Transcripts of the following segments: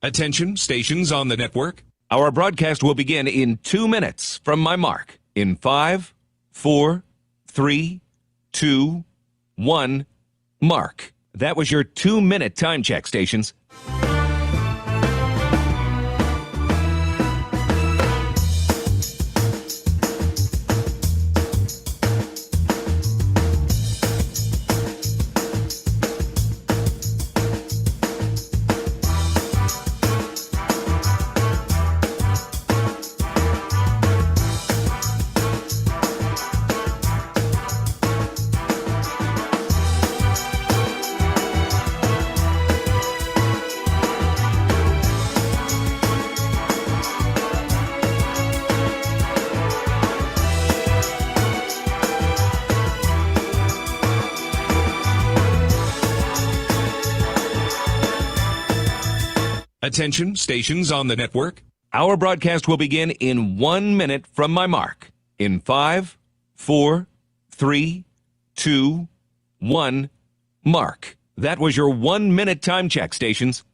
Attention, stations on the network. Our broadcast will begin in 2 minutes from my mark. In 5, 4, 3, 2, 1, mark. That was your 2-minute time check, stations. Attention, stations on the network. Our broadcast will begin in 1 minute from my mark. In 5, 4, 3, 2, 1, mark. That was your 1 minute time check, stations.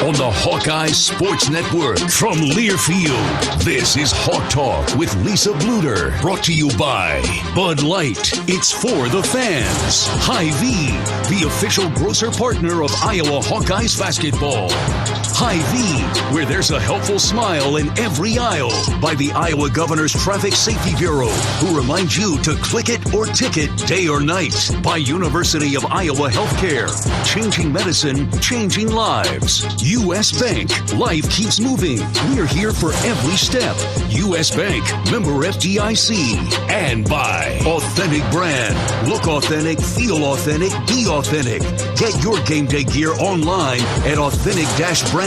On the Hawkeye Sports Network from Learfield, this is Hawk Talk with Lisa Bluder. Brought to you by Bud Light. It's for the fans. Hy-Vee, the official grocer partner of Iowa Hawkeyes basketball. Hy-Vee, where there's a helpful smile in every aisle. By the Iowa Governor's Traffic Safety Bureau, who reminds you to click it or ticket day or night. By University of Iowa Healthcare, changing medicine, changing lives. U.S. Bank, life keeps moving. We're here for every step. U.S. Bank, member FDIC. And by Authentic Brand. Look authentic, feel authentic, be authentic. Get your game day gear online at authentic-brand.com.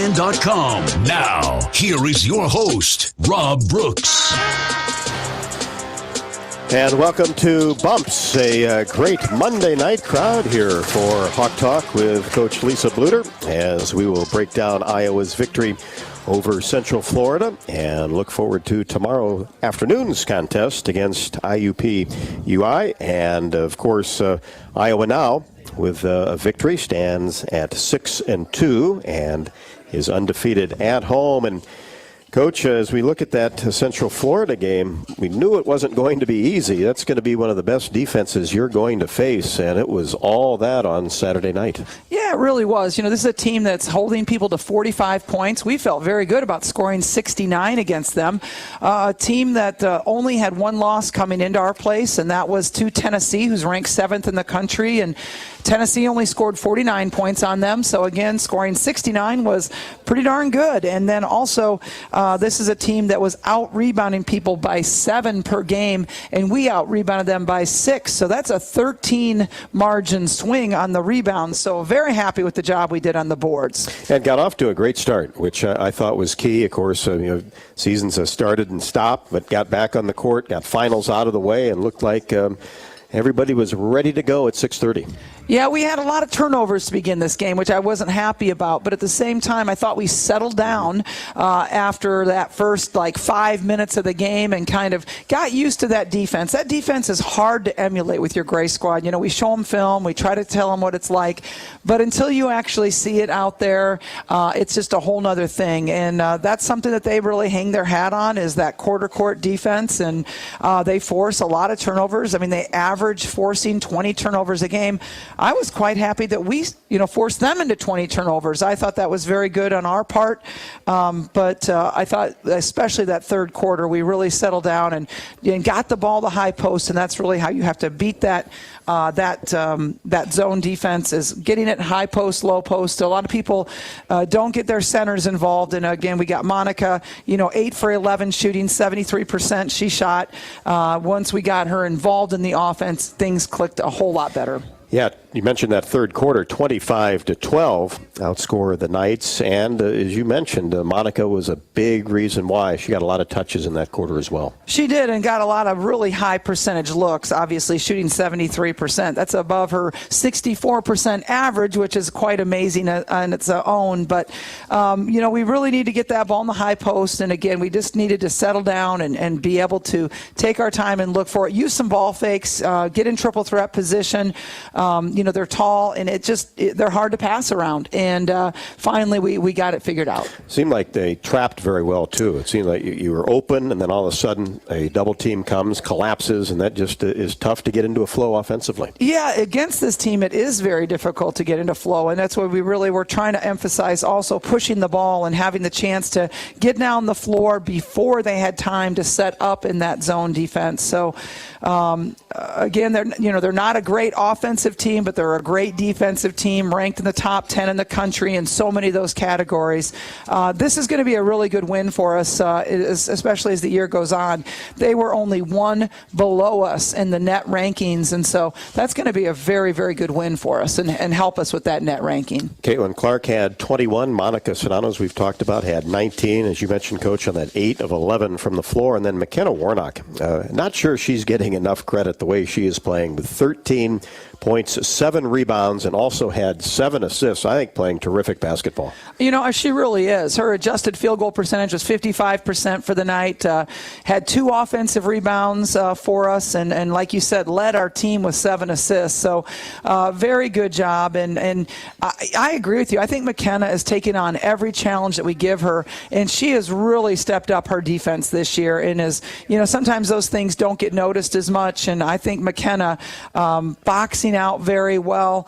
Now, here is your host, Rob Brooks. And welcome to Bumps, a great Monday night crowd here for Hawk Talk with Coach Lisa Bluder, as we will break down Iowa's victory over Central Florida and look forward to tomorrow afternoon's contest against IUPUI. And, of course, Iowa now, with a victory, stands at 6-2 and is undefeated at home. And Coach, as we look at that Central Florida game, we knew it wasn't going to be easy. That's going to be one of the best defenses you're going to face, and it was all that on Saturday night. Yeah, it really was. You know, this is a team that's holding people to 45 points. We felt very good about scoring 69 against them. A team that only had one loss coming into our place, and that was to Tennessee, who's ranked 7th in the country, and Tennessee only scored 49 points on them. So, again, scoring 69 was pretty darn good. And then also, this is a team that was out-rebounding people by 7 per game, and we out-rebounded them by 6. So that's a 13-margin swing on the rebounds. So very happy with the job we did on the boards. And got off to a great start, which I thought was key. Of course, seasons have started and stopped, but got back on the court, got finals out of the way, and looked like everybody was ready to go at 6:30. Yeah, we had a lot of turnovers to begin this game, which I wasn't happy about. But at the same time, I thought we settled down after that first, 5 minutes of the game and kind of got used to that defense. That defense is hard to emulate with your gray squad. You know, we show them film. We try to tell them what it's like. But until you actually see it out there, it's just a whole nother thing. And that's something that they really hang their hat on, is that quarter court defense. And they force a lot of turnovers. I mean, they average average, forcing 20 turnovers a game. I was quite happy that we, forced them into 20 turnovers. I thought that was very good on our part. But I thought, especially that third quarter, we really settled down and got the ball to high post, and that's really how you have to beat that zone defense, is getting it high post, low post. A lot of people don't get their centers involved. And again, we got Monica, 8 for 11 shooting, 73% she shot. Once we got her involved in the offense, things clicked a whole lot better. Yeah, you mentioned that third quarter, 25-12, outscore the Knights. And as you mentioned, Monica was a big reason why. She got a lot of touches in that quarter as well. She did, and got a lot of really high percentage looks, obviously shooting 73%. That's above her 64% average, which is quite amazing on its own. But, we really need to get that ball in the high post. And again, we just needed to settle down and be able to take our time and look for it. Use some ball fakes, get in triple threat position. They're tall, and they're hard to pass around. And finally, we got it figured out. Seemed like they trapped very well, too. It seemed like you were open, and then all of a sudden a double team comes, collapses, and that just is tough to get into a flow offensively. Yeah, against this team, it is very difficult to get into flow, and that's what we really were trying to emphasize, also pushing the ball and having the chance to get down the floor before they had time to set up in that zone defense. So, again, they're not a great offensive team, but they're a great defensive team, ranked in the top 10 in the country in so many of those categories. This is going to be a really good win for us, especially as the year goes on. They were only one below us in the net rankings, and so that's going to be a very, very good win for us and help us with that net ranking. Caitlin Clark had 21. Monica Sedano, we've talked about, had 19. As you mentioned, Coach, on that 8 of 11 from the floor. And then McKenna Warnock, not sure she's getting enough credit the way she is playing, with 13 points, 7 rebounds, and also had 7 assists. I think playing terrific basketball. She really is. Her adjusted field goal percentage was 55% for the night. Had 2 offensive rebounds for us, and like you said, led our team with 7 assists. So very good job. And I agree with you. I think McKenna is taking on every challenge that we give her, and she has really stepped up her defense this year. And sometimes those things don't get noticed as much. And I think McKenna boxing out very well,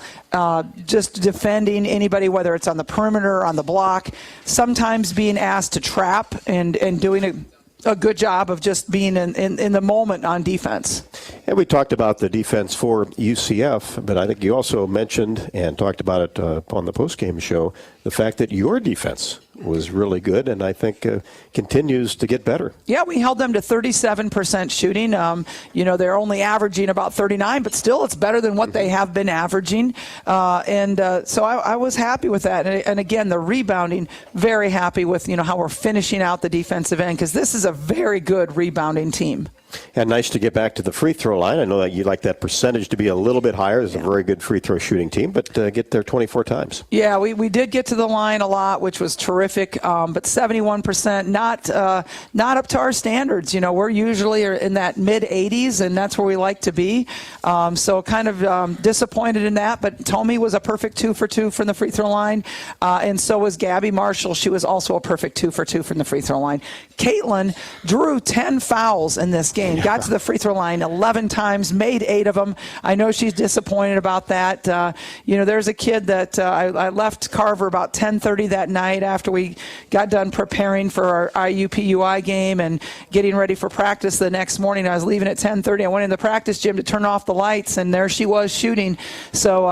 just defending anybody, whether it's on the perimeter or on the block, sometimes being asked to trap and doing a good job of just being in the moment on defense. And we talked about the defense for UCF, but I think you also mentioned and talked about it on the postgame show, the fact that your defense was really good, and I think continues to get better. Yeah, we held them to 37% shooting. They're only averaging about 39, but still it's better than what they have been averaging. So I was happy with that. And again, the rebounding, very happy with, how we're finishing out the defensive end, because this is a very good rebounding team. And nice to get back to the free throw line. I know that you like that percentage to be a little bit higher. It's a very good free throw shooting team, but get there 24 times. Yeah, we did get to the line a lot, which was terrific, but 71%, not up to our standards. We're usually in that mid-80s, and that's where we like to be. So kind of disappointed in that, but Tommy was a perfect 2 for 2 from the free throw line, and so was Gabby Marshall. She was also a perfect 2 for 2 from the free throw line. Caitlin drew 10 fouls in this game. Got to the free throw line 11 times, made 8 of them. I know she's disappointed about that. There's a kid that I left Carver about 10:30 that night after we got done preparing for our IUPUI game and getting ready for practice the next morning. I was leaving at 10:30. I went in the practice gym to turn off the lights, and there she was shooting. So,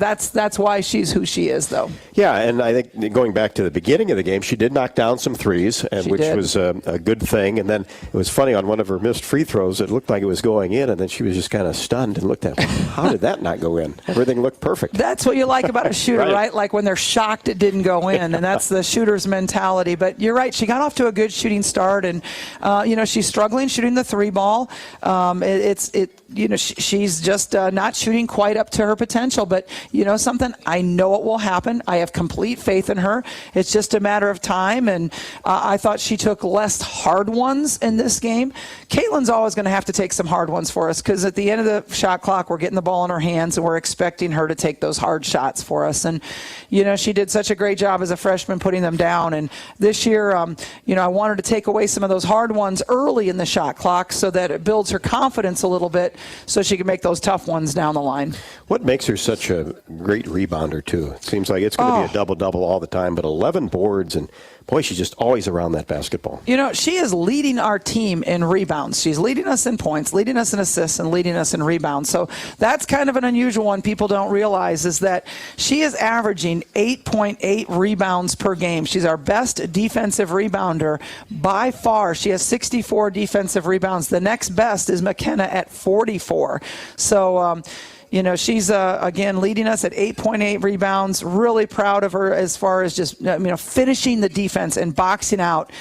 that's why she's who she is, though. Yeah, and I think going back to the beginning of the game, she did knock down some threes, which was a good thing. And then it was funny, on one of her missed free throws, it looked like it was going in, and then she was just kind of stunned and looked at, how did that not go in? Everything looked perfect. That's what you like about a shooter, right? Like when they're shocked it didn't go in, and that's the shooter's mentality. But you're right, she got off to a good shooting start, and she's struggling shooting the 3 ball. She's just not shooting quite up to her potential. But something, I know it will happen. I have complete faith in her. It's just a matter of time, and I thought she took less hard ones in this game. Caitlin Caitlin's always going to have to take some hard ones for us because at the end of the shot clock, we're getting the ball in her hands and we're expecting her to take those hard shots for us. And, she did such a great job as a freshman putting them down. And this year, I want her to take away some of those hard ones early in the shot clock so that it builds her confidence a little bit so she can make those tough ones down the line. What makes her such a great rebounder, too? It seems like it's going to be a double-double all the time, but 11 boards, and boy, she's just always around that basketball. She is leading our team in rebounds. She's leading us in points, leading us in assists, and leading us in rebounds. So that's kind of an unusual one people don't realize is that she is averaging 8.8 rebounds per game. She's our best defensive rebounder by far. She has 64 defensive rebounds. The next best is McKenna at 44. So, she's, again, leading us at 8.8 rebounds. Really proud of her as far as just, finishing the defense and boxing out.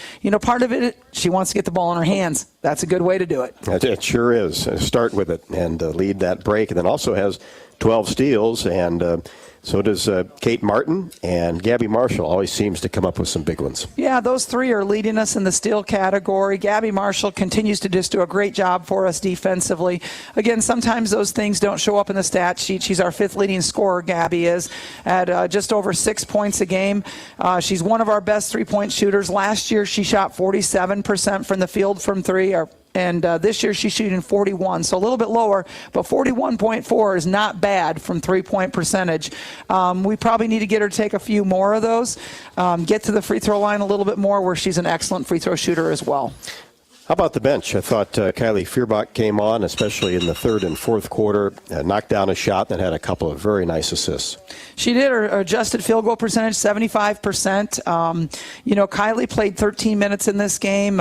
Part of it, she wants to get the ball in her hands. That's a good way to do it. It sure is. Start with it and lead that break. And then also has 12 steals, and so does Kate Martin, and Gabby Marshall always seems to come up with some big ones. Yeah, those three are leading us in the steal category. Gabby Marshall continues to just do a great job for us defensively. Again, sometimes those things don't show up in the stat sheet. She's our fifth leading scorer, Gabby is, at just over 6 points a game. She's one of our best three-point shooters. Last year, she shot 47% from the field from three, and this year she's shooting 41, so a little bit lower, but 41.4 is not bad from three-point percentage. We probably need to get her to take a few more of those, get to the free throw line a little bit more where she's an excellent free throw shooter as well. How about the bench? I thought Kylie Feuerbach came on, especially in the third and fourth quarter, knocked down a shot and had a couple of very nice assists. She did. Her adjusted field goal percentage, 75%. Kylie played 13 minutes in this game.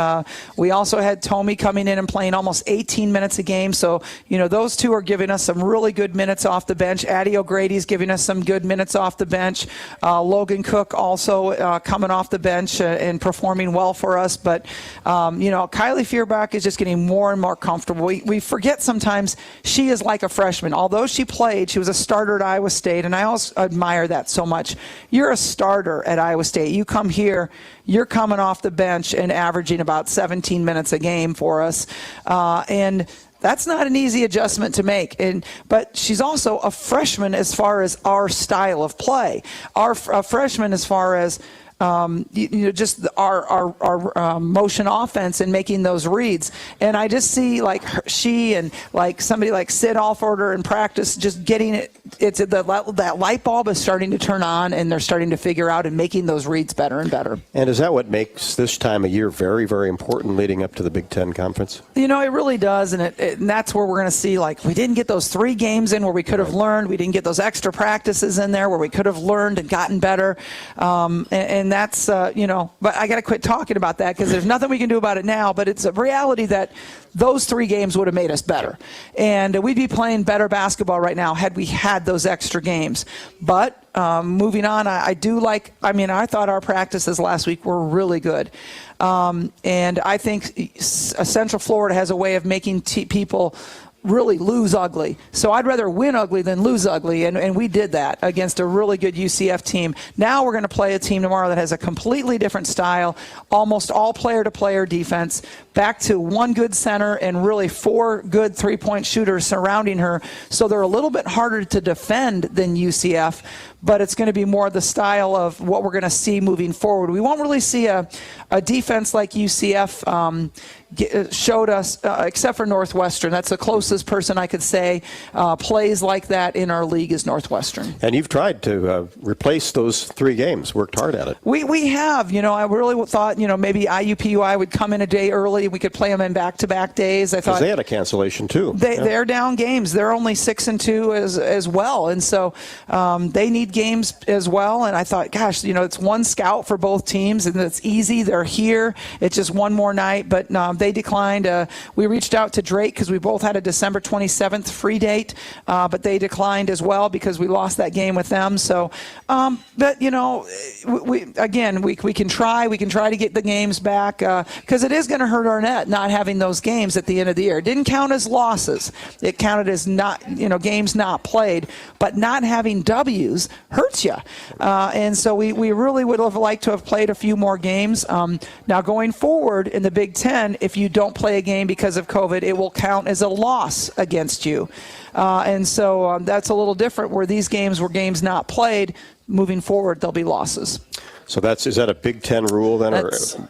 We also had Tommy coming in and playing almost 18 minutes a game. So, those two are giving us some really good minutes off the bench. Addie O'Grady's giving us some good minutes off the bench. Logan Cook also coming off the bench and performing well for us. But, Kylie Feuerbach is just getting more and more comfortable. We forget sometimes she is like a freshman. Although she was a starter at Iowa State, and I also admire that so much. You're a starter at Iowa State. You come here, you're coming off the bench and averaging about 17 minutes a game for us. And that's not an easy adjustment to make. But she's also a freshman as far as our style of play. A freshman as far as just our motion offense and making those reads. And I just see she and somebody like Sid Alforder in practice just getting it. That light bulb is starting to turn on, and they're starting to figure out and making those reads better and better. And is that what makes this time of year very, very important leading up to the Big Ten Conference? It really does, and that's where we're going to see, we didn't get those 3 games in where we could have learned. We didn't get those extra practices in there where we could have learned and gotten better. And that's, but I got to quit talking about that because there's nothing we can do about it now, but it's a reality that those 3 games would have made us better. And we'd be playing better basketball right now had we had those extra games. But moving on, I thought our practices last week were really good. And I think Central Florida has a way of making people really lose ugly. So I'd rather win ugly than lose ugly, and we did that against a really good UCF team. Now we're going to play a team tomorrow that has a completely different style, almost all player-to-player defense, back to 1 good center and really 4 good three-point shooters surrounding her. So they're a little bit harder to defend than UCF, but it's going to be more the style of what we're going to see moving forward. We won't really see a defense like UCF showed us, except for Northwestern. That's the closest person I could say plays like that in our league is Northwestern. And you've tried to replace those 3 games, worked hard at it. We have. I really thought, maybe IUPUI would come in a day early and we could play them in back-to-back days. I thought they had a cancellation too. They're down games. They're only 6-2 as well, and so they need games as well. And I thought, gosh, it's 1 scout for both teams, and it's easy. They're here. It's just 1 more night, but they declined. We reached out to Drake because we both had a December 27th free date, but they declined as well because we lost that game with them. So, but we can try. We can try to get the games back because it is going to hurt our net not having those games at the end of the year. It didn't count as losses. It counted as not, games not played, but not having W's hurts you. And so we really would have liked to have played a few more games. Now going forward in the Big Ten, if you don't play a game because of COVID, it will count as a loss against you. And so that's a little different where these games were games not played. Moving forward, there'll be losses. So is that a Big Ten rule then?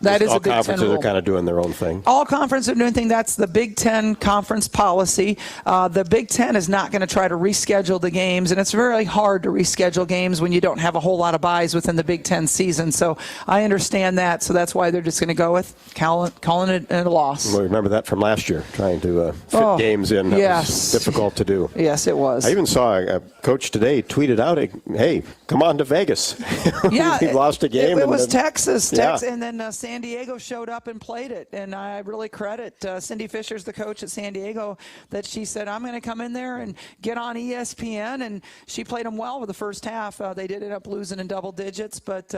That is all a Big Ten conferences rule. are kind of doing their own thing? All conferences are doing things. That's the Big Ten conference policy. The Big Ten is not going to try to reschedule the games, and it's very hard to reschedule games when you don't have a whole lot of buys within the Big Ten season. So I understand that, so that's why they're just going to go with calling it a loss. Well, remember that from last year, trying to fit games in. That was difficult to do. Yes, it was. I even saw a coach today tweeted out, hey, come on to Vegas. Yeah, he lost a game. It was Texas, and then San Diego showed up and played it. And I really credit Cindy Fisher's the coach at San Diego, that she said, I'm going to come in there and get on ESPN. And she played them well with the first half. They did end up losing in double digits, but,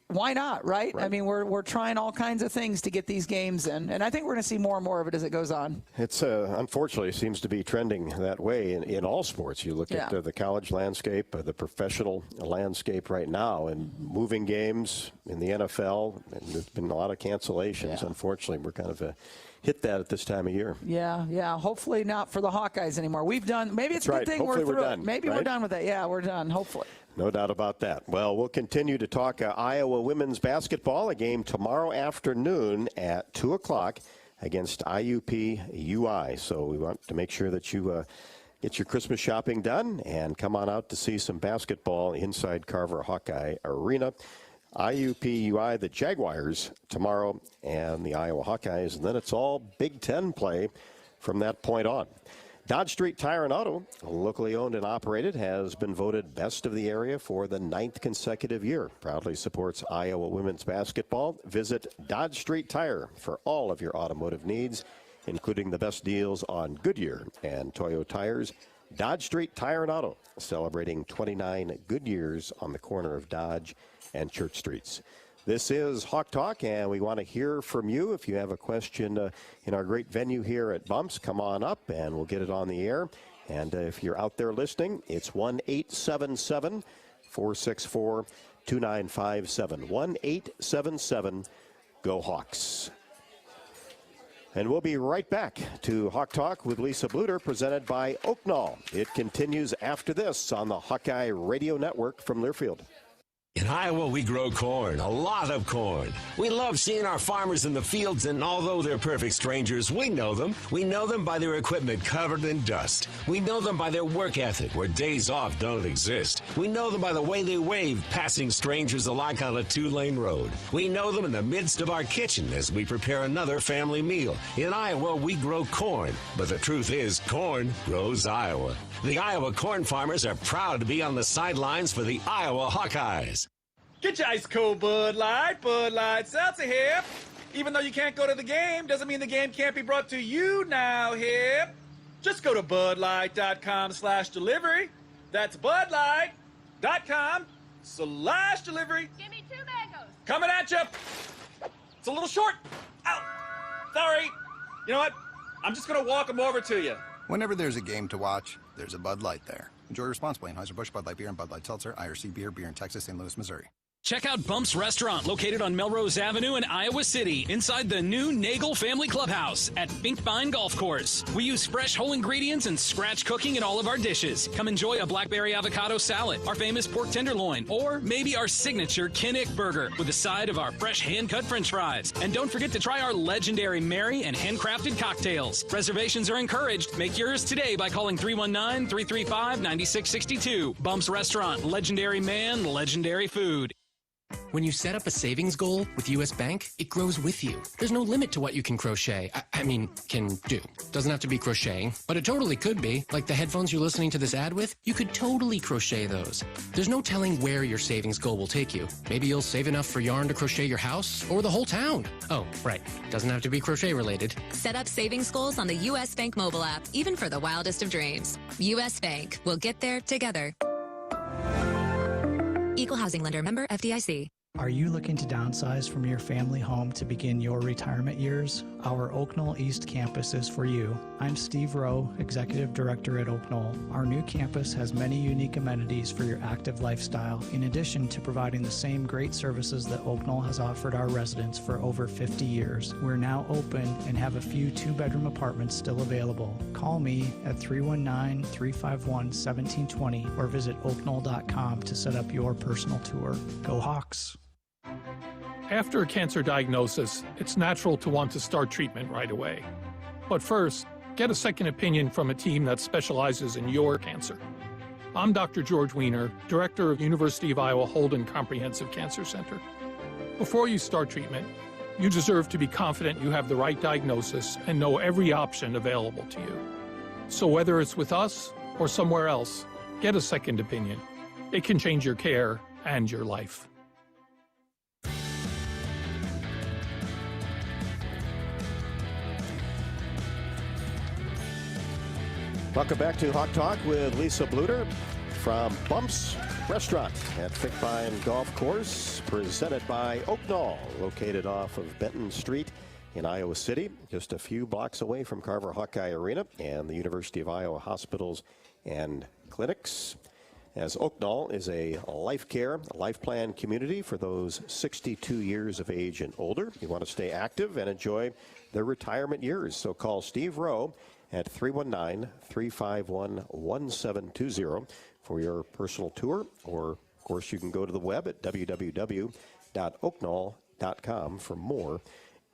why not, right? I mean, we're trying all kinds of things to get these games in, and I think we're going to see more and more of it as it goes on. It's unfortunately seems to be trending that way in all sports. You look at the college landscape, the professional landscape right now, and moving games in the NFL, and there's been a lot of cancellations. Unfortunately, we're kind of hit that at this time of year. Yeah. Hopefully not for the Hawkeyes anymore. We've done. Maybe it's a good thing Hopefully we're through. done, Maybe we're done with that. Yeah, we're done. Hopefully. No doubt about that. Well, we'll continue to talk Iowa women's basketball, a game tomorrow afternoon at 2 o'clock against IUPUI. So we want to make sure that you get your Christmas shopping done and come on out to see some basketball inside Carver Hawkeye Arena. IUPUI, the Jaguars tomorrow, and the Iowa Hawkeyes. And then it's all Big Ten play from that point on. Dodge Street Tire and Auto, locally owned and operated, has been voted best of the area for the 9th consecutive year. Proudly supports Iowa women's basketball. Visit Dodge Street Tire for all of your automotive needs, including the best deals on Goodyear and Toyo tires. Dodge Street Tire and Auto, celebrating 29 good years on the corner of Dodge and Church Streets. This is Hawk Talk, and we want to hear from you. If you have a question in our great venue here at Bumps, come on up, and we'll get it on the air. And if you're out there listening, it's 1-877-464-2957, 1-877-GO-HAWKS. And we'll be right back to Hawk Talk with Lisa Bluder, presented by Oaknall. It continues after this on the Hawkeye Radio Network from Learfield. In Iowa, we grow corn, a lot of corn. We love seeing our farmers in the fields, and although they're perfect strangers, we know them. We know them by their equipment covered in dust. We know them by their work ethic, where days off don't exist. We know them by the way they wave, passing strangers alike on a 2-lane road. We know them in the midst of our kitchen as we prepare another family meal. In Iowa, we grow corn, but the truth is, corn grows Iowa. The Iowa corn farmers are proud to be on the sidelines for the Iowa Hawkeyes. Get your ice cold Bud Light seltzer here. Even though you can't go to the game, doesn't mean the game can't be brought to you now here. Just go to budlight.com/delivery. That's budlight.com/delivery. Give me 2 mangoes. Coming at you. It's a little short. Ow. Sorry. You know what? I'm just going to walk them over to you. Whenever there's a game to watch, there's a Bud Light there. Enjoy responsibly. Anheuser-Busch, Bud Light Beer, and Bud Light Seltzer. IRC Beer in Texas, St. Louis, Missouri. Check out Bumps Restaurant, located on Melrose Avenue in Iowa City, inside the new Nagel Family Clubhouse at Finkbine Golf Course. We use fresh whole ingredients and scratch cooking in all of our dishes. Come enjoy a blackberry avocado salad, our famous pork tenderloin, or maybe our signature Kinnick burger with a side of our fresh hand-cut french fries. And don't forget to try our legendary Mary and handcrafted cocktails. Reservations are encouraged. Make yours today by calling 319-335-9662. Bumps Restaurant, legendary man, legendary food. When you set up a savings goal with U.S. Bank, it grows with you. There's no limit to what you can crochet. Can do. Doesn't have to be crocheting, but it totally could be. Like the headphones you're listening to this ad with, you could totally crochet those. There's no telling where your savings goal will take you. Maybe you'll save enough for yarn to crochet your house or the whole town. Oh, right. Doesn't have to be crochet related. Set up savings goals on the U.S. Bank mobile app, even for the wildest of dreams. U.S. Bank. We'll get there together. Equal housing lender, member FDIC. Are you looking to downsize from your family home to begin your retirement years? Our Oak Knoll East campus is for you. I'm Steve Rowe, Executive Director at Oak Knoll. Our new campus has many unique amenities for your active lifestyle, in addition to providing the same great services that Oak Knoll has offered our residents for over 50 years. We're now open and have a few two-bedroom apartments still available. Call me at 319-351-1720 or visit oakknoll.com to set up your personal tour. Go Hawks! After a cancer diagnosis, it's natural to want to start treatment right away. But first, get a second opinion from a team that specializes in your cancer. I'm Dr. George Weiner, Director of University of Iowa Holden Comprehensive Cancer Center. Before you start treatment, you deserve to be confident you have the right diagnosis and know every option available to you. So whether it's with us or somewhere else, get a second opinion. It can change your care and your life. Welcome back to Hawk Talk with Lisa Bluder from Bumps Restaurant at Finkbine Golf Course, presented by Oak Knoll, located off of Benton Street in Iowa City, just a few blocks away from Carver Hawkeye Arena and the University of Iowa hospitals and clinics. As Oak Knoll is a life care, life plan community for those 62 years of age and older. You want to stay active and enjoy their retirement years. So call Steve Rowe at 319-351-1720 for your personal tour. Or, of course, you can go to the web at www.oakknoll.com for more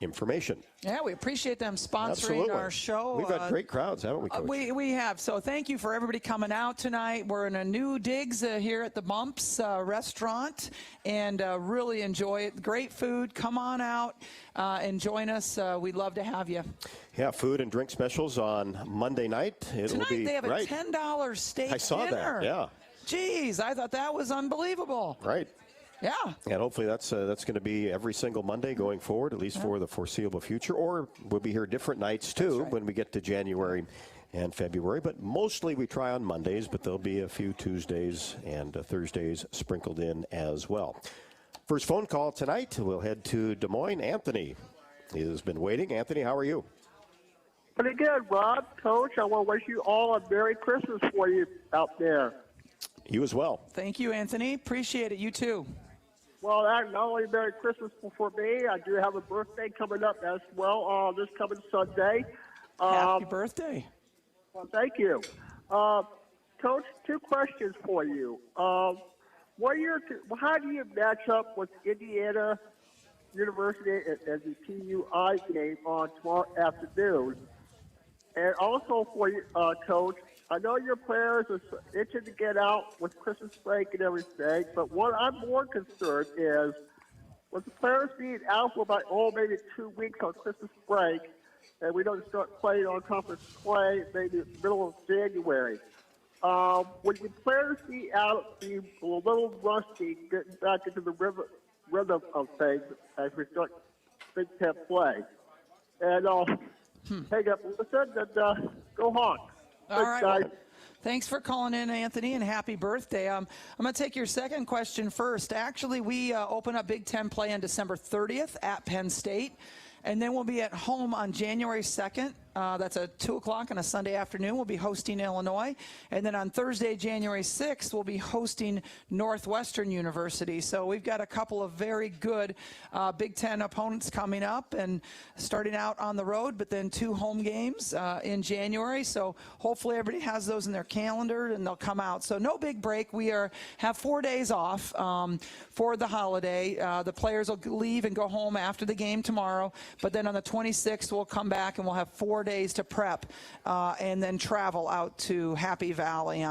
information. Yeah, we appreciate them sponsoring Absolutely. Our show. We've got great crowds, haven't we, Coach? We have. So thank you for everybody coming out tonight. We're in a new digs here at the Bumps Restaurant, and really enjoy it. Great food. Come on out and join us. We'd love to have you. Yeah, food and drink specials on Monday night. Tonight they have a $10 steak dinner. I saw that, yeah. Jeez, I thought that was unbelievable. Right. Yeah. And hopefully that's going to be every single Monday going forward, at least for the foreseeable future. Or we'll be here different nights, too, when we get to January and February. But mostly we try on Mondays, but there'll be a few Tuesdays and Thursdays sprinkled in as well. First phone call tonight, we'll head to Des Moines. Anthony has been waiting. Anthony, how are you? Pretty good, Rob. Coach, I want to wish you all a Merry Christmas for you out there. You as well. Thank you, Anthony. Appreciate it. You too. Well, not only Merry Christmas for me, I do have a birthday coming up as well this coming Sunday. Happy birthday. Well, thank you. Coach, two questions for you. How do you match up with Indiana University at the IUPUI game on tomorrow afternoon? And also for you, Coach, I know your players are itching to get out with Christmas break and everything, but what I'm more concerned is with the players being out for about, maybe 2 weeks on Christmas break, and we don't start playing on conference play maybe middle of January. Would the players be out, be a little rusty, getting back into the rhythm of things as we start Big Ten play? And hang up, listen, and go Hawks. All right. Well, thanks for calling in, Anthony, and happy birthday. I'm going to take your second question first. Actually, we open up Big Ten play on December 30th at Penn State, and then we'll be at home on January 2nd. That's at 2 o'clock on a Sunday afternoon. We'll be hosting Illinois. And then on Thursday, January 6th, we'll be hosting Northwestern University. So we've got a couple of very good Big Ten opponents coming up and starting out on the road, but then 2 home games in January. So hopefully everybody has those in their calendar and they'll come out. So no big break. We have 4 days off for the holiday. The players will leave and go home after the game tomorrow. But then on the 26th, we'll come back and we'll have 4 days to prep and then travel out to Happy Valley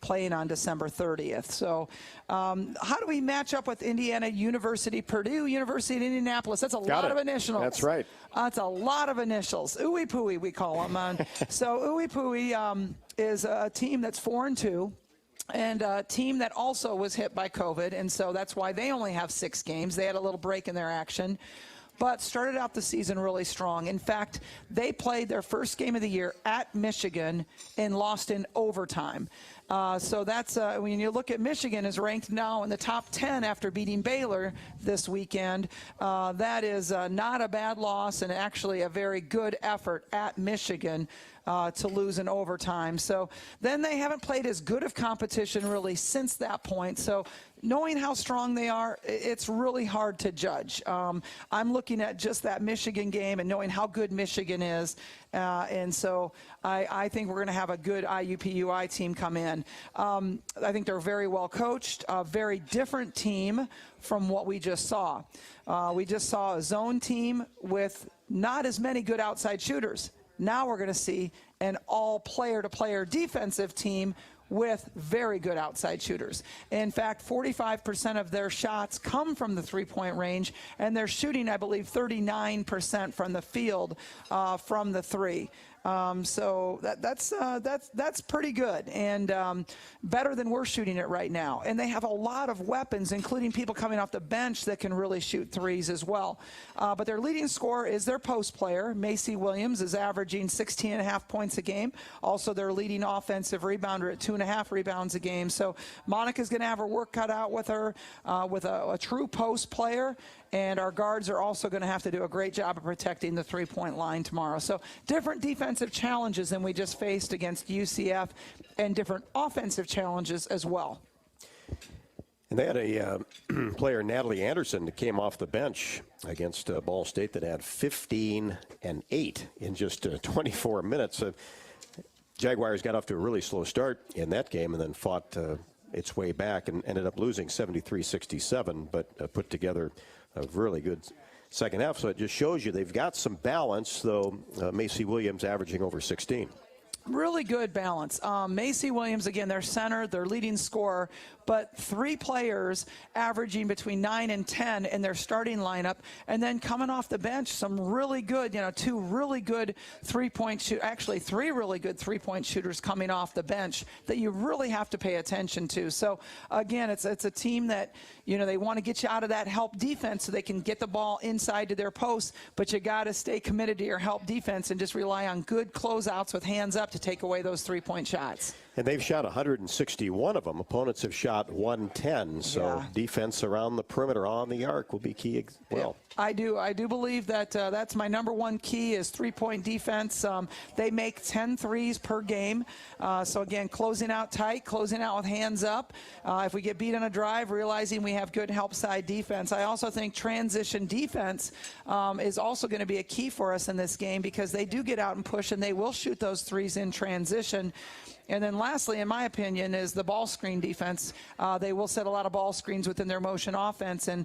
playing on December 30th. So how do we match up with Indiana University, Purdue University in Indianapolis? That's a lot of initials. That's right. That's a lot of initials. IUPUI, we call them. So IUPUI is a team that's 4-2. And a team that also was hit by COVID, and so that's why they only have 6 games. They had a little break in their action, but started out the season really strong. In fact, they played their first game of the year at Michigan and lost in overtime. So that's when you look at Michigan is ranked now in the top 10 after beating Baylor this weekend. That is not a bad loss and actually a very good effort at Michigan to lose in overtime. So then they haven't played as good of competition really since that point. So knowing how strong they are, it's really hard to judge. I'm looking at just that Michigan game and knowing how good Michigan is. And so I think we're going to have a good IUPUI team come in. I think they're very well coached, a very different team from what we just saw. We just saw a zone team with not as many good outside shooters. Now we're going to see an all player-to-player defensive team with very good outside shooters. In fact, 45% of their shots come from the three-point range, and they're shooting, I believe, 39% from the field from the three. So that's pretty good and better than we're shooting it right now. And they have a lot of weapons, including people coming off the bench that can really shoot threes as well. But their leading scorer is their post player. Macy Williams is averaging 16.5 points a game. Also, their leading offensive rebounder at 2.5 rebounds a game. So Monica's going to have her work cut out with her with a true post player. And our guards are also going to have to do a great job of protecting the three-point line tomorrow. So different defensive challenges than we just faced against UCF and different offensive challenges as well. And they had a player, Natalie Anderson, that came off the bench against Ball State that had 15 and 8 in just 24 minutes. Jaguars got off to a really slow start in that game and then fought its way back and ended up losing 73-67, but put together a really good second half. So it just shows you they've got some balance, though. Macy Williams averaging over 16. Really good balance. Macy Williams, again, their center, their leading scorer, but 3 players averaging between 9 and 10 in their starting lineup, and then coming off the bench, some really good, 2 really good three-point shoot, actually 3 really good three-point shooters coming off the bench that you really have to pay attention to. So again, it's a team that, they want to get you out of that help defense so they can get the ball inside to their posts, but you got to stay committed to your help defense and just rely on good closeouts with hands up to take away those three-point shots. And they've shot 161 of them. Opponents have shot 110. So defense around the perimeter on the arc will be key as well. I do believe that that's my number one key is three-point defense. They make 10 threes per game. So, again, closing out tight, closing out with hands up. If we get beat on a drive, realizing we have good help side defense. I also think transition defense is also going to be a key for us in this game because they do get out and push, and they will shoot those threes in transition. And then lastly, in my opinion, is the ball screen defense. They will set a lot of ball screens within their motion offense, and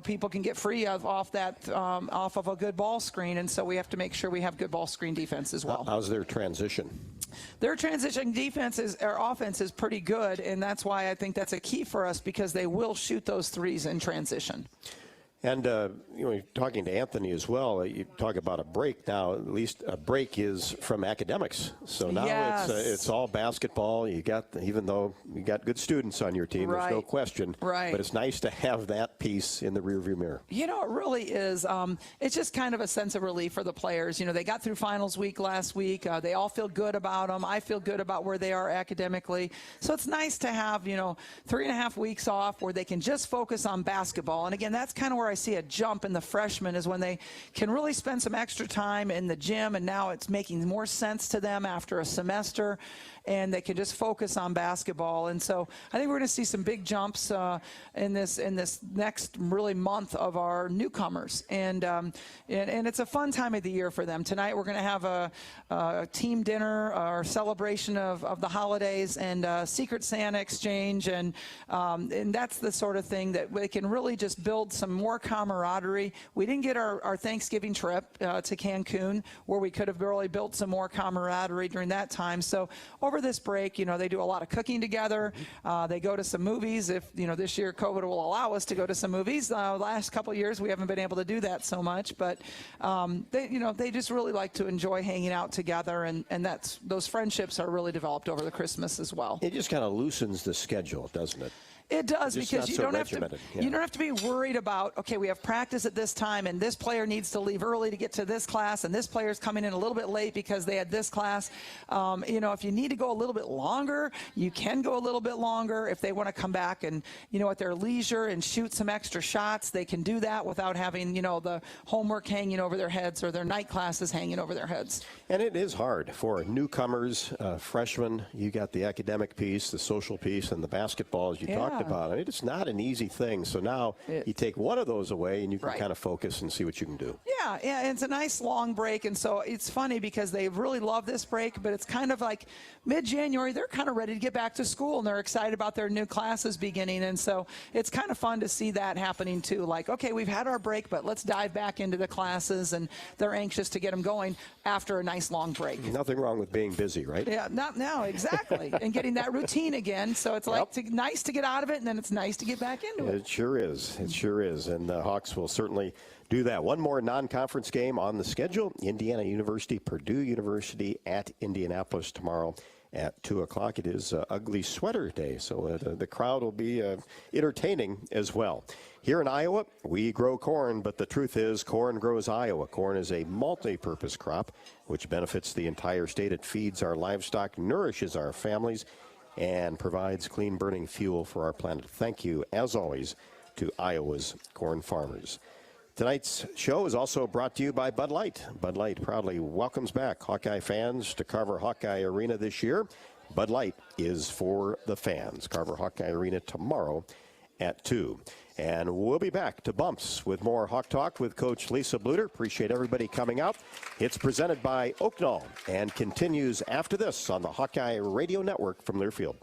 people can get free off of a good ball screen, and so we have to make sure we have good ball screen defense as well. How's their transition? Their transition offense is pretty good, and that's why I think that's a key for us because they will shoot those threes in transition. And, talking to Anthony as well, you talk about a break now. At least a break is from academics. So now it's all basketball. Even though you got good students on your team, there's no question. Right. But it's nice to have that piece in the rearview mirror. It really is. It's just kind of a sense of relief for the players. They got through finals week last week. They all feel good about them. I feel good about where they are academically. So it's nice to have, 3.5 weeks off where they can just focus on basketball. And again, that's kind of where I see a jump in the freshmen is when they can really spend some extra time in the gym, and now it's making more sense to them after a semester, and they can just focus on basketball. And so I think we're going to see some big jumps in this next really month of our newcomers, and it's a fun time of the year for them. Tonight we're going to have a team dinner or celebration of the holidays and Secret Santa exchange, and that's the sort of thing that they can really just build some more camaraderie. We didn't get our Thanksgiving trip to Cancun where we could have really built some more camaraderie during that time. So over this break, they do a lot of cooking together. They go to some movies. If, this year COVID will allow us to go to some movies. Last couple of years, we haven't been able to do that so much, but they just really like to enjoy hanging out together, and those friendships are really developed over the Christmas as well. It just kind of loosens the schedule, doesn't it? It does, Just because not you so don't have to. regimented, yeah. You don't have to be worried about, okay, we have practice at this time, and this player needs to leave early to get to this class, and this player's coming in a little bit late because they had this class. If you need to go a little bit longer, you can go a little bit longer. If they want to come back and, at their leisure and shoot some extra shots, they can do that without having, the homework hanging over their heads or their night classes hanging over their heads. And it is hard for newcomers, freshmen. You got the academic piece, the social piece, and the basketball, as you talked about. I mean, it's not an easy thing. So now you take one of those away, and you can kind of focus and see what you can do. Yeah, it's a nice long break, and so it's funny because they really love this break, but it's kind of like mid-January, they're kind of ready to get back to school, and they're excited about their new classes beginning, and so it's kind of fun to see that happening too. Like, okay, we've had our break, but let's dive back into the classes, and they're anxious to get them going after a nice long break. Nothing wrong with being busy, right? Yeah, not now, exactly, and getting that routine again. So it's nice to get out of it, and then it's nice to get back into it. It sure is. It sure is. And the Hawks will certainly do that. One more non-conference game on the schedule. Indiana University, Purdue University at Indianapolis tomorrow at 2 o'clock. It is Ugly Sweater Day, so the crowd will be entertaining as well. Here in Iowa, we grow corn, but the truth is corn grows Iowa. Corn is a multi-purpose crop which benefits the entire state. It feeds our livestock, nourishes our families, and provides clean-burning fuel for our planet. Thank you, as always, to Iowa's corn farmers. Tonight's show is also brought to you by Bud Light. Bud Light proudly welcomes back Hawkeye fans to Carver Hawkeye Arena this year. Bud Light is for the fans. Carver Hawkeye Arena tomorrow at 2. And we'll be back to Bumps with more Hawk Talk with Coach Lisa Bluder. Appreciate everybody coming out. It's presented by Oaknall and continues after this on the Hawkeye Radio Network from Learfield.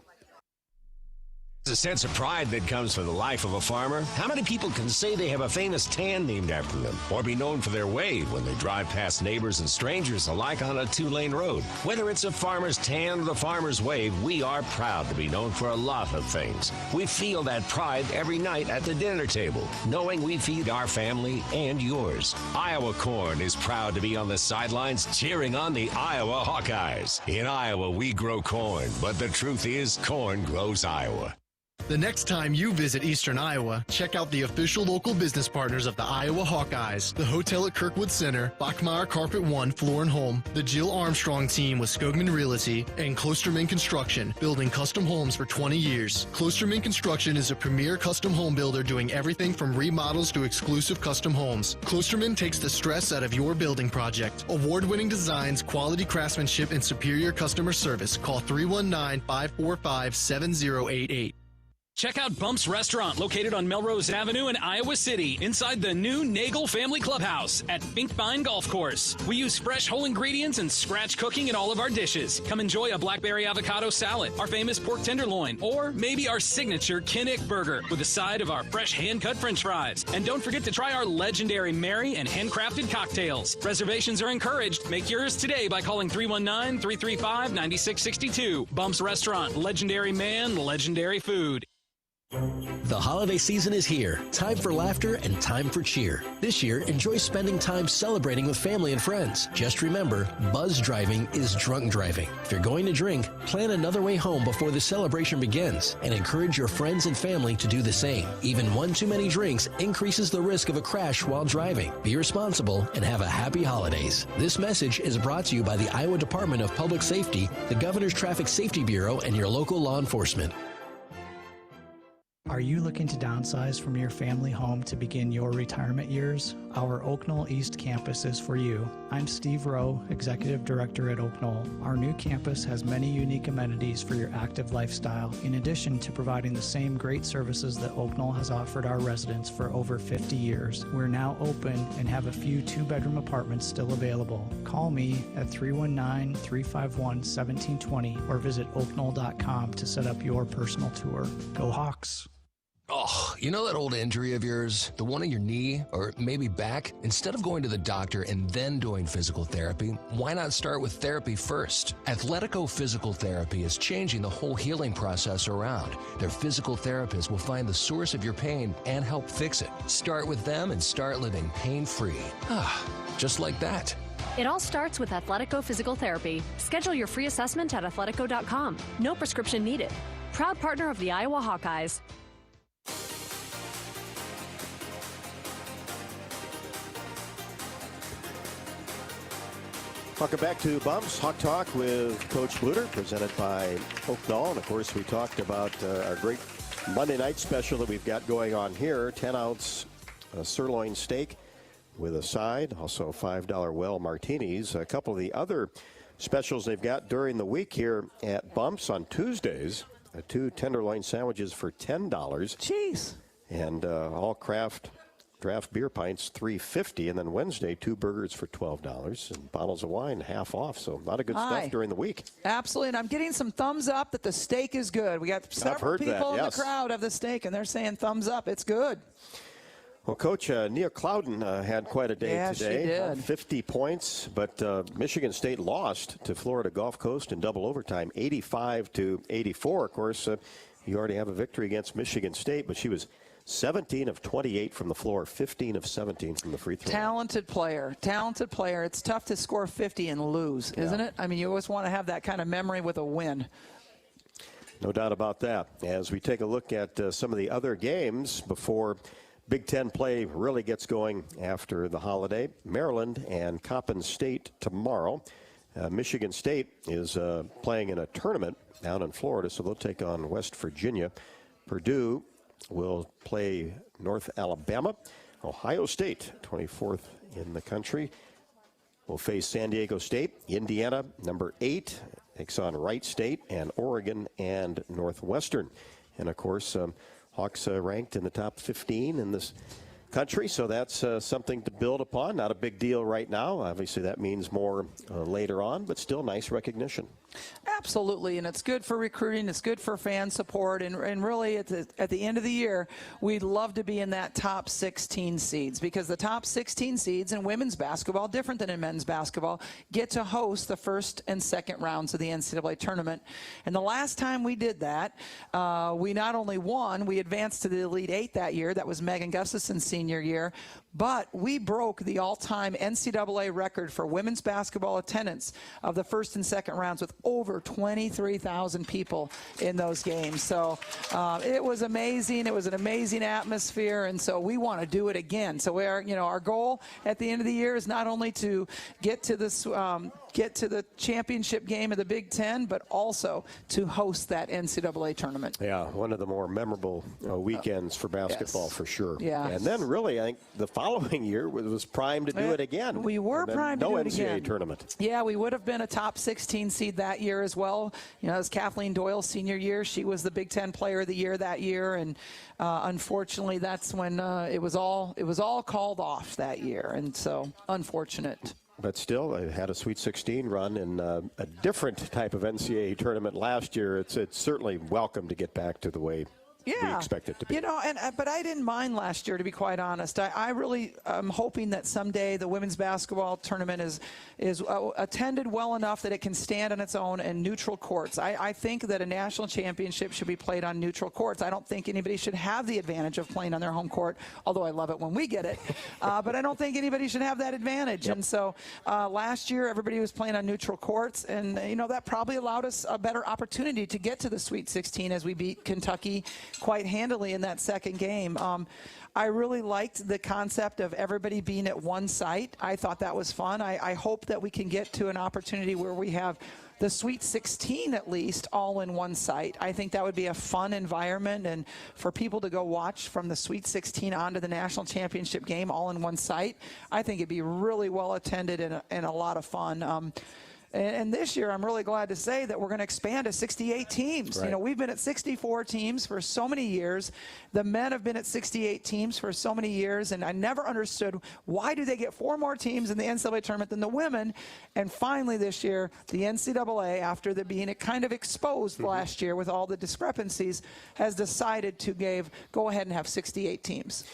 A sense of pride that comes from the life of a farmer. How many people can say they have a famous tan named after them, or be known for their wave when they drive past neighbors and strangers alike on a 2-lane road? Whether it's a farmer's tan or the farmer's wave, we are proud to be known for a lot of things. We feel that pride every night at the dinner table, knowing we feed our family and yours. Iowa Corn is proud to be on the sidelines cheering on the Iowa Hawkeyes. In Iowa, we grow corn, but the truth is, corn grows Iowa. The next time you visit Eastern Iowa, check out the official local business partners of the Iowa Hawkeyes, the Hotel at Kirkwood Center, Bachmeyer Carpet One Floor and Home, the Jill Armstrong team with Skogman Realty, and Klosterman Construction, building custom homes for 20 years. Klosterman Construction is a premier custom home builder doing everything from remodels to exclusive custom homes. Klosterman takes the stress out of your building project. Award-winning designs, quality craftsmanship, and superior customer service. Call 319-545-7088. Check out Bumps Restaurant, located on Melrose Avenue in Iowa City, inside the new Nagel Family Clubhouse at Finkbine Golf Course. We use fresh whole ingredients and scratch cooking in all of our dishes. Come enjoy a blackberry avocado salad, our famous pork tenderloin, or maybe our signature Kinnick burger with a side of our fresh hand-cut french fries. And don't forget to try our legendary Mary and handcrafted cocktails. Reservations are encouraged. Make yours today by calling 319-335-9662. Bumps Restaurant, legendary man, legendary food. The holiday season is here. Time for laughter and time for cheer. This year, enjoy spending time celebrating with family and friends. Just remember, buzz driving is drunk driving. If you're going to drink, plan another way home before the celebration begins and encourage your friends and family to do the same. Even one too many drinks increases the risk of a crash while driving. Be responsible and have a happy holidays. This message is brought to you by the Iowa Department of Public Safety, the Governor's Traffic Safety Bureau, and your local law enforcement. Are you looking to downsize from your family home to begin your retirement years? Our Oaknall East campus is for you. I'm Steve Rowe, Executive Director at Oaknall. Our new campus has many unique amenities for your active lifestyle, in addition to providing the same great services that Oaknall has offered our residents for over 50 years. We're now open and have a few 2-bedroom apartments still available. Call me at 319-351-1720 or visit oaknall.com to set up your personal tour. Go Hawks! Oh, you know that old injury of yours? The one in your knee or maybe back? Instead of going to the doctor and then doing physical therapy, why not start with therapy first? Athletico Physical Therapy is changing the whole healing process around. Their physical therapists will find the source of your pain and help fix it. Start with them and start living pain-free. Just like that. It all starts with Athletico Physical Therapy. Schedule your free assessment at athletico.com. No prescription needed. Proud partner of the Iowa Hawkeyes. Welcome back to Bumps Hawk Talk with Coach Bluder, presented by Oakdale. And, of course, we talked about our great Monday night special that we've got going on here, 10-ounce sirloin steak with a side, also $5 well martinis. A couple of the other specials they've got during the week here at Bumps on Tuesdays, 2 tenderloin sandwiches for $10. Jeez. And all draft beer pints, $3.50, and then Wednesday, 2 burgers for $12, and bottles of wine half off. So a lot of good stuff during the week. Absolutely, and I'm getting some thumbs up that the steak is good. We got several people in the crowd of the steak, and they're saying thumbs up. It's good. Well, Coach, Nia Clouden had quite a day today. She did. 50 points, but Michigan State lost to Florida Gulf Coast in double overtime, 85-84. Of course, you already have a victory against Michigan State, but she was 17 of 28 from the floor, 15 of 17 from the free throw. Talented player. It's tough to score 50 and lose, isn't it? I mean, you always want to have that kind of memory with a win. No doubt about that. As we take a look at some of the other games before Big Ten play really gets going after the holiday, Maryland and Coppin State tomorrow. Michigan State is playing in a tournament down in Florida, so they'll take on West Virginia. Purdue will play North Alabama. Ohio State, 24th in the country, will face San Diego State. Indiana, number 8, takes on Wright State, and Oregon and Northwestern. And, of course, Hawks ranked in the top 15 in this country, so that's something to build upon. Not a big deal right now. Obviously, that means more later on, but still nice recognition. Absolutely, and it's good for recruiting. It's good for fan support, and really at the end of the year, we'd love to be in that top 16 seeds, because the top 16 seeds in women's basketball, different than in men's basketball, get to host the first and second rounds of the NCAA tournament. And the last time we did that, we not only won, we advanced to the Elite Eight that year. That was Megan Gustafson's senior year, but we broke the all-time NCAA record for women's basketball attendance of the first and second rounds with over 23,000 people in those games. So it was amazing. It was an amazing atmosphere, and so we want to do it again. So our goal at the end of the year is not only to get to this get to the championship game of the Big Ten, but also to host that NCAA tournament. Yeah, one of the more memorable weekends for basketball, for sure. Yeah. And then really, I think the following year was primed to do it again. We were primed to do it again. No NCAA tournament. Yeah, we would have been a top 16 seed that year as well. You know, it was Kathleen Doyle's senior year. She was the Big Ten Player of the Year that year, and unfortunately, that's when it was all called off that year, and so unfortunate. But still, I had a Sweet 16 run in a different type of NCAA tournament last year. It's certainly welcome to get back to the way we expect it to be. You know, but I didn't mind last year, to be quite honest. I really am hoping that someday the women's basketball tournament is attended well enough that it can stand on its own in neutral courts. I think that a national championship should be played on neutral courts. I don't think anybody should have the advantage of playing on their home court, although I love it when we get it. But I don't think anybody should have that advantage. Yep. And so last year, everybody was playing on neutral courts, and that probably allowed us a better opportunity to get to the Sweet 16 as we beat Kentucky quite handily in that second game. I really liked the concept of everybody being at one site. I thought that was fun. I hope that we can get to an opportunity where we have the Sweet 16 at least all in one site. I think that would be a fun environment, and for people to go watch from the Sweet 16 onto the national championship game all in one site, I think it'd be really well attended and a lot of fun. And this year, I'm really glad to say that we're going to expand to 68 teams. Right. We've been at 64 teams for so many years. The men have been at 68 teams for so many years, and I never understood why do they get 4 more teams in the NCAA tournament than the women. And finally this year, the NCAA, after being kind of exposed last year with all the discrepancies, has decided to go ahead and have 68 teams.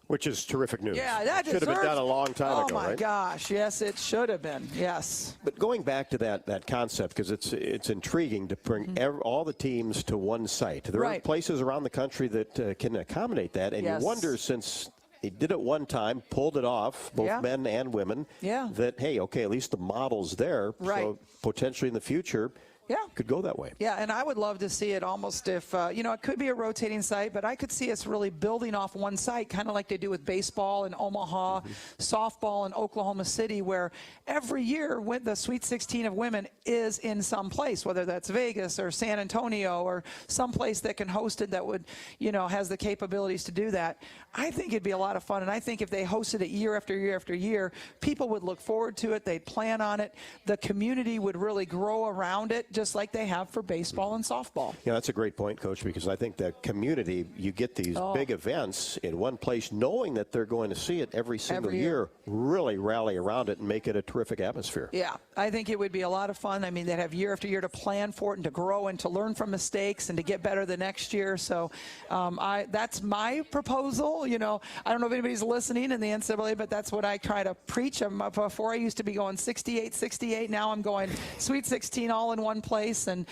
Which is terrific news. Yeah, that should have been done a long time ago, right? Oh, my gosh. gosh. Yes, it should have been. Yes. But going back to that concept, because it's intriguing to bring all the teams to one site. There are places around the country that can accommodate that, and you wonder, since they did it one time, pulled it off, both men and women, that, hey, okay, at least the model's there. Right. So potentially in the future, could go that way. Yeah, and I would love to see it almost if, it could be a rotating site, but I could see us really building off one site, kind of like they do with baseball in Omaha, softball in Oklahoma City, where every year the Sweet 16 of women is in some place, whether that's Vegas or San Antonio or some place that can host it that would, has the capabilities to do that. I think it'd be a lot of fun, and I think if they hosted it year after year after year, people would look forward to it. They'd plan on it. The community would really grow around it, just like they have for baseball and softball. Yeah, that's a great point, Coach, because I think the community, you get these big events in one place, knowing that they're going to see it every single year, really rally around it and make it a terrific atmosphere. Yeah, I think it would be a lot of fun. I mean, they'd have year after year to plan for it and to grow and to learn from mistakes and to get better the next year. So that's my proposal. I don't know if anybody's listening in the NCAA, but that's what I try to preach. Before I used to be going 68. Now I'm going Sweet 16 all in one place. And,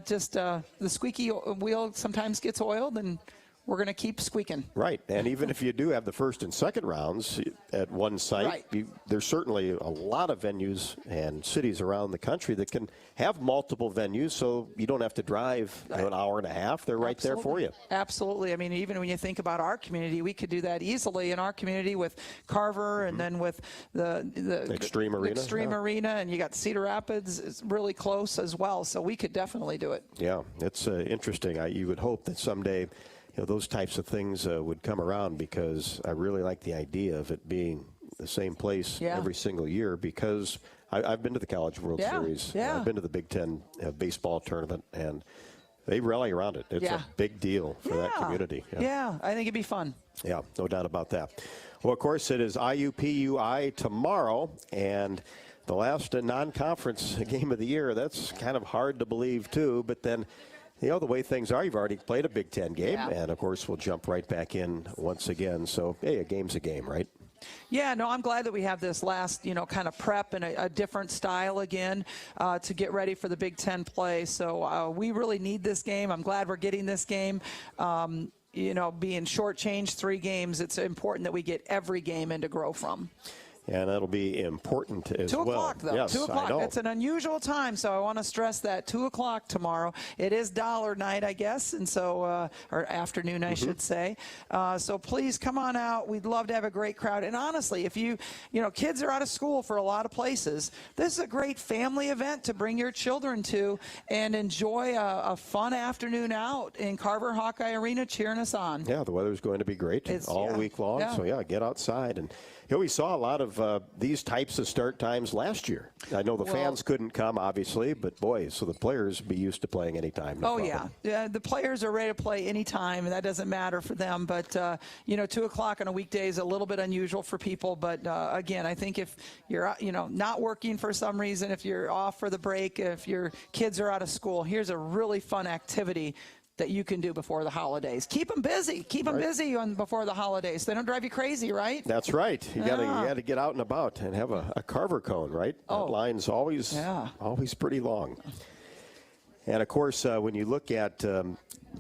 just the squeaky wheel sometimes gets oiled, and we're going to keep squeaking. Right. And even if you do have the first and second rounds at one site, there's certainly a lot of venues and cities around the country that can have multiple venues, so you don't have to drive an hour and a half. They're right there for you. Absolutely. I mean, even when you think about our community, we could do that easily in our community with Carver and then with the Extreme Arena. Extreme Arena, and you got Cedar Rapids is really close as well, so we could definitely do it. Yeah, it's interesting. You would hope that someday those types of things would come around, because I really like the idea of it being the same place every single year, because I've been to the College World Series. Yeah. I've been to the Big Ten baseball tournament, and they rally around it. It's a big deal for that community. Yeah, I think it'd be fun. Yeah, no doubt about that. Well, of course, it is IUPUI tomorrow, and the last non-conference game of the year. That's kind of hard to believe, too, but then the way things are, you've already played a Big Ten game, and, of course, we'll jump right back in once again. So, hey, a game's a game, right? Yeah, no, I'm glad that we have this last, kind of prep and a different style again to get ready for the Big Ten play. So we really need this game. I'm glad we're getting this game. Being shortchanged 3 games, it's important that we get every game in to grow from. And that'll be important as well. 2 o'clock, though. Yes, 2 o'clock. I know. It's an unusual time, so I want to stress that. 2 o'clock tomorrow. It is dollar night, I guess, and so, or afternoon, I should say. So please come on out. We'd love to have a great crowd. And honestly, if kids are out of school for a lot of places, this is a great family event to bring your children to and enjoy a fun afternoon out in Carver Hawkeye Arena cheering us on. Yeah, the weather's going to be great all week long. Yeah. So, get outside. And we saw a lot of these types of start times last year. I know the fans couldn't come, obviously, but boy, so the players be used to playing anytime. No problem. Yeah. The players are ready to play anytime, and that doesn't matter for them. But 2 o'clock on a weekday is a little bit unusual for people. But again, I think if you're not working for some reason, if you're off for the break, if your kids are out of school, here's a really fun activity that you can do before the holidays. Keep them busy. Keep them busy before the holidays. They don't drive you crazy, right? That's right. You got to get out and about and have a Carver cone, right? That line's always pretty long. And, of course, when you look at the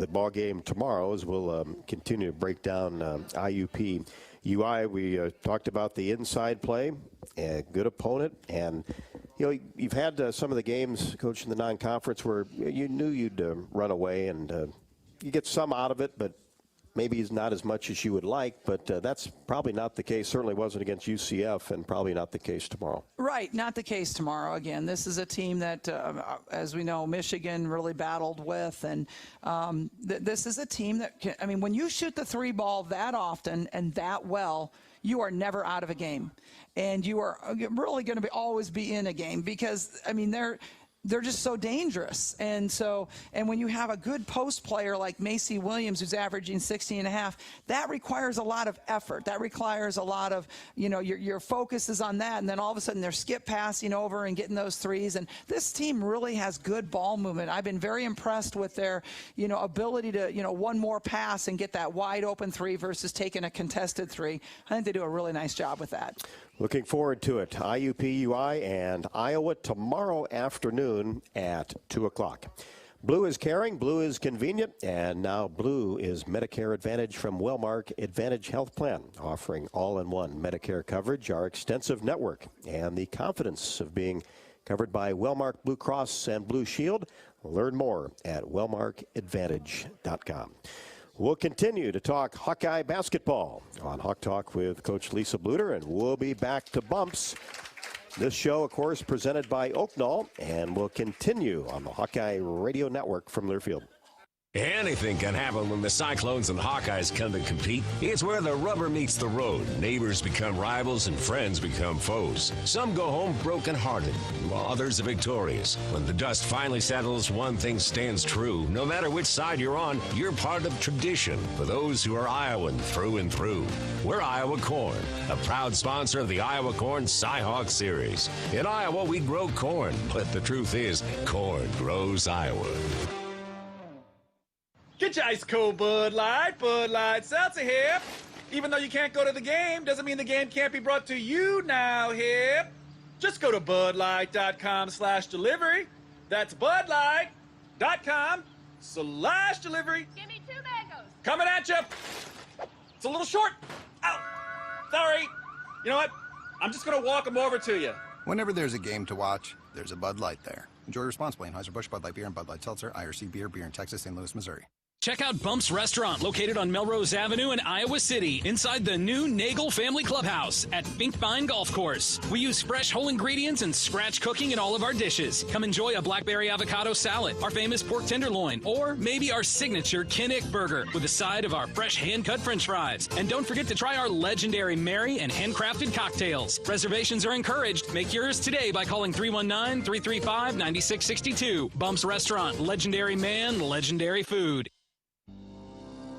ball game tomorrow, as we'll continue to break down IUPUI, we talked about the inside play, a good opponent, and you've had some of the games, Coach, in the non-conference where you knew you'd run away, and you get some out of it, but maybe it's not as much as you would like. But that's probably not the case. Certainly wasn't against UCF, and probably not the case tomorrow. Right, not the case tomorrow. Again, this is a team that, as we know, Michigan really battled with, and this is a team that when you shoot the 3 ball that often and that well, you are never out of a game. And you are really going to always be in a game because, they're just so dangerous. And when you have a good post player like Macy Williams, who's averaging 16.5, that requires a lot of effort. That requires a lot of, your focus is on that. And then all of a sudden they're skip passing over and getting those threes. And this team really has good ball movement. I've been very impressed with their, ability to, one more pass and get that wide open 3 versus taking a contested 3. I think they do a really nice job with that. Looking forward to it. IUPUI and Iowa tomorrow afternoon at 2 o'clock. Blue is caring, Blue is convenient, and now Blue is Medicare Advantage from Wellmark Advantage Health Plan, offering all-in-one Medicare coverage, our extensive network, and the confidence of being covered by Wellmark Blue Cross and Blue Shield. Learn more at wellmarkadvantage.com. We'll continue to talk Hawkeye basketball on Hawk Talk with Coach Lisa Bluder, and we'll be back to bumps. This show, of course, presented by Oaknall, and will continue on the Hawkeye Radio Network from Learfield. Anything can happen when the Cyclones and Hawkeyes come to compete. It's where the rubber meets the road. Neighbors become rivals and friends become foes. Some go home broken-hearted, while others are victorious. When the dust finally settles, one thing stands true. No matter which side you're on, you're part of tradition for those who are Iowan through and through. We're Iowa Corn, a proud sponsor of the Iowa Corn Cy-Hawk Series. In Iowa, we grow corn, but the truth is, corn grows Iowa. Get your ice cold Bud Light Seltzer here. Even though you can't go to the game, doesn't mean the game can't be brought to you now here. Just go to budlight.com/delivery. That's budlight.com/delivery. Give me 2 mangoes. Coming at you. It's a little short. Ow. Sorry. You know what? I'm just going to walk them over to you. Whenever there's a game to watch, there's a Bud Light there. Enjoy responsibly. Anheuser-Busch, Bud Light Beer, and Bud Light Seltzer. IRC Beer in Texas, St. Louis, Missouri. Check out Bump's Restaurant, located on Melrose Avenue in Iowa City, inside the new Nagel Family Clubhouse at Finkbine Golf Course. We use fresh whole ingredients and scratch cooking in all of our dishes. Come enjoy a blackberry avocado salad, our famous pork tenderloin, or maybe our signature Kinnick burger with a side of our fresh hand-cut french fries. And don't forget to try our legendary Mary and handcrafted cocktails. Reservations are encouraged. Make yours today by calling 319-335-9662. Bump's Restaurant, legendary man, legendary food.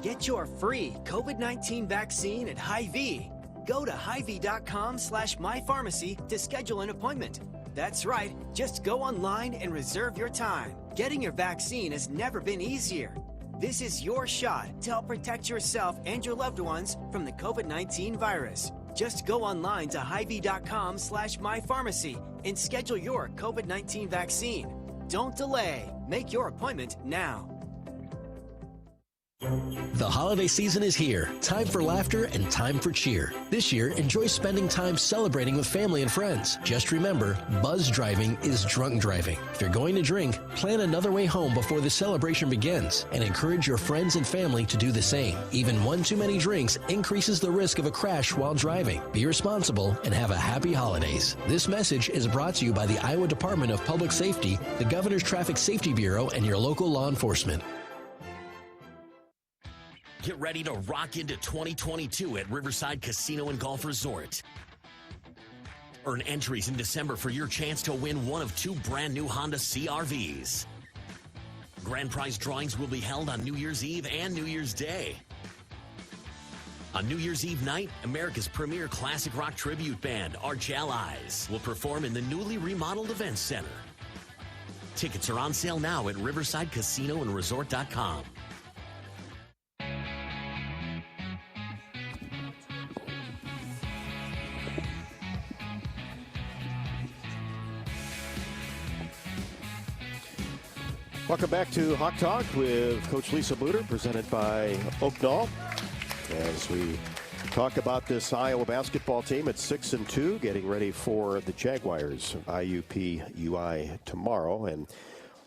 Get your free COVID-19 vaccine at Hy-Vee. Go to Hy-Vee.com/mypharmacy to schedule an appointment. That's right, just go online and reserve your time. Getting your vaccine has never been easier. This is your shot to help protect yourself and your loved ones from the COVID-19 virus. Just go online to Hy-Vee.com/mypharmacy and schedule your COVID-19 vaccine. Don't delay. Make your appointment now. The holiday season is here. Time for laughter and time for cheer. This year, enjoy spending time celebrating with family and friends. Just remember, buzz driving is drunk driving. If you're going to drink, plan another way home before the celebration begins and encourage your friends and family to do the same. Even one too many drinks increases the risk of a crash while driving. Be responsible and have a happy holidays. This message is brought to you by the Iowa Department of Public Safety, the Governor's Traffic Safety Bureau, and your local law enforcement. Get ready to rock into 2022 at Riverside Casino and Golf Resort. Earn entries in December for your chance to win one of 2 brand new Honda CR-Vs. Grand prize drawings will be held on New Year's Eve and New Year's Day. On New Year's Eve night, America's premier classic rock tribute band, Arch Allies, will perform in the newly remodeled Events Center. Tickets are on sale now at riversidecasinoandresort.com. Welcome back to Hawk Talk with Coach Lisa Bluder, presented by Oaknall. As we talk about this Iowa basketball team at 6-2, getting ready for the Jaguars IUPUI tomorrow. And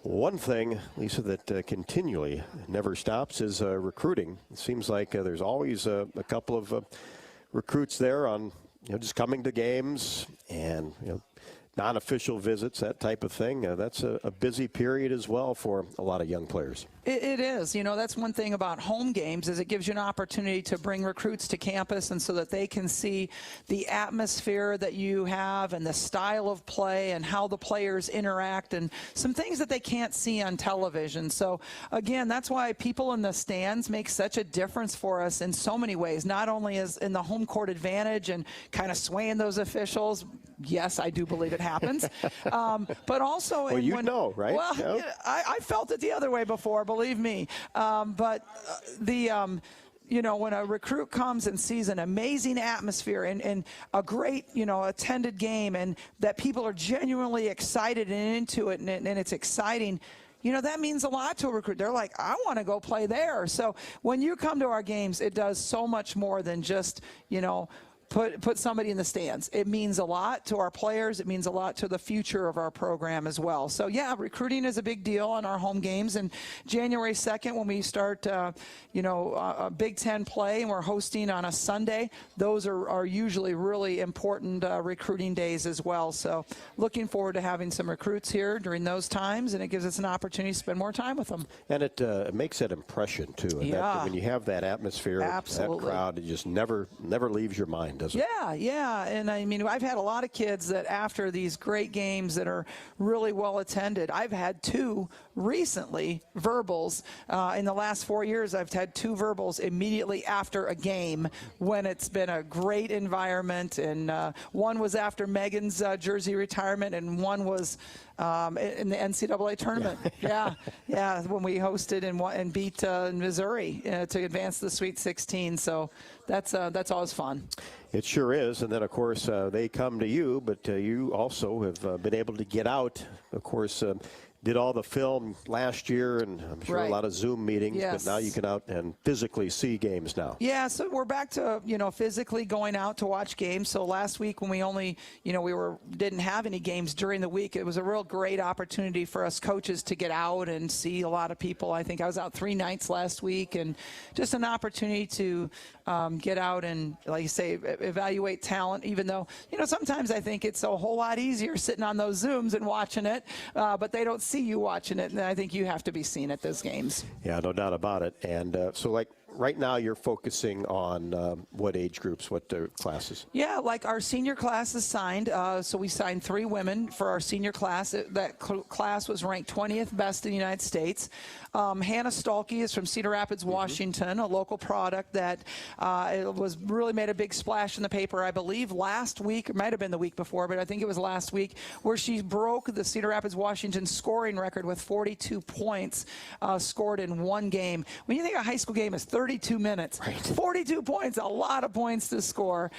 one thing, Lisa, that continually never stops is recruiting. It seems like there's always a couple of recruits there on, just coming to games and, non-official visits, that type of thing. That's a busy period as well for a lot of young players. It is. That's one thing about home games is it gives you an opportunity to bring recruits to campus and so that they can see the atmosphere that you have and the style of play and how the players interact and some things that they can't see on television. So, again, that's why people in the stands make such a difference for us in so many ways, not only as in the home court advantage and kind of swaying those officials. Yes, I do believe it happens. But also, well, right? Well, no? I felt it the other way before, believe me. When a recruit comes and sees an amazing atmosphere and a great, attended game, and that people are genuinely excited and into it, and it's exciting. That means a lot to a recruit. They're like, I want to go play there. So when you come to our games, it does so much more than just, put somebody in the stands. It means a lot to our players. It means a lot to the future of our program as well. So, yeah, recruiting is a big deal on our home games. And January 2nd, when we start, Big Ten play and we're hosting on a Sunday, those are usually really important recruiting days as well. So looking forward to having some recruits here during those times, and it gives us an opportunity to spend more time with them. And it makes that impression, too. And that, when you have that atmosphere, absolutely, that crowd, it just never leaves your mind, does it? Yeah. And I mean, I've had a lot of kids that after these great games that are really well attended, I've had 2 recently verbals. In the last 4 years, I've had 2 verbals immediately after a game when it's been a great environment. And one was after Megan's jersey retirement, and one was in the NCAA tournament. Yeah, when we hosted and beat Missouri to advance the Sweet 16. So that's always fun. It sure is. And then, of course, they come to you, but you also have been able to get out. Of course, did all the film last year, and I'm sure a lot of Zoom meetings, but now you can out and physically see games now. Yeah, so we're back to, physically going out to watch games. So last week when we only, didn't have any games during the week, it was a real great opportunity for us coaches to get out and see a lot of people. I think I was out 3 nights last week, and just an opportunity to get out and, like you say, evaluate talent, even though, sometimes I think it's a whole lot easier sitting on those Zooms and watching it, but they don't see you watching it, and I think you have to be seen at those games. Yeah, no doubt about it. And so, like, right now you're focusing on what age groups, what classes? Yeah, like our senior class is signed. So we signed 3 women for our senior class. That class was ranked 20th best in the United States. Hannah Stalkey is from Cedar Rapids, Washington, a local product that it was really made a big splash in the paper, I believe, last week. It might have been the week before, but I think it was last week, where she broke the Cedar Rapids, Washington scoring record with 42 points scored in one game. When you think a high school game is 32 minutes, 42 points, a lot of points to score.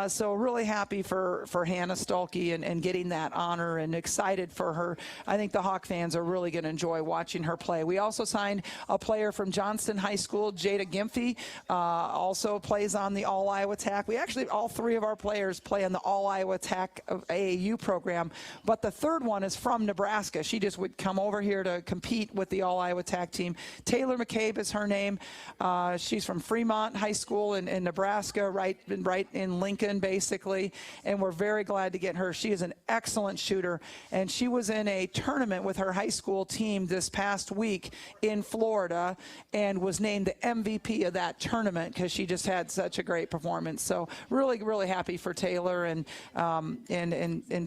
So really happy for Hannah Stalkey and getting that honor, and excited for her. I think the Hawk fans are really going to enjoy watching her play. We also signed a player from Johnston High School, Jada Gimphy, also plays on the All-Iowa TAC. We actually, all 3 of our players play on the All-Iowa TAC AAU program, but the third one is from Nebraska. She just would come over here to compete with the All-Iowa TAC team. Taylor McCabe is her name. She's from Fremont High School in Nebraska, right in Lincoln, basically, and we're very glad to get her. She is an excellent shooter, and she was in a tournament with her high school team this past week in Florida and was named the MVP of that tournament because she just had such a great performance. So really, really happy for Taylor, and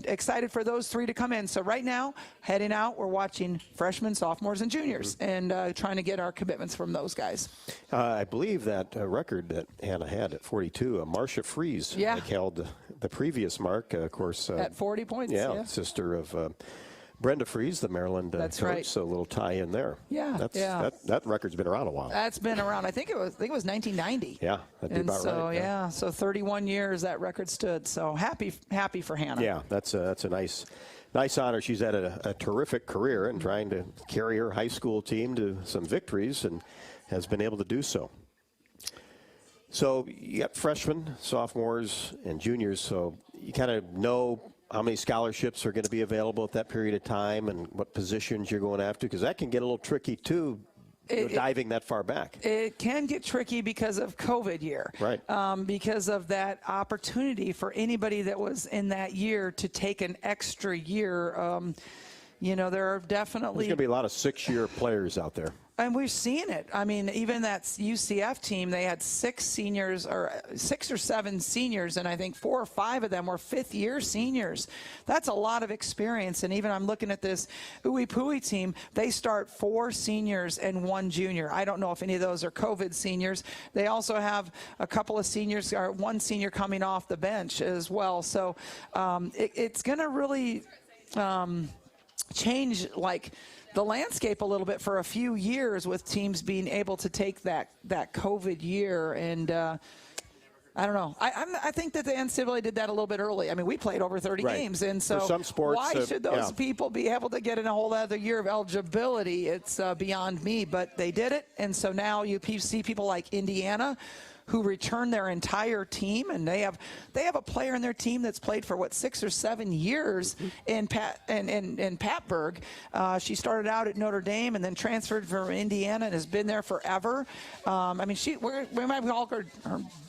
excited for those 3 to come in. So right now, heading out, we're watching freshmen, sophomores, and juniors, and trying to get our commitments from those guys. I believe that record that Hannah had at 42, Marcia Fries held the previous mark, of course. At 40 points, sister of Brenda Fries, the Maryland coach, right. So a little tie in there. That record's been around a while. That's been around. I think it was 1990. Yeah, that'd be about right. So 31 years that record stood. So happy for Hannah. Yeah, that's a nice honor. She's had a terrific career and trying to carry her high school team to some victories, and has been able to do so. So you got freshmen, sophomores, and juniors, so you kind of know how many scholarships are going to be available at that period of time and what positions you're going after, because that can get a little tricky too, diving that far back. It can get tricky because of COVID year. Right. Because of that opportunity for anybody that was in that year to take an extra year. There are definitely... There's going to be a lot of 6-year players out there. And we've seen it. I mean, even that UCF team, they had 6 or 7 seniors, and I think 4 or 5 of them were 5th-year seniors. That's a lot of experience. And even I'm looking at this IUPUI team, they start 4 seniors and 1 junior. I don't know if any of those are COVID seniors. They also have a couple of seniors, or 1 senior coming off the bench as well. So it's going to really change, like, the landscape a little bit for a few years, with teams being able to take that COVID year. And I don't know. I think that the NCAA did that a little bit early. I mean, we played over 30 games, and so for some sports, why should those people be able to get in a whole other year of eligibility? It's beyond me, but they did it. And so now you see people like Indiana, who return their entire team, and they have a player in their team that's played for 6 or 7 years in Patburg. She started out at Notre Dame and then transferred from Indiana and has been there forever. I mean, we might call her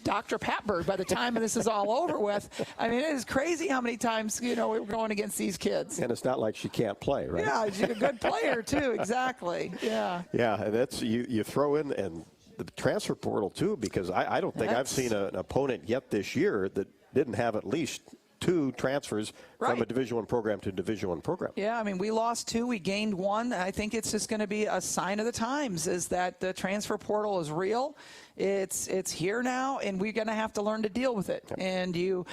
Dr. Patburg by the time this is all over with. I mean, it is crazy how many times, we're going against these kids. And it's not like she can't play, right? Yeah, she's a good player, too. Exactly. Yeah. Yeah, and that's you throw in and the transfer portal, too, because I don't think I've seen an opponent yet this year that didn't have at least 2 transfers from a Division I program to a Division I program. Yeah, I mean, we lost 2, we gained 1. I think it's just going to be a sign of the times is that the transfer portal is real. It's here now, and we're going to have to learn to deal with it. Yep. And you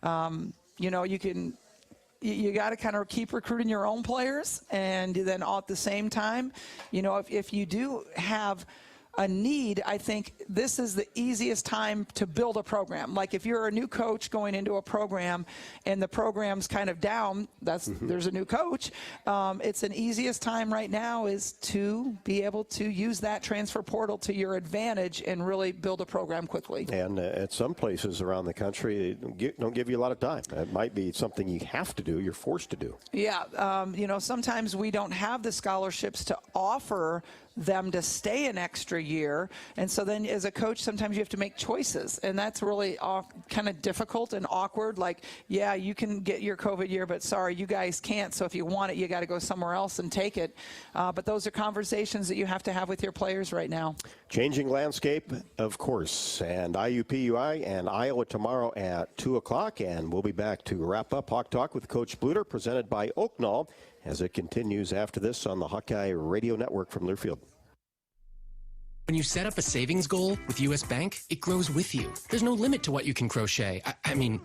got to kind of keep recruiting your own players, and then at the same time, if you do have a need, I think this is the easiest time to build a program. Like if you're a new coach going into a program and the program's kind of down, there's a new coach. It's an easiest time right now is to be able to use that transfer portal to your advantage and really build a program quickly. And at some places around the country, they don't give you a lot of time. It might be something you have to do, you're forced to do. Yeah, sometimes we don't have the scholarships to offer them to stay an extra year, and so then as a coach sometimes you have to make choices, and that's really kind of difficult and awkward. Like, yeah, you can get your COVID year, but sorry, you guys can't, so if you want it, you got to go somewhere else and take it. But those are conversations that you have to have with your players right now. Changing landscape, of course, and IUPUI and Iowa tomorrow at 2 o'clock, and we'll be back to wrap up Hawk Talk with Coach Bluder, presented by Oaknall, as it continues after this on the Hawkeye Radio Network from Learfield. When you set up a savings goal with U.S. Bank, it grows with you. There's no limit to what you can crochet. Can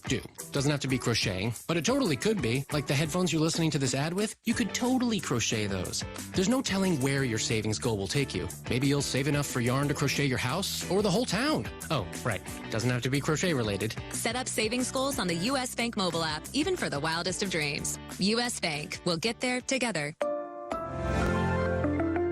do. Doesn't have to be crocheting, but it totally could be. Like the headphones you're listening to this ad with, you could totally crochet those. There's no telling where your savings goal will take you. Maybe you'll save enough for yarn to crochet your house or the whole town. Oh, right. Doesn't have to be crochet related. Set up savings goals on the U.S. Bank mobile app, even for the wildest of dreams. U.S. Bank. We'll get there together.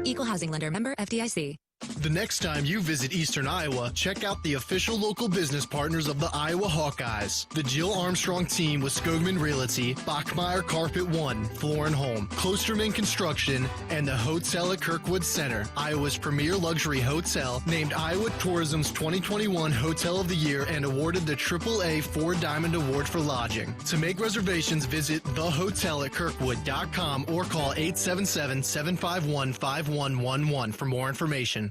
Equal housing lender, member FDIC. The next time you visit Eastern Iowa, check out the official local business partners of the Iowa Hawkeyes. The Jill Armstrong team with Skogman Realty, Bachmeyer Carpet One, Floor & Home, Klosterman Construction, and the Hotel at Kirkwood Center, Iowa's premier luxury hotel, named Iowa Tourism's 2021 Hotel of the Year and awarded the AAA 4-Diamond Award for lodging. To make reservations, visit thehotelatkirkwood.com or call 877-751-5111 for more information.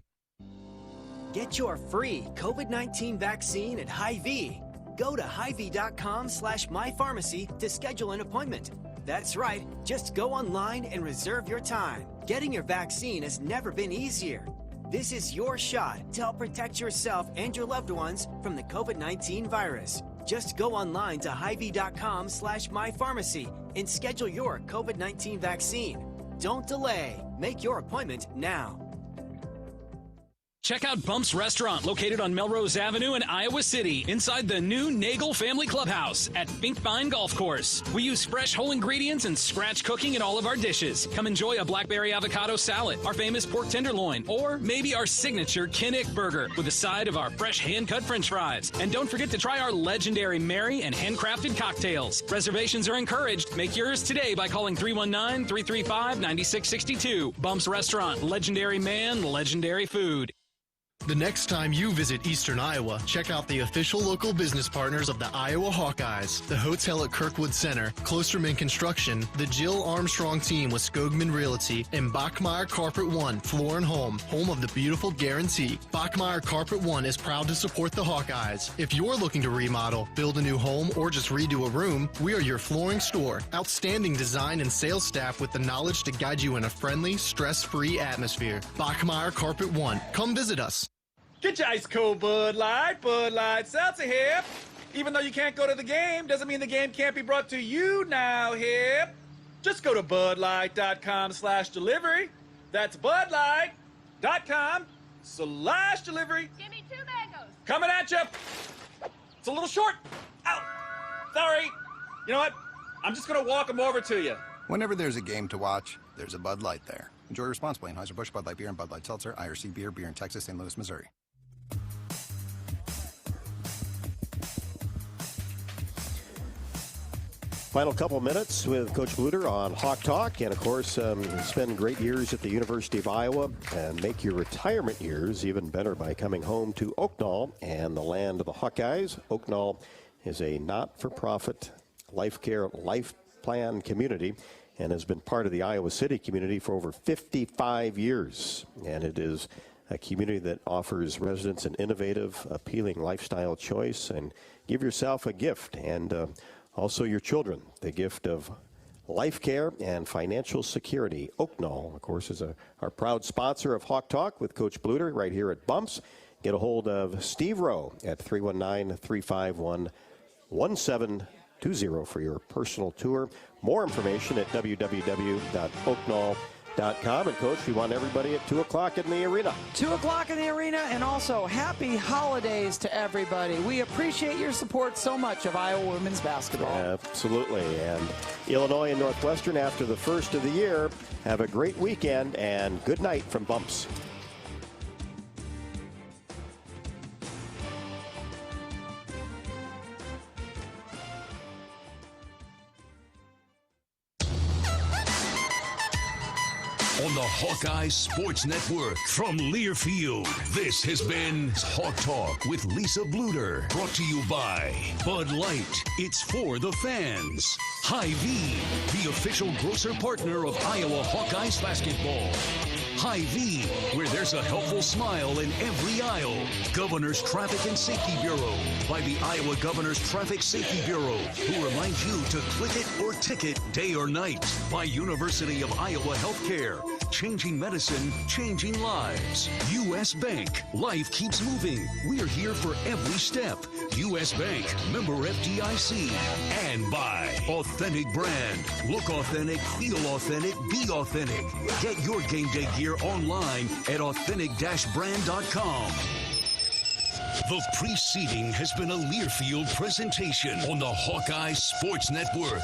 Get your free COVID-19 vaccine at Hy-Vee. Go to Hy-Vee.com/mypharmacy to schedule an appointment. That's right, just go online and reserve your time. Getting your vaccine has never been easier. This is your shot to help protect yourself and your loved ones from the COVID-19 virus. Just go online to Hy-Vee.com/mypharmacy and schedule your COVID-19 vaccine. Don't delay. Make your appointment now. Check out Bump's Restaurant, located on Melrose Avenue in Iowa City, inside the new Nagel Family Clubhouse at Finkbine Golf Course. We use fresh whole ingredients and scratch cooking in all of our dishes. Come enjoy a blackberry avocado salad, our famous pork tenderloin, or maybe our signature Kinnick burger with a side of our fresh hand-cut french fries. And don't forget to try our legendary Mary and handcrafted cocktails. Reservations are encouraged. Make yours today by calling 319-335-9662. Bump's Restaurant, legendary man, legendary food. The next time you visit Eastern Iowa, check out the official local business partners of the Iowa Hawkeyes, the Hotel at Kirkwood Center, Klosterman Construction, the Jill Armstrong team with Skogman Realty, and Bachmeyer Carpet One, Floor & Home, home of the beautiful guarantee. Bachmeyer Carpet One is proud to support the Hawkeyes. If you're looking to remodel, build a new home, or just redo a room, we are your flooring store. Outstanding design and sales staff with the knowledge to guide you in a friendly, stress-free atmosphere. Bachmeyer Carpet One. Come visit us. Get your ice cold Bud Light Seltzer here. Even though you can't go to the game, doesn't mean the game can't be brought to you now here. Just go to budlight.com/delivery. That's budlight.com/delivery. Give me 2 mangoes. Coming at you. It's a little short. Ow. Sorry. You know what? I'm just going to walk them over to you. Whenever there's a game to watch, there's a Bud Light there. Enjoy responsibly. Anheuser-Busch, Bud Light Beer, and Bud Light Seltzer, IRC Beer in Texas, St. Louis, Missouri. Final couple minutes with Coach Bluder on Hawk Talk. And, of course, spend great years at the University of Iowa and make your retirement years even better by coming home to Oaknall and the land of the Hawkeyes. Oaknall is a not-for-profit life care life plan community and has been part of the Iowa City community for over 55 years. And it is a community that offers residents an innovative, appealing lifestyle choice. And give yourself a gift, and also your children, the gift of life care and financial security. Oaknall, of course, is our proud sponsor of Hawk Talk with Coach Bluder right here at Bumps. Get a hold of Steve Rowe at 319-351-1720 for your personal tour. More information at www.oaknall.com. And, Coach, we want everybody at 2 o'clock in the arena. 2 o'clock in the arena, and also happy holidays to everybody. We appreciate your support so much of Iowa women's basketball. Absolutely. And Illinois and Northwestern, after the first of the year, have a great weekend, and good night from Bumps. On the Hawkeye Sports Network from Learfield, this has been Hawk Talk with Lisa Bluder. Brought to you by Bud Light. It's for the fans. Hy-Vee, the official grocer partner of Iowa Hawkeyes basketball. Hy-Vee, where there's a helpful smile in every aisle. Governor's Traffic and Safety Bureau by the Iowa Governor's Traffic Safety Bureau, who reminds you to click it or ticket day or night. By University of Iowa Healthcare, changing medicine, changing lives. U.S. Bank, life keeps moving. We're here for every step. U.S. Bank, member FDIC. And by Authentic Brand. Look authentic, feel authentic, be authentic. Get your game day gear online at authentic-brand.com. The preceding has been a Learfield presentation on the Hawkeye Sports Network.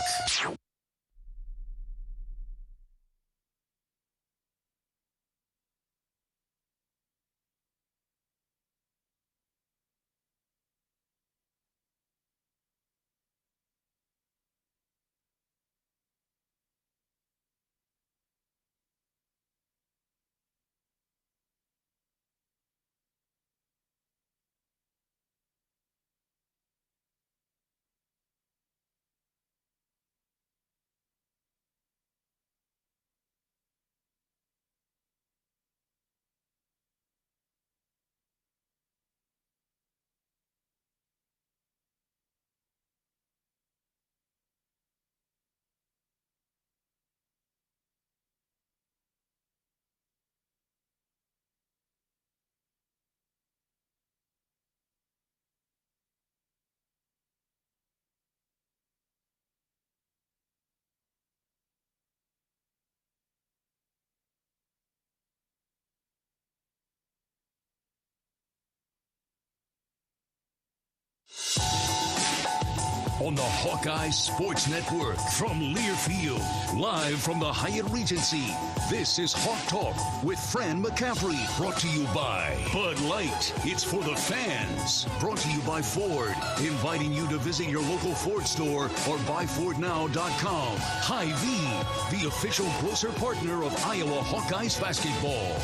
On the Hawkeye Sports Network from Learfield, live from the Hyatt Regency, this is Hawk Talk with Fran McCaffery. Brought to you by Bud Light. It's for the fans. Brought to you by Ford, inviting you to visit your local Ford store or buyfordnow.com. Hy-Vee, the official grocer partner of Iowa Hawkeyes basketball.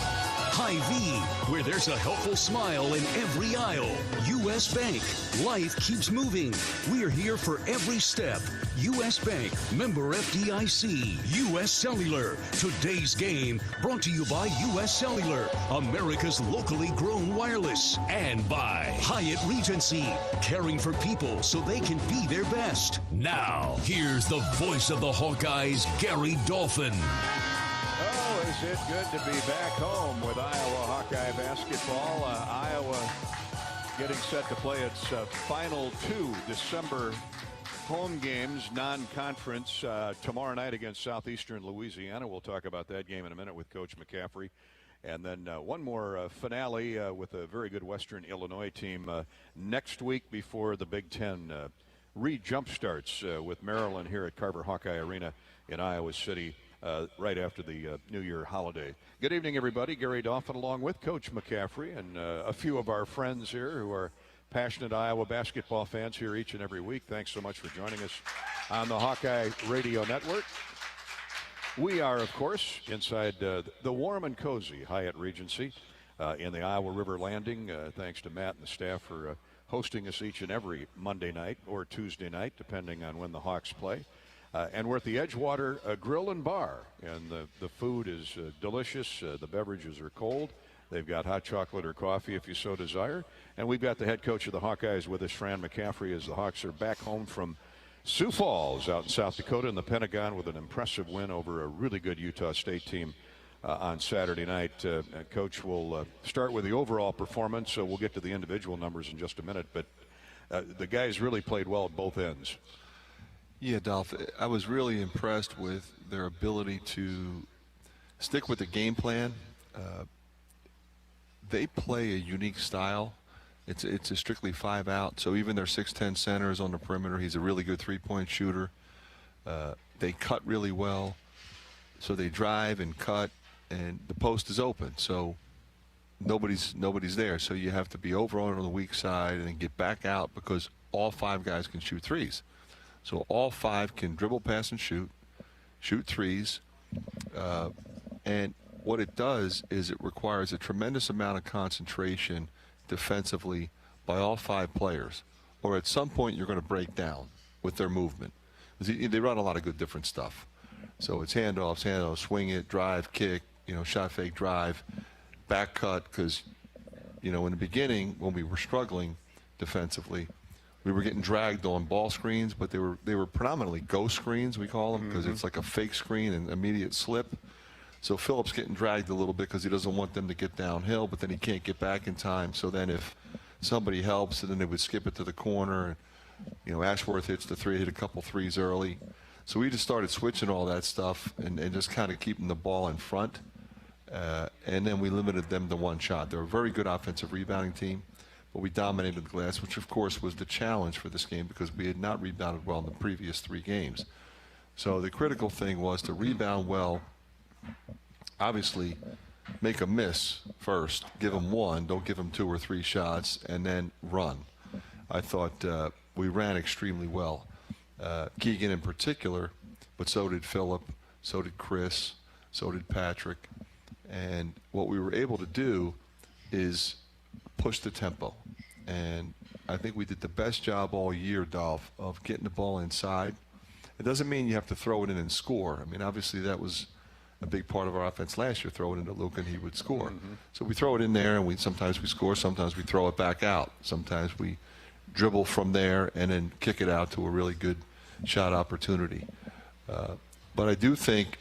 Hy-Vee, where there's a helpful smile in every aisle. U.S. Bank, life keeps moving. We're here for every step. U.S. Bank, member FDIC. U.S. Cellular, today's game, brought to you by U.S. Cellular, America's locally grown wireless. And by Hyatt Regency, caring for people so they can be their best. Now, here's the voice of the Hawkeyes, Gary Dolphin. Oh, is it good to be back home with Iowa Hawkeye basketball. Iowa getting set to play its final two December home games, non-conference, tomorrow night against Southeastern Louisiana. We'll talk about that game in a minute with Coach McCaffery. And then one more finale with a very good Western Illinois team next week before the Big Ten re-jumpstarts with Maryland here at Carver Hawkeye Arena in Iowa City. Right after the New Year holiday. Good evening, everybody. Gary Dolphin along with Coach McCaffery and a few of our friends here who are passionate Iowa basketball fans here each and every week. Thanks so much for joining us on the Hawkeye Radio Network. We are, of course, inside the warm and cozy Hyatt Regency in the Iowa River Landing. Thanks to Matt and the staff for hosting us each and every Monday night or Tuesday night, depending on when the Hawks play. And we're at the Edgewater Grill and Bar, and the food is delicious. The beverages are cold. They've got hot chocolate or coffee if you so desire. And we've got the head coach of the Hawkeyes with us, Fran McCaffery, as the Hawks are back home from Sioux Falls out in South Dakota in the Pentagon with an impressive win over a really good Utah State team on Saturday night. Coach, will start with the overall performance, so we'll get to the individual numbers in just a minute. But the guys really played well at both ends. Yeah, Dolph, I was really impressed with their ability to stick with the game plan. They play a unique style. It's a strictly 5-out, so even their 6'10" center is on the perimeter. He's a really good three-point shooter. They cut really well, so they drive and cut, and the post is open, so nobody's there. So you have to be over on the weak side and then get back out because all 5 guys can shoot threes. So all 5 can dribble, pass, and shoot threes, and what it does is it requires a tremendous amount of concentration defensively by all 5 players, or at some point you're going to break down with their movement. They run a lot of good different stuff. So it's handoffs, swing it, drive, kick, shot fake, drive, back cut, because, in the beginning when we were struggling defensively, we were getting dragged on ball screens, but they were predominantly ghost screens, we call them, because it's like a fake screen and immediate slip. So Phillips getting dragged a little bit because he doesn't want them to get downhill, but then he can't get back in time. So then if somebody helps, and then they would skip it to the corner. Ashworth hits the three, hit a couple threes early. So we just started switching all that stuff and just kind of keeping the ball in front. And then we limited them to 1 shot. They're a very good offensive rebounding team, but we dominated the glass, which of course was the challenge for this game because we had not rebounded well in the previous 3 games. So the critical thing was to rebound well. Obviously, make a miss first, give them 1, don't give them 2 or 3 shots, and then run. I thought we ran extremely well. Keegan in particular, but so did Phillip, so did Chris, so did Patrick. And what we were able to do is push the tempo. And I think we did the best job all year, Dolph, of getting the ball inside. It doesn't mean you have to throw it in and score. I mean, obviously that was a big part of our offense last year, throw it into Luke and he would score. So we throw it in there and sometimes we score, sometimes we throw it back out. Sometimes we dribble from there and then kick it out to a really good shot opportunity. But I do think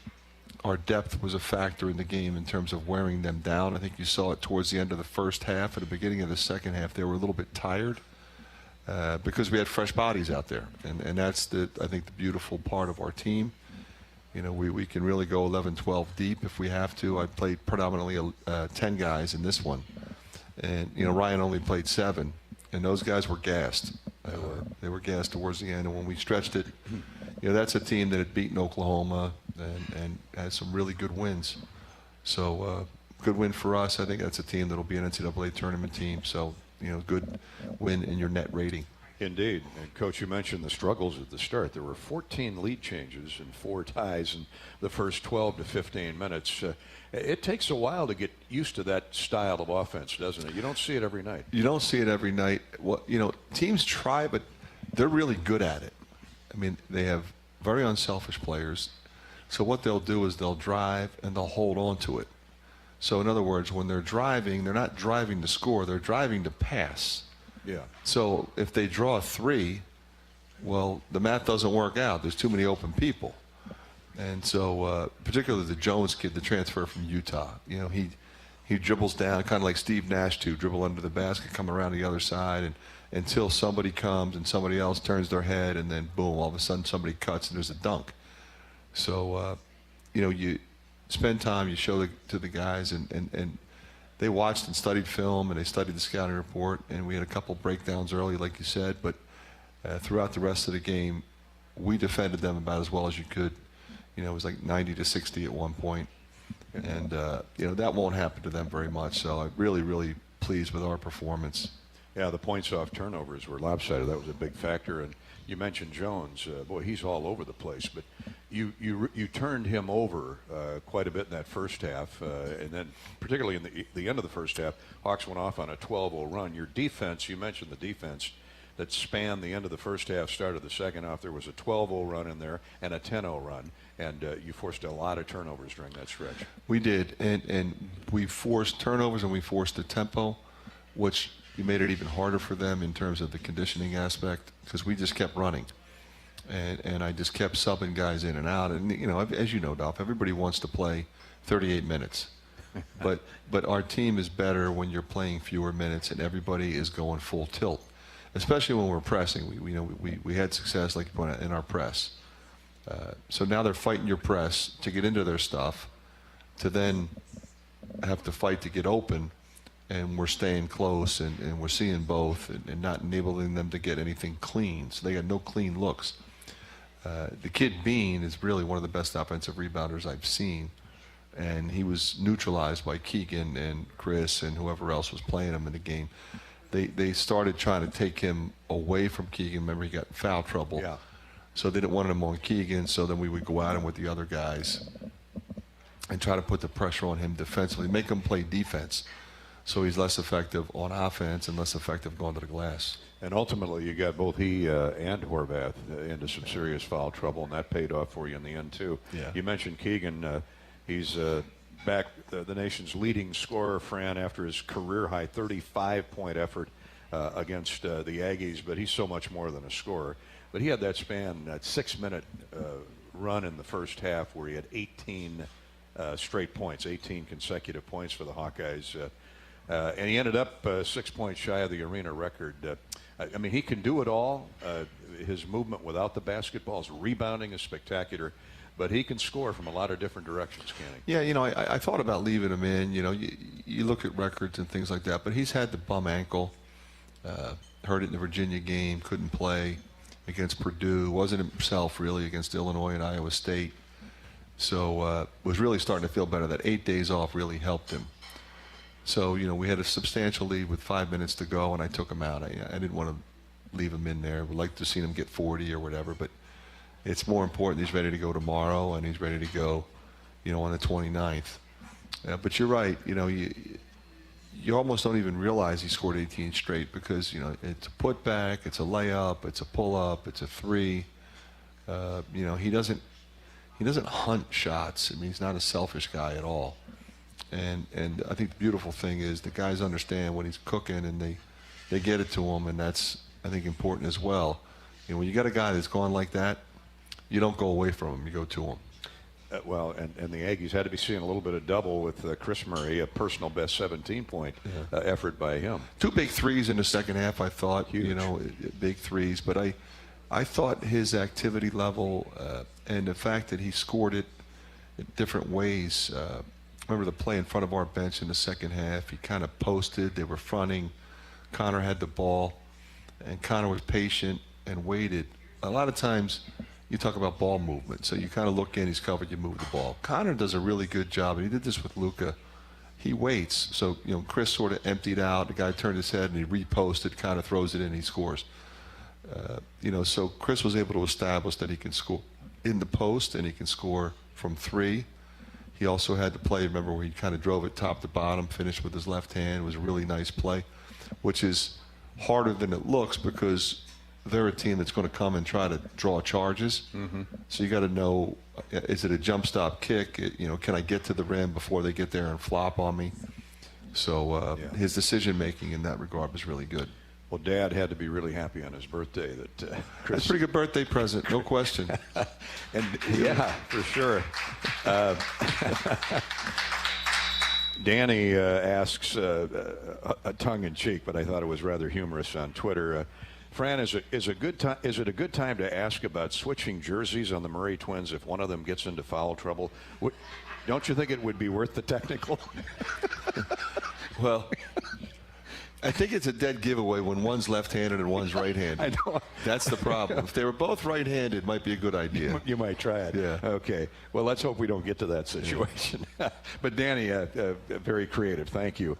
our depth was a factor in the game in terms of wearing them down. I think you saw it towards the end of the first half. At the beginning of the second half, they were a little bit tired because we had fresh bodies out there. And that's, I think, the beautiful part of our team. We can really go 11, 12 deep if we have to. I played predominantly 10 guys in this one. And, Ryan only played 7. And those guys were gassed. They were gassed towards the end. And when we stretched it, that's a team that had beaten Oklahoma and had some really good wins. So good win for us. I think that's a team that will be an NCAA tournament team. So, good win in your net rating. Indeed. And Coach, you mentioned the struggles at the start. There were 14 lead changes and 4 ties in the first 12 to 15 minutes. It takes a while to get used to that style of offense, doesn't it? You don't see it every night. You don't see it every night. Well, teams try, but they're really good at it. I mean, they have very unselfish players. So what they'll do is they'll drive and they'll hold on to it. So in other words, when they're driving, they're not driving to score, they're driving to pass. Yeah. So if they draw a 3, well, the math doesn't work out. There's too many open people. And so particularly the Jones kid, the transfer from Utah, he dribbles down kind of like Steve Nash to dribble under the basket, come around the other side, and until somebody comes and somebody else turns their head, and then boom, all of a sudden somebody cuts and there's a dunk. So, you spend time, you show to the guys, and they watched and studied film, and they studied the scouting report, and we had a couple breakdowns early, like you said, but throughout the rest of the game, we defended them about as well as you could. It was like 90-60 at one point, and that won't happen to them very much. So I'm really, really pleased with our performance. Yeah, the points off turnovers were lopsided. That was a big factor. And you mentioned Jones. Boy, he's all over the place. But you turned him over quite a bit in that first half. And then particularly in the end of the first half, Hawks went off on a 12-0 run. Your defense, you mentioned the defense that spanned the end of the first half, started the second half. There was a 12-0 run in there and a 10-0 run. And you forced a lot of turnovers during that stretch. We did. And we forced turnovers and we forced the tempo, which – you made it even harder for them in terms of the conditioning aspect because we just kept running. And I just kept subbing guys in and out. And, you know, as you know, Dolph, everybody wants to play 38 minutes. but our team is better when you're playing fewer minutes and everybody is going full tilt, especially when we're pressing. We had success, like you pointed out, in our press. So now they're fighting your press to get into their stuff, to then have to fight to get open. And we're staying close, and we're seeing both, and not enabling them to get anything clean. So they got no clean looks. The kid Bean is really one of the best offensive rebounders I've seen, and he was neutralized by Keegan and Chris and whoever else was playing him in the game. They started trying to take him away from Keegan. Remember, he got in foul trouble. Yeah. So they didn't want him on Keegan, so then we would go at him with the other guys and try to put the pressure on him defensively, make him play defense. So he's less effective on offense and less effective going to the glass. And ultimately, you got both he and Horvath into some serious foul trouble, and that paid off for you in the end, too. Yeah. You mentioned Keegan. He's back the nation's leading scorer, Fran, after his career-high 35-point effort against the Aggies, but he's so much more than a scorer. But he had that span, that 6-minute run in the first half where he had 18 straight points, 18 consecutive points for the Hawkeyes. And he ended up 6 points shy of the arena record. I mean, he can do it all. His movement without the basketball, his rebounding is spectacular. But he can score from a lot of different directions, can he? Yeah, you know, I thought about leaving him in. You know, you look at records and things like that. But he's had the bum ankle. Hurt it in the Virginia game. Couldn't play against Purdue. Wasn't himself, really, against Illinois and Iowa State. So was really starting to feel better. That 8 days off really helped him. So, you know, we had a substantial lead with 5 minutes to go, and I took him out. I didn't want to leave him in there. Would like to see him get 40 or whatever, but it's more important he's ready to go tomorrow, and he's ready to go, you know, on the 29th. But you're right. You know, you almost don't even realize he scored 18 straight because, you know, it's a putback, it's a layup, it's a pull-up, it's a three. You know, he doesn't hunt shots. I mean, he's not a selfish guy at all. And I think the beautiful thing is the guys understand when he's cooking and they get it to him, and that's, I think, important as well. You know, when you got a guy that's gone like that, you don't go away from him, you go to him. Well, and the Aggies had to be seeing a little bit of double with Chris Murray, a personal best 17-point effort by him. 2 big threes in the second half, I thought. Huge. You know, big threes. But I thought his activity level and the fact that he scored it in different ways. Remember the play in front of our bench in the second half. He kind of posted. They were fronting. Connor had the ball, and Connor was patient and waited. A lot of times you talk about ball movement. So you kind of look in, he's covered, you move the ball. Connor does a really good job, and he did this with Luka. He waits. So, you know, Chris sort of emptied out. The guy turned his head, and he reposted, kind of throws it in, he scores. You know, so Chris was able to establish that he can score in the post, and he can score from three. He also had the play, remember, where he kind of drove it top to bottom, finished with his left hand. It was a really nice play, which is harder than it looks because they're a team that's going to come and try to draw charges. Mm-hmm. So you got to know, is it a jump stop kick? You know, can I get to the rim before they get there and flop on me? So his decision making in that regard was really good. Well, Dad had to be really happy on his birthday that Chris. That's a pretty good birthday present, no question. And yeah, for sure. Danny asks, a tongue-in-cheek, but I thought it was rather humorous on Twitter. Fran, is it a good time to ask about switching jerseys on the Murray twins if one of them gets into foul trouble? Don't you think it would be worth the technical? Well, I think it's a dead giveaway when one's left-handed and one's right-handed. I know. That's the problem. If they were both right-handed, it might be a good idea. You might try it. Yeah. Okay. Well, let's hope we don't get to that situation. But Danny, very creative. Thank you.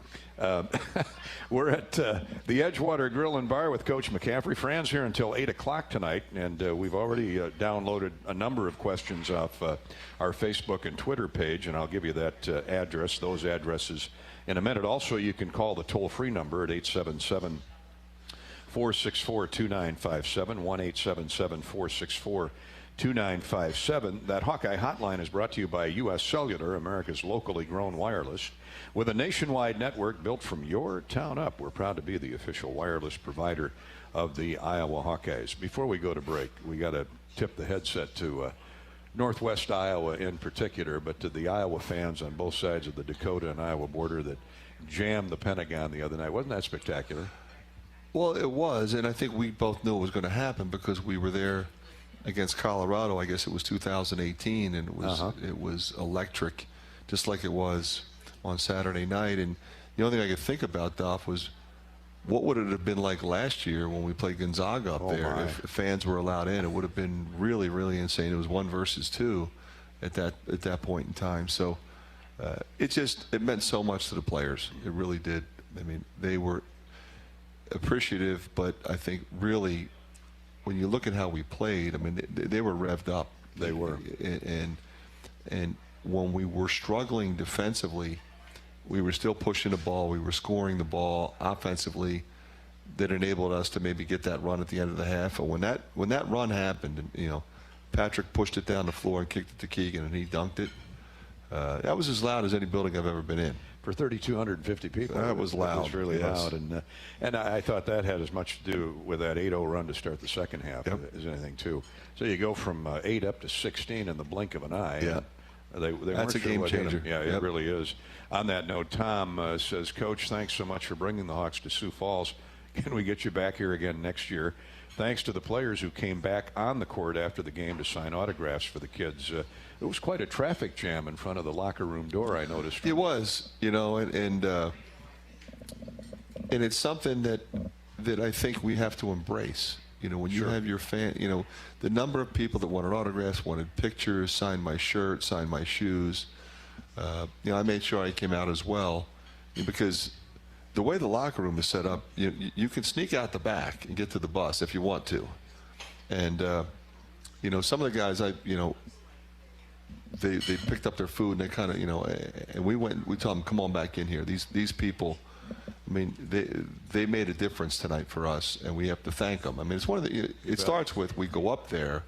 We're at the Edgewater Grill and Bar with Coach McCaffery. Fran's here until 8 o'clock tonight, and we've already downloaded a number of questions off our Facebook and Twitter page, and I'll give you that address, those addresses, in a minute. Also, you can call the toll-free number at 877-464-2957, 1-877-464-2957. That Hawkeye hotline is brought to you by U.S. Cellular, America's locally grown wireless. With a nationwide network built from your town up, we're proud to be the official wireless provider of the Iowa Hawkeyes. Before we go to break, we got to tip the headset to Northwest Iowa in particular, but to the Iowa fans on both sides of the Dakota and Iowa border that jammed the Pentagon the other night. Wasn't that spectacular? Well, it was, and I think we both knew it was going to happen because we were there against Colorado. I guess it was 2018, and it was electric, just like it was on Saturday night. And the only thing I could think about, Duff, was what would it have been like last year when we played Gonzaga up there if fans were allowed in? It would have been really, really insane. It was 1 versus 2 at that point in time. So it meant so much to the players. It really did. I mean, they were appreciative, but I think really when you look at how we played, I mean, they were revved up. They were. And when we were struggling defensively, we were still pushing the ball. We were scoring the ball offensively that enabled us to maybe get that run at the end of the half. And when that run happened, and, you know, Patrick pushed it down the floor and kicked it to Keegan, and he dunked it. That was as loud as any building I've ever been in. For 3,250 people. That was loud. It was really loud. And I thought that had as much to do with that 8-0 run to start the second half as anything, too. So you go from 8 up to 16 in the blink of an eye. Yeah. They That's a sure game changer. Yeah, it really is. On that note, Tom says, Coach, thanks so much for bringing the Hawks to Sioux Falls. Can we get you back here again next year? Thanks to the players who came back on the court after the game to sign autographs for the kids. It was quite a traffic jam in front of the locker room door, I noticed. It was, you know, and it's something that I think we have to embrace. You know, when you have your fan, you know, the number of people that wanted autographs, wanted pictures, signed my shirt, signed my shoes. You know, I made sure I came out as well, because the way the locker room is set up, you can sneak out the back and get to the bus if you want to. And, you know, some of the guys, they picked up their food and they kind of, you know, and we told them, come on back in here. These people, I mean, they made a difference tonight for us, and we have to thank them. I mean, it's one of the, it starts with we go up there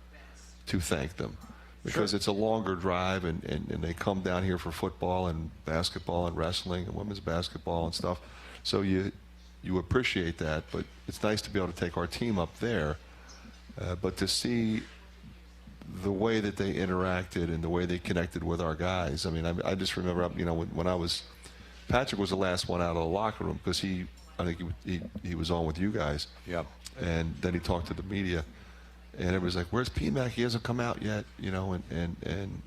to thank them, because it's a longer drive, and they come down here for football and basketball and wrestling and women's basketball and stuff. So you appreciate that, but it's nice to be able to take our team up there. But to see the way that they interacted and the way they connected with our guys, I mean, I just remember, you know, when Patrick was the last one out of the locker room, because I think he was on with you guys. Yeah. And then he talked to the media, and everybody's like, "Where's PMAC? He hasn't come out yet," you know, and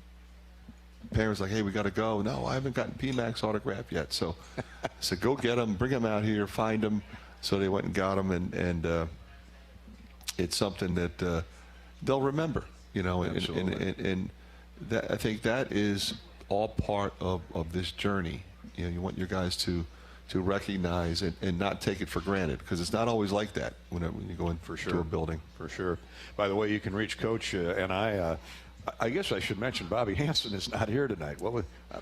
parents like, "Hey, we got to go." "No, I haven't gotten PMAC's autograph yet." So I said, "Go get him, bring him out here, find him." So they went and got him, and it's something that they'll remember, you know, and that, I think that is all part of this journey. You know, you want your guys to recognize and not take it for granted, because it's not always like that when you go in to a building. For sure. By the way, you can reach Coach and I guess I should mention Bobby Hansen is not here tonight.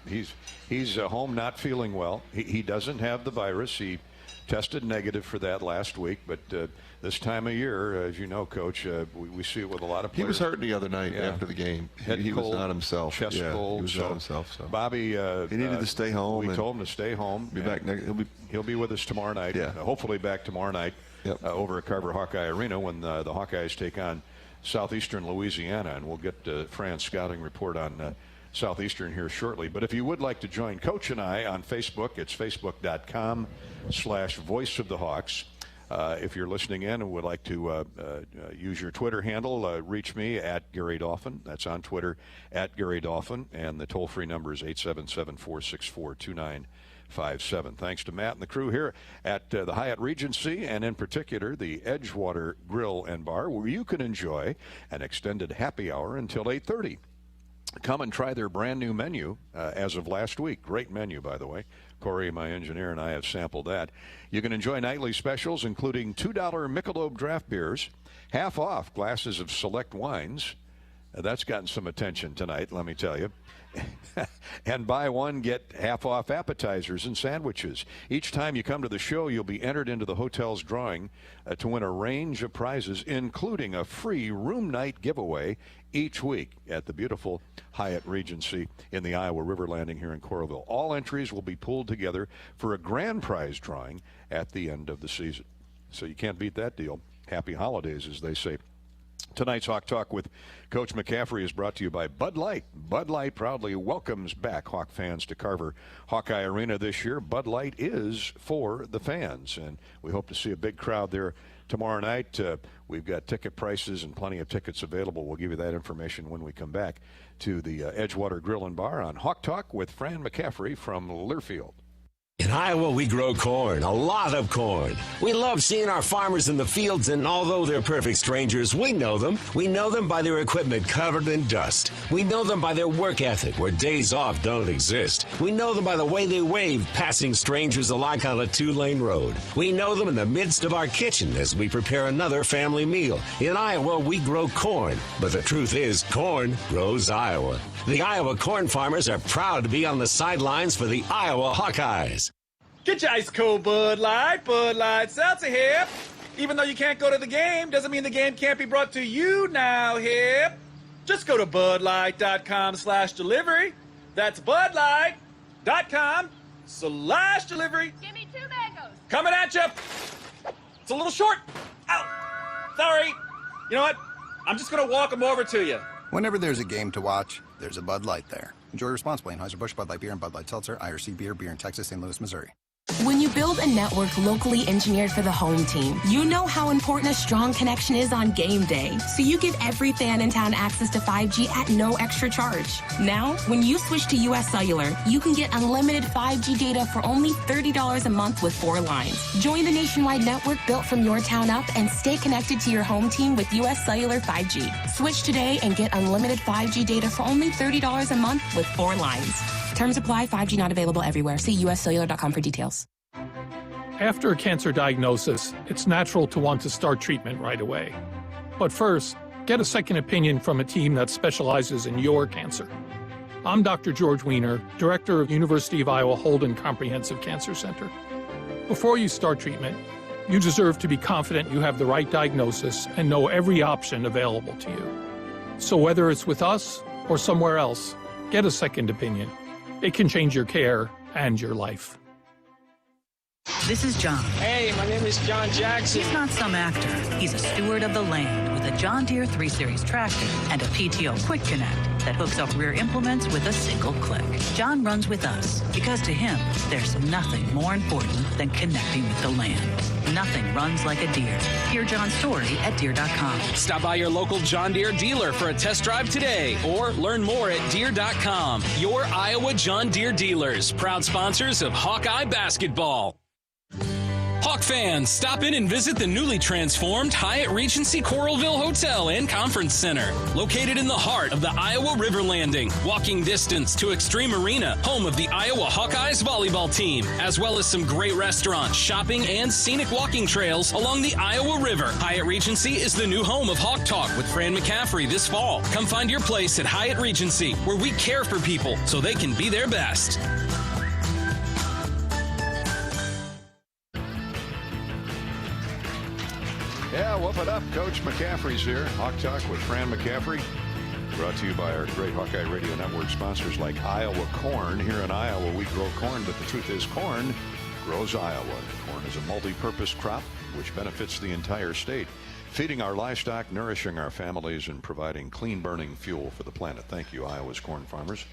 He's home, not feeling well. He doesn't have the virus. He tested negative for that last week, but this time of year, as you know, Coach, we see it with a lot of players. He was hurting the other night after the game. He was not himself. Chest cold. He was not himself. So Bobby, he needed to stay home. We told him to stay home. Be back next. He'll be with us tomorrow night. Yeah. Hopefully back tomorrow night over at Carver Hawkeye Arena when the Hawkeyes take on Southeastern Louisiana, and we'll get Fran's scouting report on Southeastern here shortly. But if you would like to join Coach and I on Facebook, it's facebook.com/Voice of the Hawks. If you're listening in and would like to use your Twitter handle, reach me at Gary Dolphin. That's on Twitter, at Gary Dolphin. And the toll-free number is 877-464-2957. Thanks to Matt and the crew here at the Hyatt Regency, and in particular the Edgewater Grill and Bar, where you can enjoy an extended happy hour until 8:30. Come and try their brand new menu as of last week. Great menu, by the way. Corey, my engineer, and I have sampled that. You can enjoy nightly specials, including $2 Michelob draft beers, half off glasses of select wines. That's gotten some attention tonight, let me tell you. And buy one, get half off appetizers and sandwiches. Each time you come to the show, you'll be entered into the hotel's drawing to win a range of prizes, including a free room night giveaway each week at the beautiful Hyatt Regency in the Iowa River Landing here in Coralville. All entries will be pulled together for a grand prize drawing at the end of the season. So you can't beat that deal. Happy holidays, as they say. Tonight's Hawk Talk with Coach McCaffery is brought to you by Bud Light. Bud Light proudly welcomes back Hawk fans to Carver Hawkeye Arena this year. Bud Light is for the fans, and we hope to see a big crowd there tomorrow night. We've got ticket prices and plenty of tickets available. We'll give you that information when we come back to the Edgewater Grill and Bar on Hawk Talk with Fran McCaffery from Learfield. In Iowa, we grow corn, a lot of corn. We love seeing our farmers in the fields, and although they're perfect strangers, we know them. We know them by their equipment covered in dust. We know them by their work ethic, where days off don't exist. We know them by the way they wave, passing strangers alike on a two-lane road. We know them in the midst of our kitchen as we prepare another family meal. In Iowa, we grow corn, but the truth is, corn grows Iowa. The Iowa corn farmers are proud to be on the sidelines for the Iowa Hawkeyes. Get your ice cold Bud Light Seltzer here. Even though you can't go to the game, doesn't mean the game can't be brought to you now here. Just go to budlight.com/delivery. That's budlight.com/delivery. Give me 2 mangoes. Coming at you. It's a little short. Ow. Sorry. You know what? I'm just going to walk them over to you. Whenever there's a game to watch, there's a Bud Light there. Enjoy responsibly. Anheuser-Busch, Bud Light Beer, and Bud Light Seltzer, IRC Beer, beer in Texas, St. Louis, Missouri. When you build a network locally engineered for the home team, you know how important a strong connection is on game day. So you give every fan in town access to 5G at no extra charge. Now, when you switch to US Cellular, you can get unlimited 5G data for only $30 a month with 4 lines. Join the nationwide network built from your town up and stay connected to your home team with US Cellular 5G. Switch today and get unlimited 5G data for only $30 a month with 4 lines. Terms apply. 5G not available everywhere. See uscellular.com for details. After a cancer diagnosis, it's natural to want to start treatment right away. But first, get a second opinion from a team that specializes in your cancer. I'm Dr. George Weiner, Director of University of Iowa Holden Comprehensive Cancer Center. Before you start treatment, you deserve to be confident you have the right diagnosis and know every option available to you. So whether it's with us or somewhere else, get a second opinion. It can change your care and your life. This is John. Hey, my name is John Jackson. He's not some actor. He's a steward of the land with a John Deere 3 Series tractor and a PTO Quick Connect that hooks up rear implements with a single click. John runs with us because to him, there's nothing more important than connecting with the land. Nothing runs like a Deere. Hear John's story at Deere.com. Stop by your local John Deere dealer for a test drive today or learn more at Deere.com. Your Iowa John Deere dealers, proud sponsors of Hawkeye basketball. Hawk fans, stop in and visit the newly transformed Hyatt Regency Coralville Hotel and Conference Center. Located in the heart of the Iowa River Landing. Walking distance to Extreme Arena, home of the Iowa Hawkeyes volleyball team, as well as some great restaurants, shopping, and scenic walking trails along the Iowa River. Hyatt Regency is the new home of Hawk Talk with Fran McCaffery this fall. Come find your place at Hyatt Regency, where we care for people so they can be their best. Yeah, whoop it up. Coach McCaffery's here. Hawk Talk with Fran McCaffery. Brought to you by our great Hawkeye Radio Network sponsors like Iowa Corn. Here in Iowa, we grow corn, but the truth is corn grows Iowa. Corn is a multi-purpose crop which benefits the entire state, feeding our livestock, nourishing our families, and providing clean-burning fuel for the planet. Thank you, Iowa's corn farmers.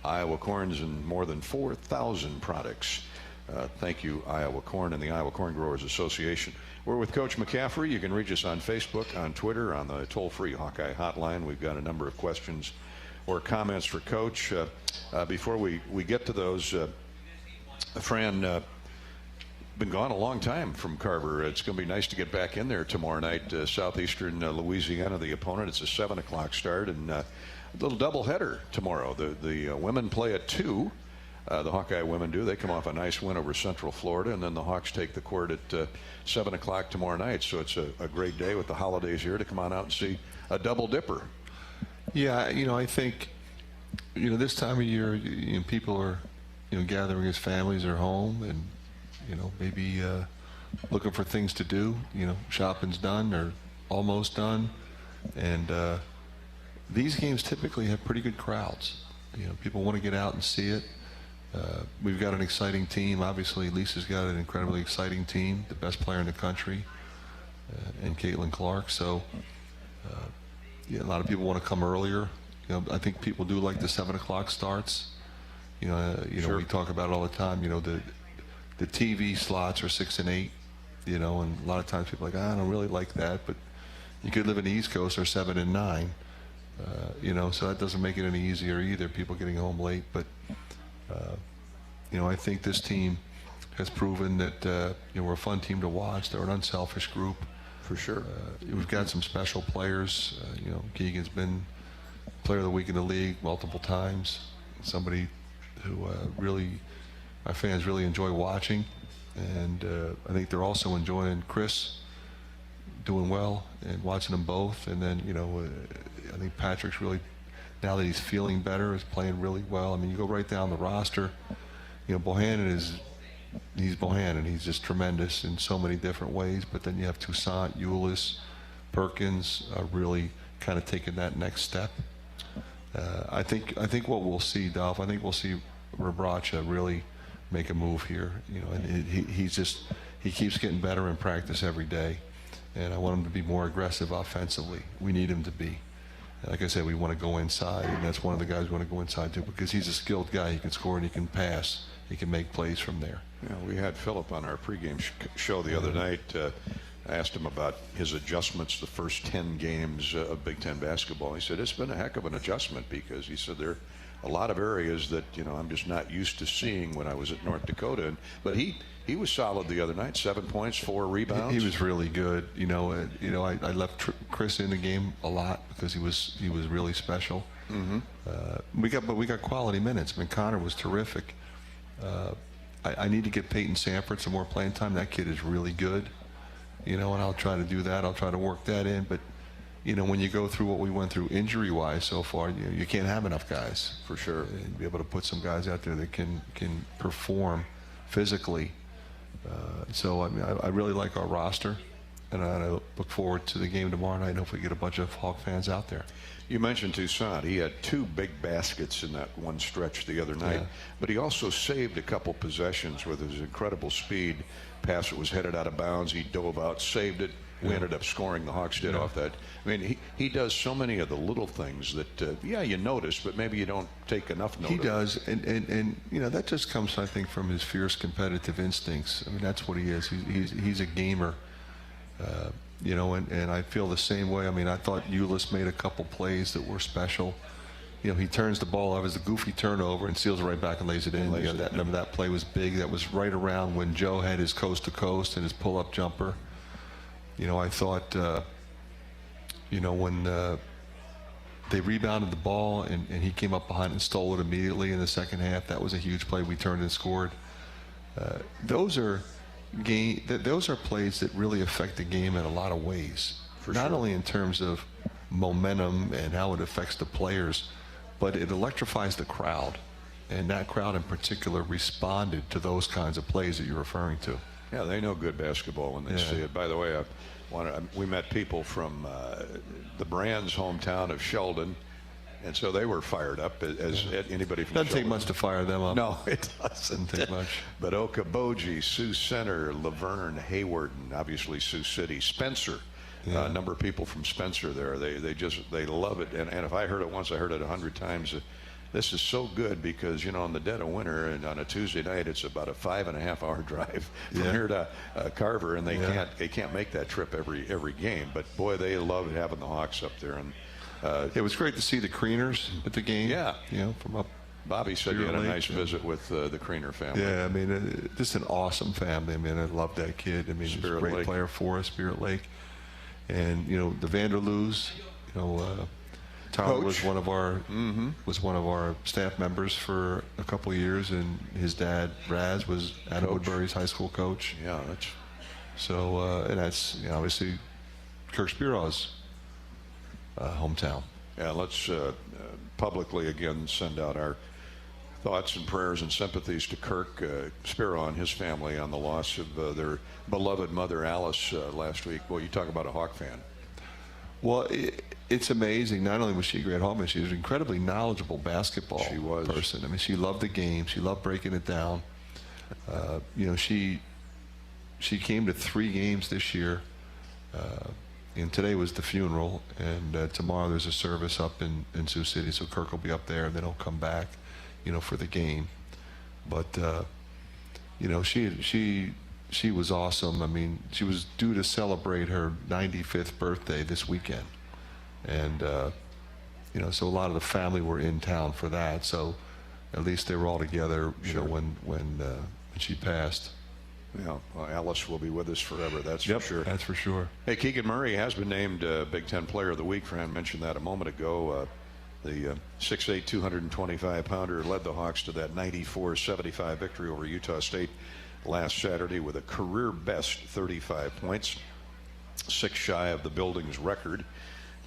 Iowa corn's in more than 4,000 products. Thank you, Iowa Corn and the Iowa Corn Growers Association. We're with Coach McCaffery. You can reach us on Facebook, on Twitter, on the toll-free Hawkeye hotline. We've got a number of questions or comments for Coach. Before we get to those, Fran, been gone a long time from Carver. It's going to be nice to get back in there tomorrow night. Southeastern Louisiana, the opponent. It's a 7 o'clock start, and a little doubleheader tomorrow. The women play at 2. The Hawkeye women do. They come off a nice win over Central Florida, and then the Hawks take the court at 7 o'clock tomorrow night. So it's a great day with the holidays here to come on out and see a double dipper. Yeah, I think, this time of year, people are, gathering as families are home and, maybe looking for things to do. Shopping's done or almost done. And these games typically have pretty good crowds. People want to get out and see it. We've got an exciting team. Obviously, Lisa's got an incredibly exciting team, the best player in the country, and Caitlin Clark. So, a lot of people want to come earlier. I think people do like the 7 o'clock starts. Sure. We talk about it all the time. The TV slots are 6 and 8. And a lot of times people are like, I don't really like that, but you could live in the East Coast or 7 and 9. So that doesn't make it any easier either. People getting home late, but. I think this team has proven that we're a fun team to watch. They're an unselfish group. For sure. We've got some special players. Keegan's been player of the week in the league multiple times. Somebody who our fans really enjoy watching. And I think they're also enjoying Chris doing well and watching them both. And then, I think Patrick's really, now that he's feeling better, is playing really well. I mean, you go right down the roster. Bohannon he's Bohannon. He's just tremendous in so many different ways. But then you have Toussaint, Eulis, Perkins really kind of taking that next step. I think what we'll see, Dolph, I think we'll see Rebracha really make a move here. And he keeps getting better in practice every day. And I want him to be more aggressive offensively. We need him to be. Like I said, we want to go inside, and that's one of the guys we want to go inside too, because he's a skilled guy. He can score and he can pass. He can make plays from there. Yeah, we had Philip on our pregame show the other night. I asked him about his adjustments the first 10 games of Big Ten basketball. He said it's been a heck of an adjustment, because he said there are a lot of areas that I'm just not used to seeing when I was at North Dakota. But he was solid the other night. 7 points, 4 rebounds. He was really good. I left Chris in the game a lot because he was really special. Mm-hmm. We got quality minutes. I mean, Connor was terrific. I need to get Peyton Sanford some more playing time. That kid is really good. And I'll try to do that. I'll try to work that in. But when you go through what we went through injury-wise so far, you can't have enough guys. For sure. And be able to put some guys out there that can perform physically. So I really like our roster, and I look forward to the game tomorrow night. Hopefully get a bunch of Hawk fans out there. You mentioned Toussaint. He had 2 big baskets in that one stretch the other night, but he also saved a couple possessions with his incredible speed. Pass that was headed out of bounds, he dove out, saved it. We ended up scoring. The Hawks did off that. I mean, he does so many of the little things that, you notice, but maybe you don't take enough notice. He does, and that just comes, I think, from his fierce competitive instincts. I mean, that's what he is. He's a gamer, and I feel the same way. I mean, I thought Eulis made a couple plays that were special. He turns the ball over as a goofy turnover and seals it right back and lays it in. Remember that play was big. That was right around when Joe had his coast-to-coast and his pull-up jumper. I thought, when they rebounded the ball and he came up behind and stole it immediately in the second half, that was a huge play. We turned and scored. Those are plays that really affect the game in a lot of ways. Not only in terms of momentum and how it affects the players, but it electrifies the crowd. And that crowd in particular responded to those kinds of plays that you're referring to. Yeah, they know good basketball when they see it. By the way, we met people from the Brand's hometown of Sheldon, and so they were fired up, as anybody from Doesn't take much to fire them up. No, it doesn't. Take much. But Okoboji, Sioux Center, Laverne, Hayward, and obviously Sioux City, Spencer. A number of people from Spencer there. They love it. And if I heard it once, I heard it 100 times. this is so good because, you know, in the dead of winter and on a Tuesday night, it's about a 5.5-hour drive from here to Carver, and they can't make that trip every game. But boy, they love having the Hawks up there. And it was great to see the Creeners at the game. Yeah, you know, from up. Bobby said you had a nice visit with the Creener family. Yeah, I mean, just an awesome family. I mean, I love that kid. I mean, he's a great player for us, Spirit Lake. And, you know, the Vanderloos, you know, Tyler was one of our staff members for a couple of years, and his dad, Raz, was Adam Woodbury's high school coach. Yeah, that's so, and that's, you know, obviously Kirk Spiraw's hometown. Yeah, let's publicly again send out our thoughts and prayers and sympathies to Kirk Spiro and his family on the loss of their beloved mother, Alice, last week. Well, you talk about a Hawk fan. Well, it's amazing. Not only was she a great Hawkman, she was an incredibly knowledgeable basketball person. I mean, she loved the game. She loved breaking it down. You know, she came to 3 games this year. And today was the funeral, and tomorrow there's a service up in Sioux City, so Kirk will be up there, and then he'll come back, you know, for the game. But you know, she was awesome. I mean, she was due to celebrate her 95th birthday this weekend, and you know, so a lot of the family were in town for that. So at least they were all together, you know, when she passed. Yeah, well, Alice will be with us forever, that's for sure. That's for sure. Hey, Keegan Murray has been named Big Ten Player of the Week. Fran mentioned that a moment ago. The 6'8", 225-pounder led the Hawks to that 94-75 victory over Utah State last Saturday with a career-best 35 points, 6 shy of the building's record.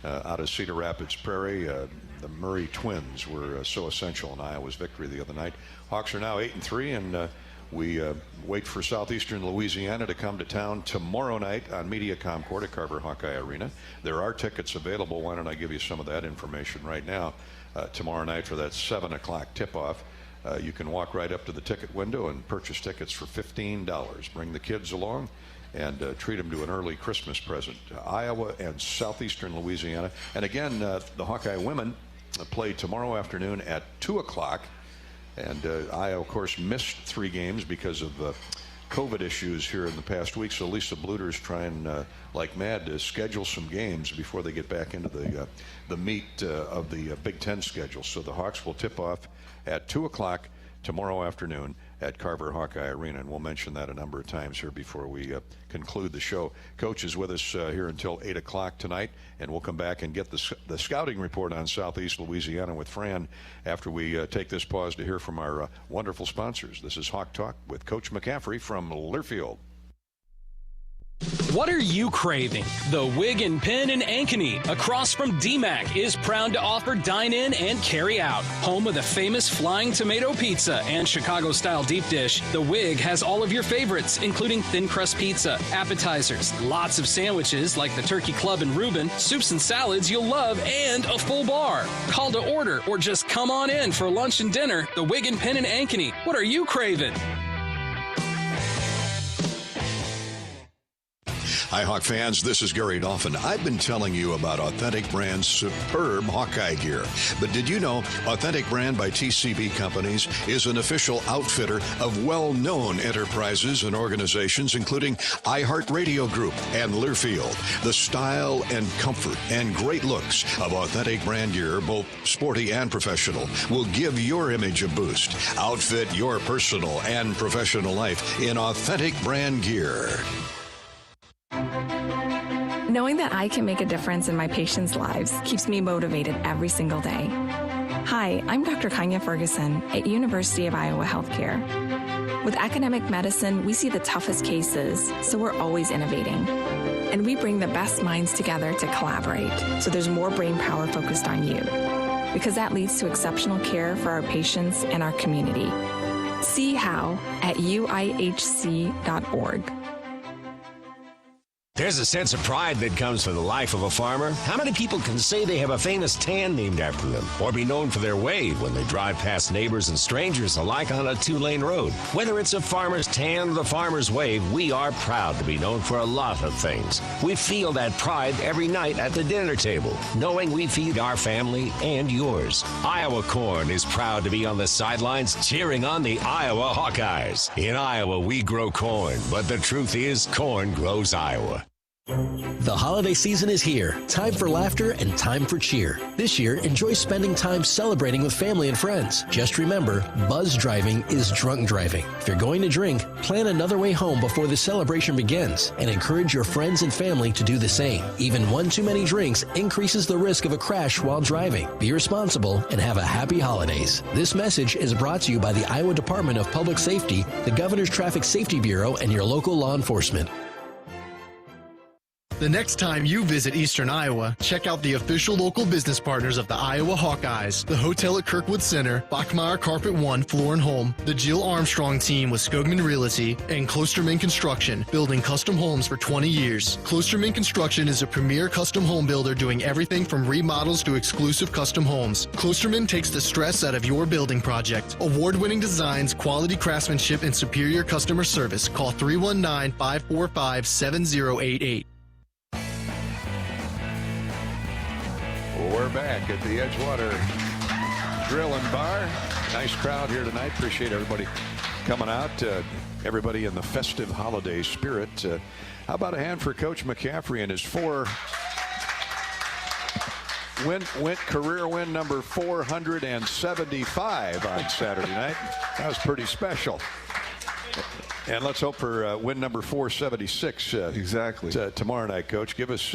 Out of Cedar Rapids Prairie, the Murray twins were so essential in Iowa's victory the other night. Hawks are now 8-3, and we wait for Southeastern Louisiana to come to town tomorrow night on MediaCom Court at Carver Hawkeye Arena. There are tickets available. Why don't I give you some of that information right now? Tomorrow night for that 7 o'clock tip-off, you can walk right up to the ticket window and purchase tickets for $15. Bring the kids along and treat them to an early Christmas present. Iowa and Southeastern Louisiana. And again, the Hawkeye women play tomorrow afternoon at 2 o'clock. And Iowa, of course, missed 3 games because of COVID issues here in the past week. So Lisa Bluder is trying, like mad, to schedule some games before they get back into the meat of the Big Ten schedule. So the Hawks will tip off at 2 o'clock tomorrow afternoon at Carver Hawkeye Arena, and we'll mention that a number of times here before we conclude the show. Coach is with us here until 8 o'clock tonight, and we'll come back and get the scouting report on Southeast Louisiana with Fran after we take this pause to hear from our wonderful sponsors. This is Hawk Talk with Coach McCaffery from Learfield. What are you craving? The Wig and Pin in Ankeny, across from DMAC, is proud to offer dine-in and carry-out. Home of the famous Flying Tomato Pizza and Chicago-style deep dish, the Wig has all of your favorites, including thin crust pizza, appetizers, lots of sandwiches like the Turkey Club and Reuben, soups and salads you'll love, and a full bar. Call to order or just come on in for lunch and dinner. The Wig and Pin in Ankeny. What are you craving? Hi, Hawk fans. This is Gary Dolphin. I've been telling you about Authentic Brand's superb Hawkeye gear. But did you know Authentic Brand by TCB Companies is an official outfitter of well-known enterprises and organizations, including iHeartRadio Group and Learfield. The style and comfort and great looks of Authentic Brand gear, both sporty and professional, will give your image a boost. Outfit your personal and professional life in Authentic Brand gear. Knowing that I can make a difference in my patients' lives keeps me motivated every single day. Hi, I'm Dr. Kanya Ferguson at University of Iowa Healthcare. With academic medicine, we see the toughest cases, so we're always innovating. And we bring the best minds together to collaborate, so there's more brain power focused on you. Because that leads to exceptional care for our patients and our community. See how at uihc.org. There's a sense of pride that comes from the life of a farmer. How many people can say they have a famous tan named after them, or be known for their wave when they drive past neighbors and strangers alike on a 2-lane road? Whether it's a farmer's tan or the farmer's wave, we are proud to be known for a lot of things. We feel that pride every night at the dinner table, knowing we feed our family and yours. Iowa Corn is proud to be on the sidelines cheering on the Iowa Hawkeyes. In Iowa, we grow corn, but the truth is, corn grows Iowa. The holiday season is here. Time for laughter and time for cheer. This year, enjoy spending time celebrating with family and friends. Just remember, buzz driving is drunk driving. If you're going to drink, plan another way home before the celebration begins and encourage your friends and family to do the same. Even one too many drinks increases the risk of a crash while driving. Be responsible and have a happy holidays. This message is brought to you by the Iowa Department of Public Safety, the Governor's Traffic Safety Bureau, and your local law enforcement. The next time you visit Eastern Iowa, check out the official local business partners of the Iowa Hawkeyes, the hotel at Kirkwood Center, Bachmeyer Carpet One Floor and Home, the Jill Armstrong team with Skogman Realty, and Klosterman Construction, building custom homes for 20 years. Klosterman Construction is a premier custom home builder doing everything from remodels to exclusive custom homes. Klosterman takes the stress out of your building project. Award-winning designs, quality craftsmanship, and superior customer service. Call 319-545-7088. We're back at the Edgewater Grill and Bar. Nice crowd here tonight. Appreciate everybody coming out. Everybody in the festive holiday spirit. How about a hand for Coach McCaffery and his career win number 475 on Saturday night. That was pretty special. And let's hope for win number 476 exactly tomorrow night, Coach. Give us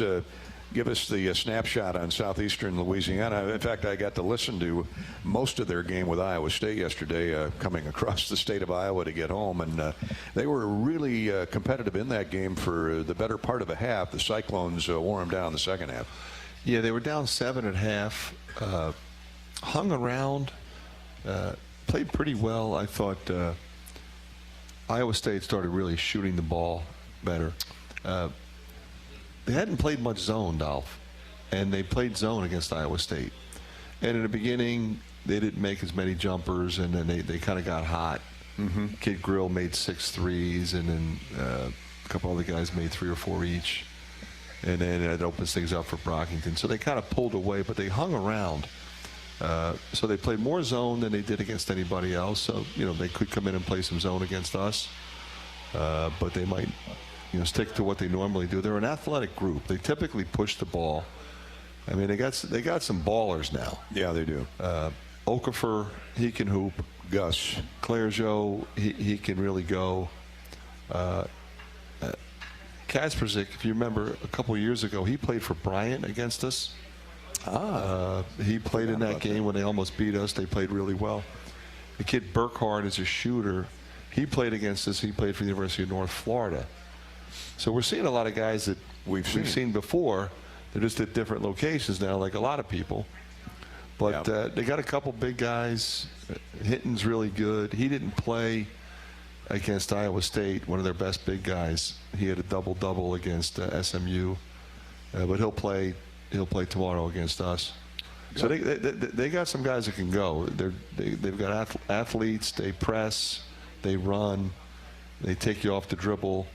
the snapshot on Southeastern Louisiana. In fact, I got to listen to most of their game with Iowa State yesterday, coming across the state of Iowa to get home, and they were really competitive in that game for the better part of a half. The Cyclones wore them down the second half. Yeah, they were down 7 at half, hung around, played pretty well. I thought Iowa State started really shooting the ball better. They hadn't played much zone, Dolph, and they played zone against Iowa State. And in the beginning, they didn't make as many jumpers, and then they kind of got hot. Kid Grill made 6 threes, and then a couple other guys made 3 or 4 each. And then it opens things up for Brockington. So they kind of pulled away, but they hung around. So they played more zone than they did against anybody else. So, they could come in and play some zone against us, but they might stick to what they normally do. They're an athletic group. They typically push the ball. I mean, they got some ballers now. Yeah, they do. Okafor, he can hoop. Gus Clairgeau, he can really go. Kasperzik, if you remember, a couple years ago, he played for Bryant against us. He played in that game when they almost beat us. They played really well. The kid Burkhardt is a shooter. He played against us. He played for the University of North Florida. So we're seeing a lot of guys that we've seen before. They're just at different locations now, like a lot of people. But they got a couple big guys. Hinton's really good. He didn't play against Iowa State, one of their best big guys. He had a double-double against SMU. But he'll play tomorrow against us. So they got some guys that can go. They've got athletes. They press. They run. They take you off the dribble.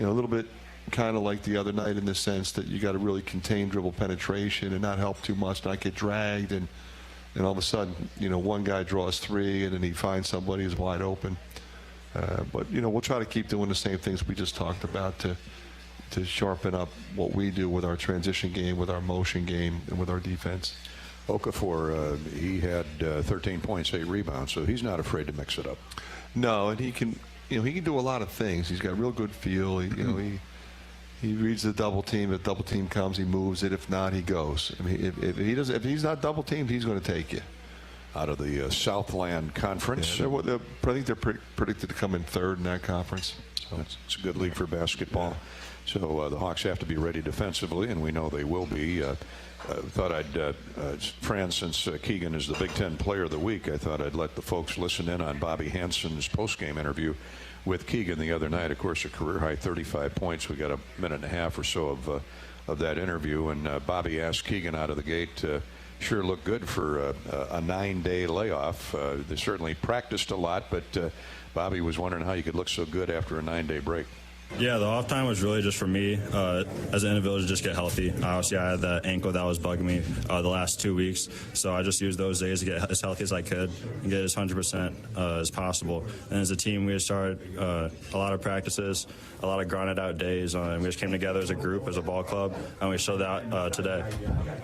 A little bit kind of like the other night in the sense that you got to really contain dribble penetration and not help too much, not get dragged, and all of a sudden, one guy draws 3 and then he finds somebody who's wide open. But we'll try to keep doing the same things we just talked about to sharpen up what we do with our transition game, with our motion game, and with our defense. Okafor, he had 13 points, 8 rebounds, so he's not afraid to mix it up. No, and he can do a lot of things. He's got real good feel. He reads the double team. If double team comes, he moves it. If not, he goes. I mean, if he's not double teamed, he's going to take you. Out of the Southland Conference. Yeah, I think they're predicted to come in 3rd in that conference. So it's a good league for basketball. So the Hawks have to be ready defensively, and we know they will be. Thought I'd, Fran, since Keegan is the Big Ten Player of the Week, I thought I'd let the folks listen in on Bobby Hansen's postgame interview with Keegan the other night. Of course, a career-high 35 points. We got a minute and a half or so of that interview, and Bobby asked Keegan out of the gate, sure looked good for a 9-day layoff. They certainly practiced a lot, but Bobby was wondering how you could look so good after a 9-day break. Yeah, the off time was really just for me as an individual to just get healthy. Obviously, I had that ankle that was bugging me the last 2 weeks, so I just used those days to get as healthy as I could and get as 100% as possible. And as a team, we just started a lot of practices, a lot of grinded out days, and we just came together as a group, as a ball club, and we showed that today.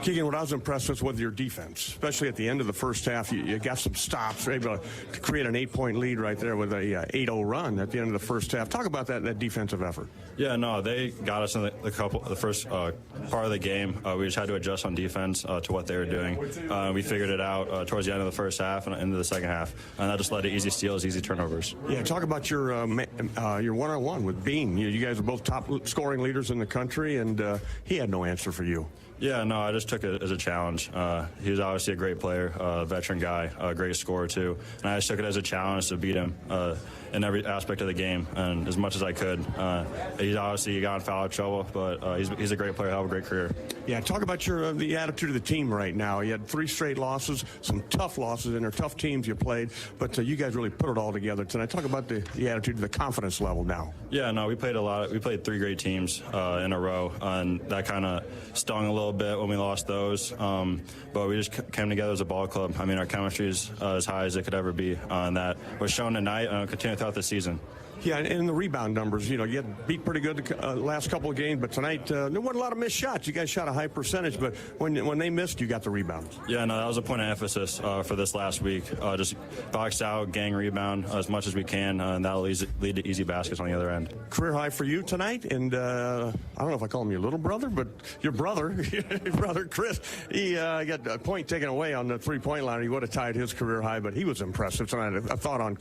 Keegan, what I was impressed with your defense, especially at the end of the first half. You got some stops, were able to create an 8-point lead right there with a 8-0 run at the end of the first half. Talk about that defensive effort. Yeah, no, they got us in the first part of the game. We just had to adjust on defense to what they were doing. We figured it out towards the end of the first half and into the second half, and that just led to easy steals, easy turnovers. Yeah, talk about your one-on-one with Bean. You guys are both top scoring leaders in the country, and he had no answer for you. Yeah, no, I just took it as a challenge. He was obviously a great player, a veteran guy, a great scorer too, and I just took it as a challenge to beat him in every aspect of the game and as much as I could. He's obviously got in foul trouble, but he's a great player. He'll have a great career. Yeah, talk about the attitude of the team right now. You had 3 straight losses, some tough losses, and they're tough teams you played, but you guys really put it all together tonight. Talk about the attitude, the confidence level now. Yeah, no, we played 3 great teams in a row, and that kind of stung a little bit when we lost those, but we just came together as a ball club. I mean, our chemistry is as high as it could ever be, and that was shown tonight and continue throughout the season. Yeah, and the rebound numbers, you had beat pretty good the last couple of games, but tonight there wasn't a lot of missed shots. You guys shot a high percentage, but when they missed, you got the rebounds. Yeah, no, that was a point of emphasis for this last week. Just box out, gang rebound as much as we can, and that'll lead to easy baskets on the other end. Career high for you tonight, and I don't know if I call him your little brother, but your brother, Chris, he got a point taken away on the three-point line. He would have tied his career high, but he was impressive tonight. A thought on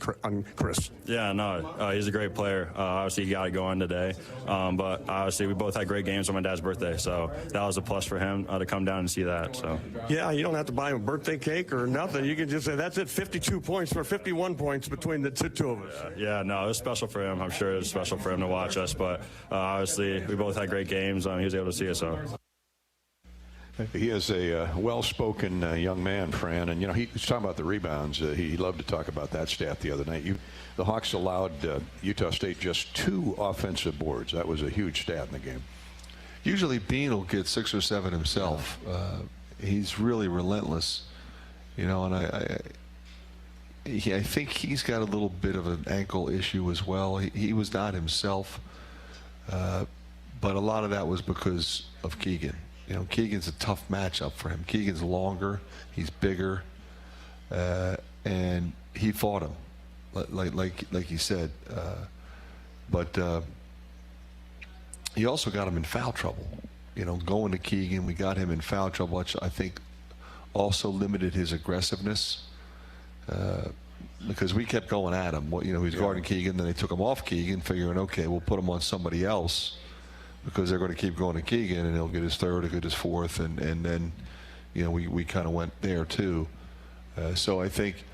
Chris. Yeah, no, he's a great player. Obviously, he got to go on today, but obviously we both had great games on my dad's birthday, so that was a plus for him to come down and see that. So yeah, you don't have to buy him a birthday cake or nothing. You can just say that's it. 52 points for 51 points between the two of us. Yeah, no, it was special for him. I'm sure it was special for him to watch us, but obviously we both had great games. He was able to see us. So. He is a well-spoken young man, Fran, and he was talking about the rebounds. He loved to talk about that stat the other night. The Hawks allowed Utah State just 2 offensive boards. That was a huge stat in the game. Usually Bean will get 6 or 7 himself. He's really relentless, and I think he's got a little bit of an ankle issue as well. He was not himself, but a lot of that was because of Keegan. Keegan's a tough matchup for him. Keegan's longer, he's bigger, and he fought him, like he said. But he also got him in foul trouble. Going to Keegan, we got him in foul trouble, which I think also limited his aggressiveness. Because we kept going at him. He was guarding Keegan, then they took him off Keegan, figuring, okay, we'll put him on somebody else, because they're going to keep going to Keegan, and he'll get his 3rd, he'll get his 4th, and then, we kind of went there too. So I think,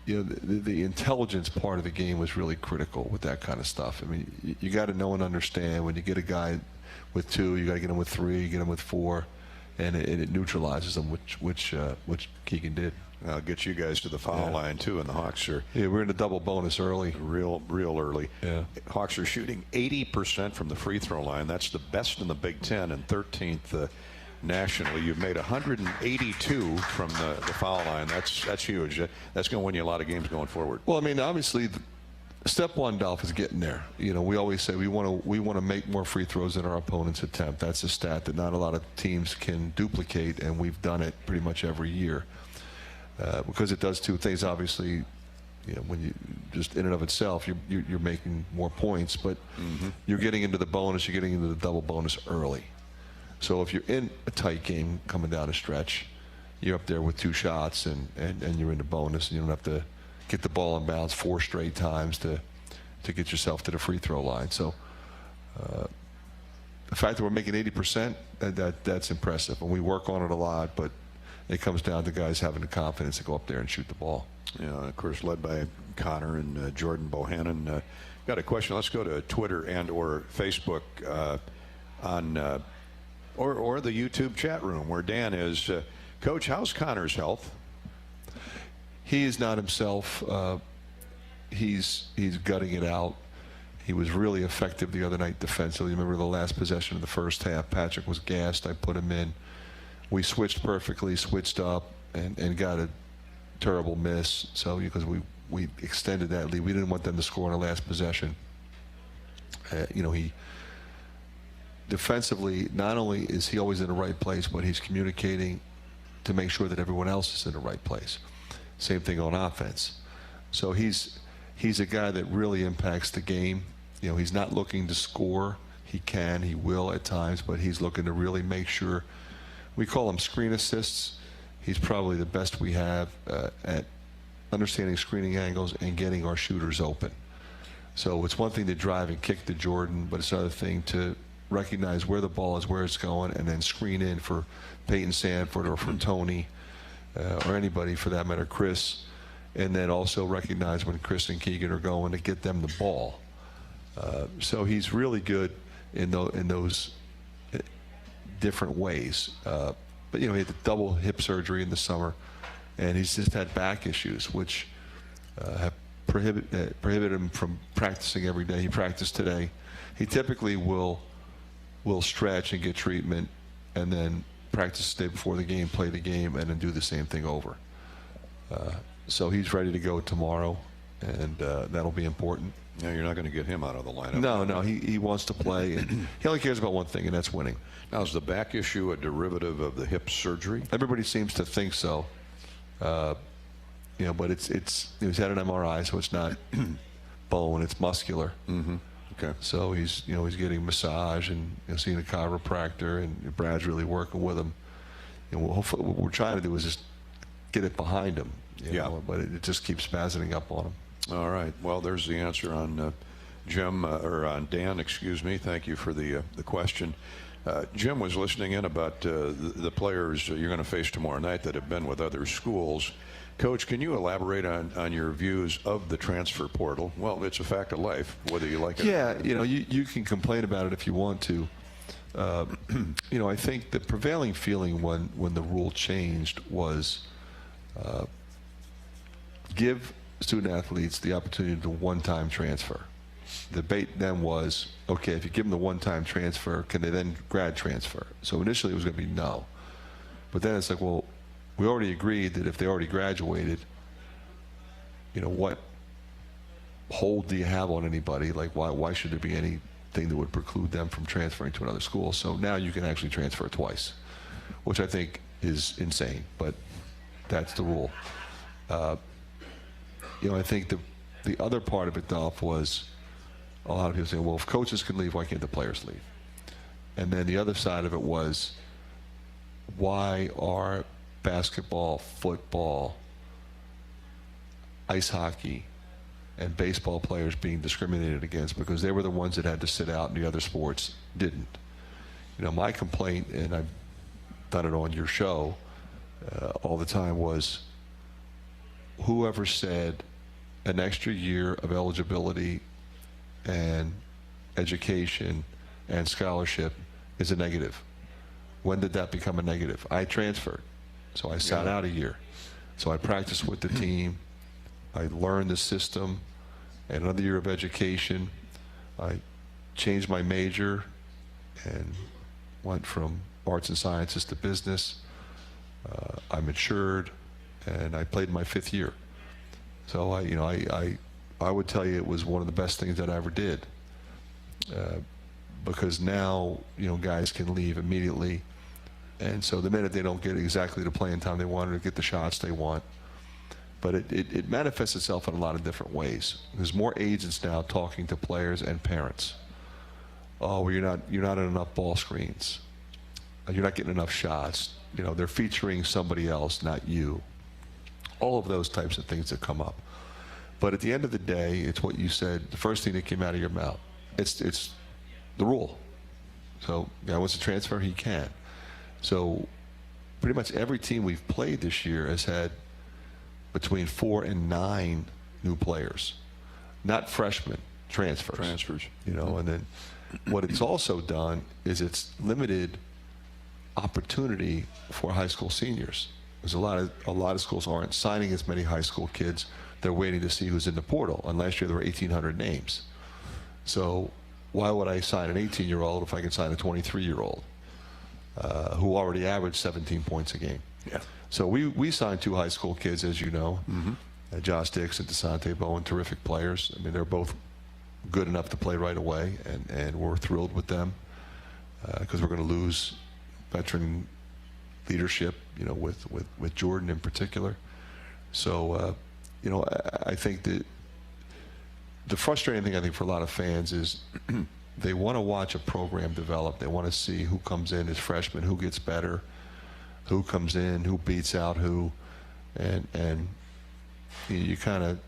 the intelligence part of the game was really critical with that kind of stuff. I mean, you got to know and understand when you get a guy with 2, you got to get him with 3, get him with 4, and it neutralizes them, which Keegan did. I'll get you guys to the foul line too, and the Hawks are. Yeah, we're in a double bonus early. Real early. Yeah. Hawks are shooting 80% from the free throw line. That's the best in the Big Ten and 13th nationally. You've made 182 from the foul line. That's huge. That's going to win you a lot of games going forward. Well, I mean, obviously, step one, Dolph, is getting there. We always say we want to make more free throws than our opponents attempt. That's a stat that not a lot of teams can duplicate, and we've done it pretty much every year. Because it does 2 things. Obviously, when you just in and of itself, you're making more points, but you're getting into the bonus, you're getting into the double bonus early. So if you're in a tight game coming down a stretch, you're up there with 2 shots and you're in the bonus, and you don't have to get the ball in bounds 4 straight times to to get yourself to the free throw line. So the fact that we're making 80%, that's impressive. And we work on it a lot, but it comes down to guys having the confidence to go up there and shoot the ball. Yeah, of course, led by Connor and Jordan Bohannon. Got a question. Let's go to Twitter and or Facebook or the YouTube chat room where Dan is. Coach, how's Connor's health? He is not himself. He's gutting it out. He was really effective the other night defensively. Remember the last possession of the first half? Patrick was gassed. I put him in. We switched perfectly, switched up, and got a terrible miss. So because we extended that lead, we didn't want them to score on the last possession. He defensively, not only is he always in the right place, but he's communicating to make sure that everyone else is in the right place. Same thing on offense. So he's a guy that really impacts the game. He's not looking to score. He will at times, but he's looking to really make sure. We call them screen assists. He's probably the best we have at understanding screening angles and getting our shooters open. So it's one thing to drive and kick to Jordan, but it's another thing to recognize where the ball is, where it's going, and then screen in for Peyton Sanford or for Tony or anybody for that matter, Chris, and then also recognize when Chris and Keegan are going to get them the ball. So he's really good in those different ways. But he had the double hip surgery in the summer, and he's just had back issues, which have prohibited him from practicing every day. He practiced today. He typically will stretch and get treatment, and then practice the day before the game, play the game, and then do the same thing over. So he's ready to go tomorrow, and that'll be important. Yeah, you're not going to get him out of the lineup. No, he wants to play, and he only cares about one thing, and that's winning. Now, is the back issue a derivative of the hip surgery? Everybody seems to think so. But he's had an MRI, so it's not bone, it's muscular. Mm-hmm. Okay. So he's getting massage and seeing a chiropractor, and Brad's really working with him. Hopefully, what we're trying to do is just get it behind him. But it just keeps spazzing up on him. All right. Well, there's the answer on Jim or on Dan. Excuse me. Thank you for the question. Jim was listening in about the players you're going to face tomorrow night that have been with other schools. Coach, can you elaborate on your views of the transfer portal? Well, it's a fact of life, whether you like it. Yeah, you can complain about it if you want to. I think the prevailing feeling when the rule changed was give student athletes the opportunity to one-time transfer. The debate then was, okay, if you give them the one-time transfer, can they then grad transfer? So initially it was going to be no. But then it's like, well, we already agreed that if they already graduated, what hold do you have on anybody? Like, why should there be anything that would preclude them from transferring to another school? So now you can actually transfer twice, which I think is insane, but that's the rule. I think the other part of it, Dolph, was a lot of people saying, well, if coaches can leave, why can't the players leave? And then the other side of it was, why are basketball, football, ice hockey, and baseball players being discriminated against because they were the ones that had to sit out and the other sports didn't? My complaint, and I've done it on your show all the time, was whoever said an extra year of eligibility and education and scholarship is a negative. When did that become a negative? I transferred, so I sat out a year. So I practiced with the team. I learned the system, and another year of education. I changed my major and went from arts and sciences to business. I matured, and I played my 5th year. So I would tell you it was one of the best things that I ever did, because now guys can leave immediately, and so the minute they don't get exactly the playing time they want or get the shots they want, but it manifests itself in a lot of different ways. There's more agents now talking to players and parents. Oh, well, you're not in enough ball screens. You're not getting enough shots. They're featuring somebody else, not you. All of those types of things that come up. But at the end of the day, it's what you said, the first thing that came out of your mouth. It's the rule. So guy wants to transfer, he can. So pretty much every team we've played this year has had between 4 and 9 new players, not freshmen, transfers. You know, and then what it's also done is it's limited opportunity for high school seniors. There's a lot of schools aren't signing as many high school kids. They're waiting to see who's in the portal. And last year there were 1,800 names. So why would I sign an 18-year-old if I can sign a 23-year-old who already averaged 17 points a game? Yeah. So we signed 2 high school kids, as you know, Josh Dix and DeSante Bowen, terrific players. I mean, they're both good enough to play right away, and we're thrilled with them because we're going to lose veteran leadership, you know, with Jordan in particular. So, you know, I think that the frustrating thing, I think, for a lot of fans is they want to watch a program develop. They want to see who comes in as freshmen, who gets better, who comes in, who beats out who, and you kind of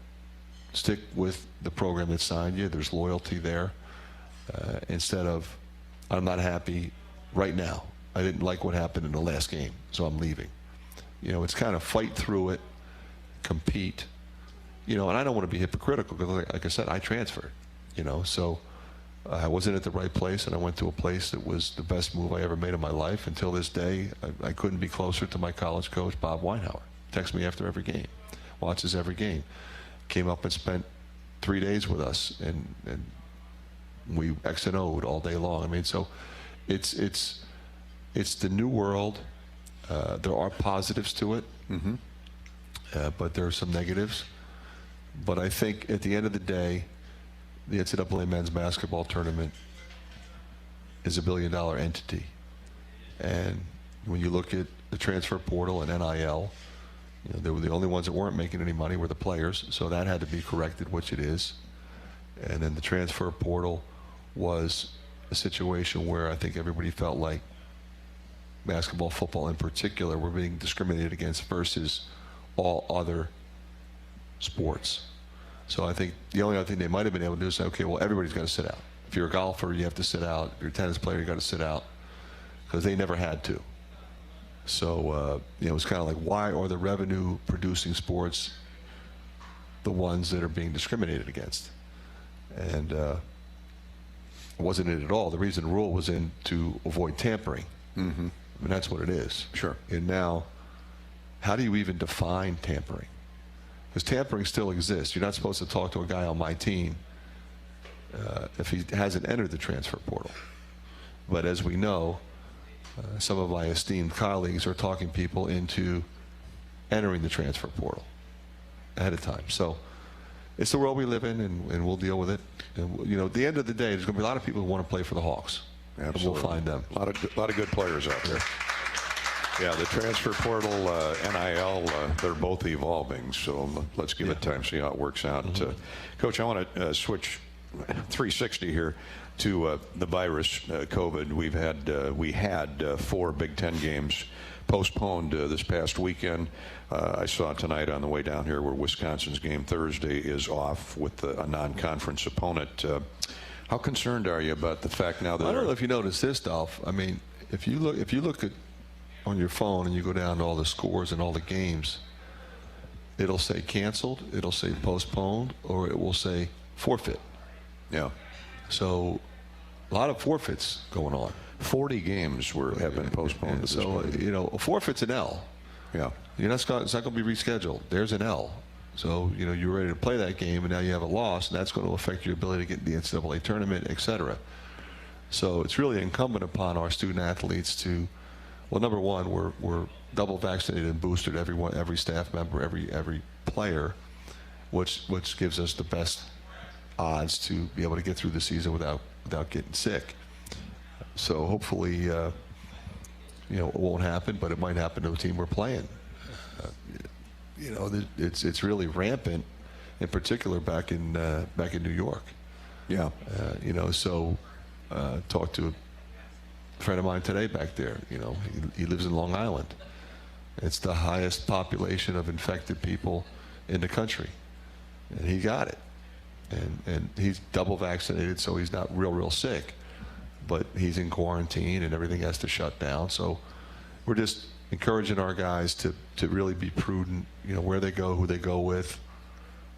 stick with the program that signed you. There's loyalty there instead of, I'm not happy right now. I didn't like what happened in the last game, so I'm leaving. You know, it's kind of fight through it, compete. You know, and I don't want to be hypocritical because, like I said, I transferred. You know, so I wasn't at the right place, and I went to a place that was the best move I ever made in my life. Until this day, I couldn't be closer to my college coach, Bob Weinhauer. Texts me after every game, watches every game. Came up and spent 3 days with us, and we X and O'd all day long. I mean, so it's the new world. There are positives to it, but there are some negatives. But I think at the end of the day, the NCAA men's basketball tournament is $1 billion entity. And when you look at the transfer portal and NIL, you know, they were the only ones that weren't making any money were the players. So that had to be corrected, which it is. And then the transfer portal was a situation where I think everybody felt like basketball, football in particular, were being discriminated against versus all other sports. So I think the only other thing they might have been able to do is say, okay, well, everybody's got to sit out. If you're a golfer, you have to sit out. If you're a tennis player, you got to sit out, because they never had to. So you know, it's kind of like, why are the revenue-producing sports the ones that are being discriminated against? And it wasn't it at all. The reason the rule was in to avoid tampering. I mean, that's what it is. Sure. And now, how do you even define tampering? Because tampering still exists. You're not supposed to talk to a guy on my team if he hasn't entered the transfer portal. But as we know, some of my esteemed colleagues are talking people into entering the transfer portal ahead of time. So it's the world we live in, and we'll deal with it. And, you know, at the end of the day, there's going to be a lot of people who want to play for the Hawks. Absolutely. And we'll find them. A lot of good players out there. Yeah, the transfer portal, NIL, they're both evolving. So let's give it time, see how it works out. Coach, I want to switch 360 here to the virus, COVID. We had 4 Big Ten games postponed this past weekend. I saw tonight on the way down here where Wisconsin's game Thursday is off with a non-conference opponent. How concerned are you about the fact now that I don't know if you noticed this, Dolph. I mean, if you look at on your phone and you go down to all the scores and all the games, it'll say canceled, it'll say postponed, or it will say forfeit. Yeah. So a lot of forfeits going on. 40 games have been postponed. And so, you know, a forfeit's an L. Yeah. It's not going to be rescheduled. There's an L. So, you know, you're ready to play that game, and now you have a loss, and that's going to affect your ability to get in the NCAA tournament, et cetera. So it's really incumbent upon our student athletes to, well, number one, we're double vaccinated and boosted, every staff member, every player, which gives us the best odds to be able to get through the season without getting sick. So hopefully, you know, it won't happen, but it might happen to a team we're playing. You know, it's really rampant, in particular back in New York. Yeah. You know, so talked to a friend of mine today back there. You know, he lives in Long Island. It's the highest population of infected people in the country. and he got it. And he's double vaccinated, so he's not real sick. But he's in quarantine, and everything has to shut down. So we're just encouraging our guys to really be prudent, where they go, who they go with.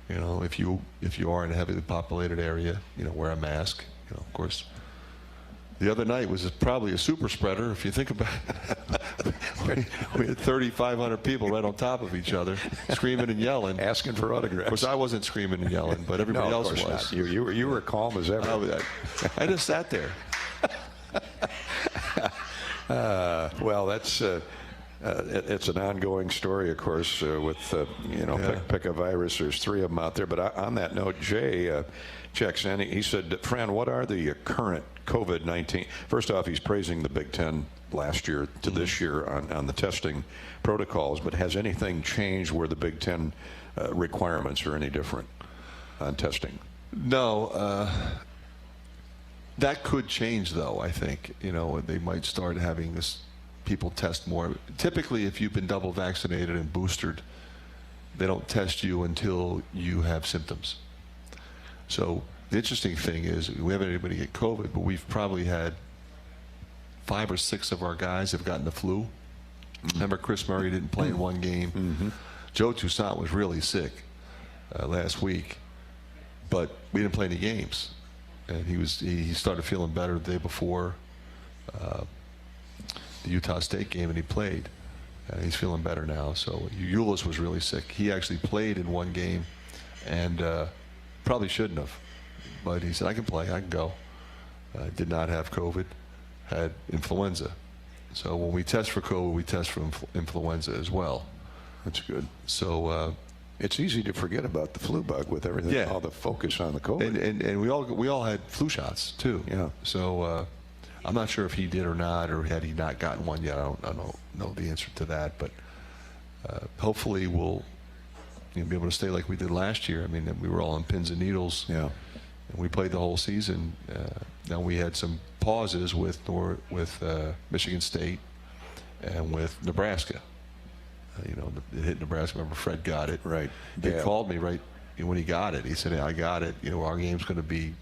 If you are in a heavily populated area, wear a mask. Of course, the other night was probably a super spreader. If you think about it, we had 3,500 people right on top of each other, screaming and yelling, asking for autographs. Of course, I wasn't screaming and yelling, but everybody else was. Not. You were calm as ever. I just sat there. Well, that's. It's an ongoing story, of course, with, pick a virus. There's 3 of them out there. But on that note, Jay checks in. He said, Fran, what are the current COVID-19? First off, he's praising the Big Ten last year to this year on the testing protocols. But has anything changed where the Big Ten requirements are any different on testing? No. That could change, though, I think. They might start having this. People test more. Typically, if you've been double vaccinated and boosted, they don't test you until you have symptoms. So the interesting thing is we haven't had anybody get COVID, but we've probably had 5 or 6 of our guys have gotten the flu. Remember, Chris Murray didn't play in one game. Joe Toussaint was really sick last week, but we didn't play any games. And he started feeling better the day before the Utah State game, and he played. He's feeling better now. So Ulis was really sick. He actually played in one game, and probably shouldn't have. But he said, I can play, I can go. Did not have COVID, had influenza. So when we test for COVID, we test for influenza as well. That's good. So it's easy to forget about the flu bug with everything, all the focus on the COVID. And we all had flu shots too. Yeah. So I'm not sure if he did or not, or had he not gotten one yet. I don't know the answer to that, but hopefully we'll be able to stay like we did last year. I mean, we were all on pins and needles. Yeah. And we played the whole season. Now we had some pauses with Michigan State and with Nebraska. It hit Nebraska. Remember, Fred got it. Right. He called me right when he got it. He said, "Hey, I got it. Our game's going to be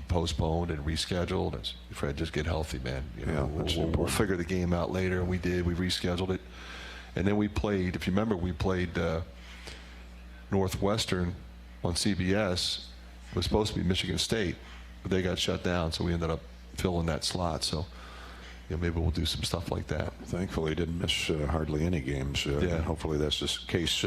postponed and rescheduled." And Fred, just get healthy, man. We'll figure the game out later. And we did. We rescheduled it, and then we played. If you remember, we played Northwestern on CBS. It was supposed to be Michigan State, but they got shut down, so we ended up filling that slot. So maybe we'll do some stuff like that. Thankfully, didn't miss hardly any games. And hopefully that's the case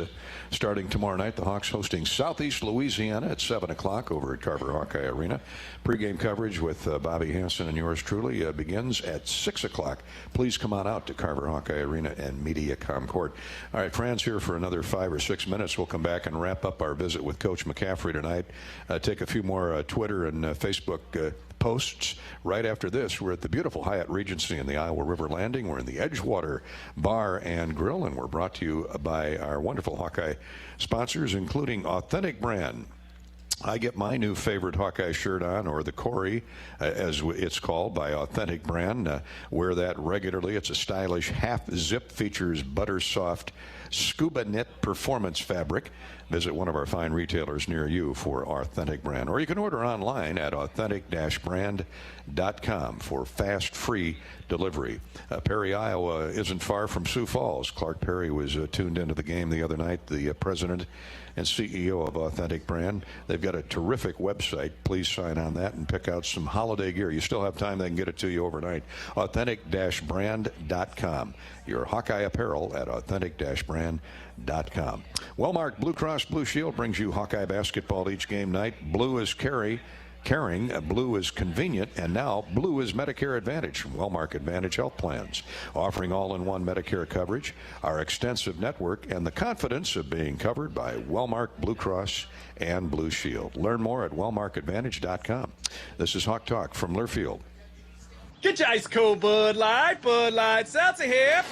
starting tomorrow night. The Hawks hosting Southeast Louisiana at 7 o'clock over at Carver Hawkeye Arena. Pre-game coverage with Bobby Hansen and yours truly begins at 6 o'clock. Please come on out to Carver Hawkeye Arena and Mediacom Court. All right, Fran's here for another 5 or 6 minutes. We'll come back and wrap up our visit with Coach McCaffery tonight. Take a few more Twitter and Facebook posts right after this. We're at the beautiful Hyatt Regency in the Iowa River Landing. We're in the Edgewater Bar and Grill, and we're brought to you by our wonderful Hawkeye sponsors, including Authentic Brand. I get my new favorite Hawkeye shirt on, or the Corey, as it's called, by Authentic Brand. Wear that regularly. It's a stylish half-zip, features butter-soft scuba knit performance fabric. Visit one of our fine retailers near you for Authentic Brand. Or you can order online at authentic-brand.com for fast, free delivery. Perry, Iowa isn't far from Sioux Falls. Clark Perry was tuned into the game the other night, the president and CEO of Authentic Brand. They've got a terrific website. Please sign on that and pick out some holiday gear. You still have time. They can get it to you overnight. Authentic-brand.com. Your Hawkeye apparel at authentic-brand.com. Wellmark Blue Cross Blue Shield brings you Hawkeye basketball each game night. Blue is caring, blue is convenient, and now blue is Medicare Advantage from Wellmark Advantage Health Plans, offering all-in-one Medicare coverage, our extensive network, and the confidence of being covered by Wellmark Blue Cross and Blue Shield. Learn more at wellmarkadvantage.com. This is Hawk Talk from Learfield. Get your ice cold Bud Light Seltzer here.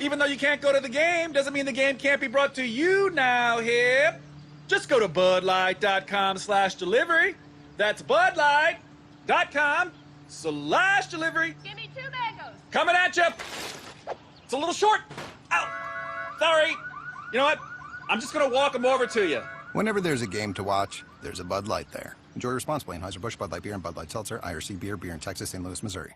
Even though you can't go to the game, doesn't mean the game can't be brought to you now here. Just go to budlight.com/delivery. That's budlight.com/delivery. Give me 2 mangoes. Coming at you. It's a little short. Ow. Sorry. You know what? I'm just going to walk them over to you. Whenever there's a game to watch, there's a Bud Light there. Enjoy responsibly. Anheuser-Busch, Bud Light Beer, and Bud Light Seltzer, IRC Beer, beer in Texas, St. Louis, Missouri.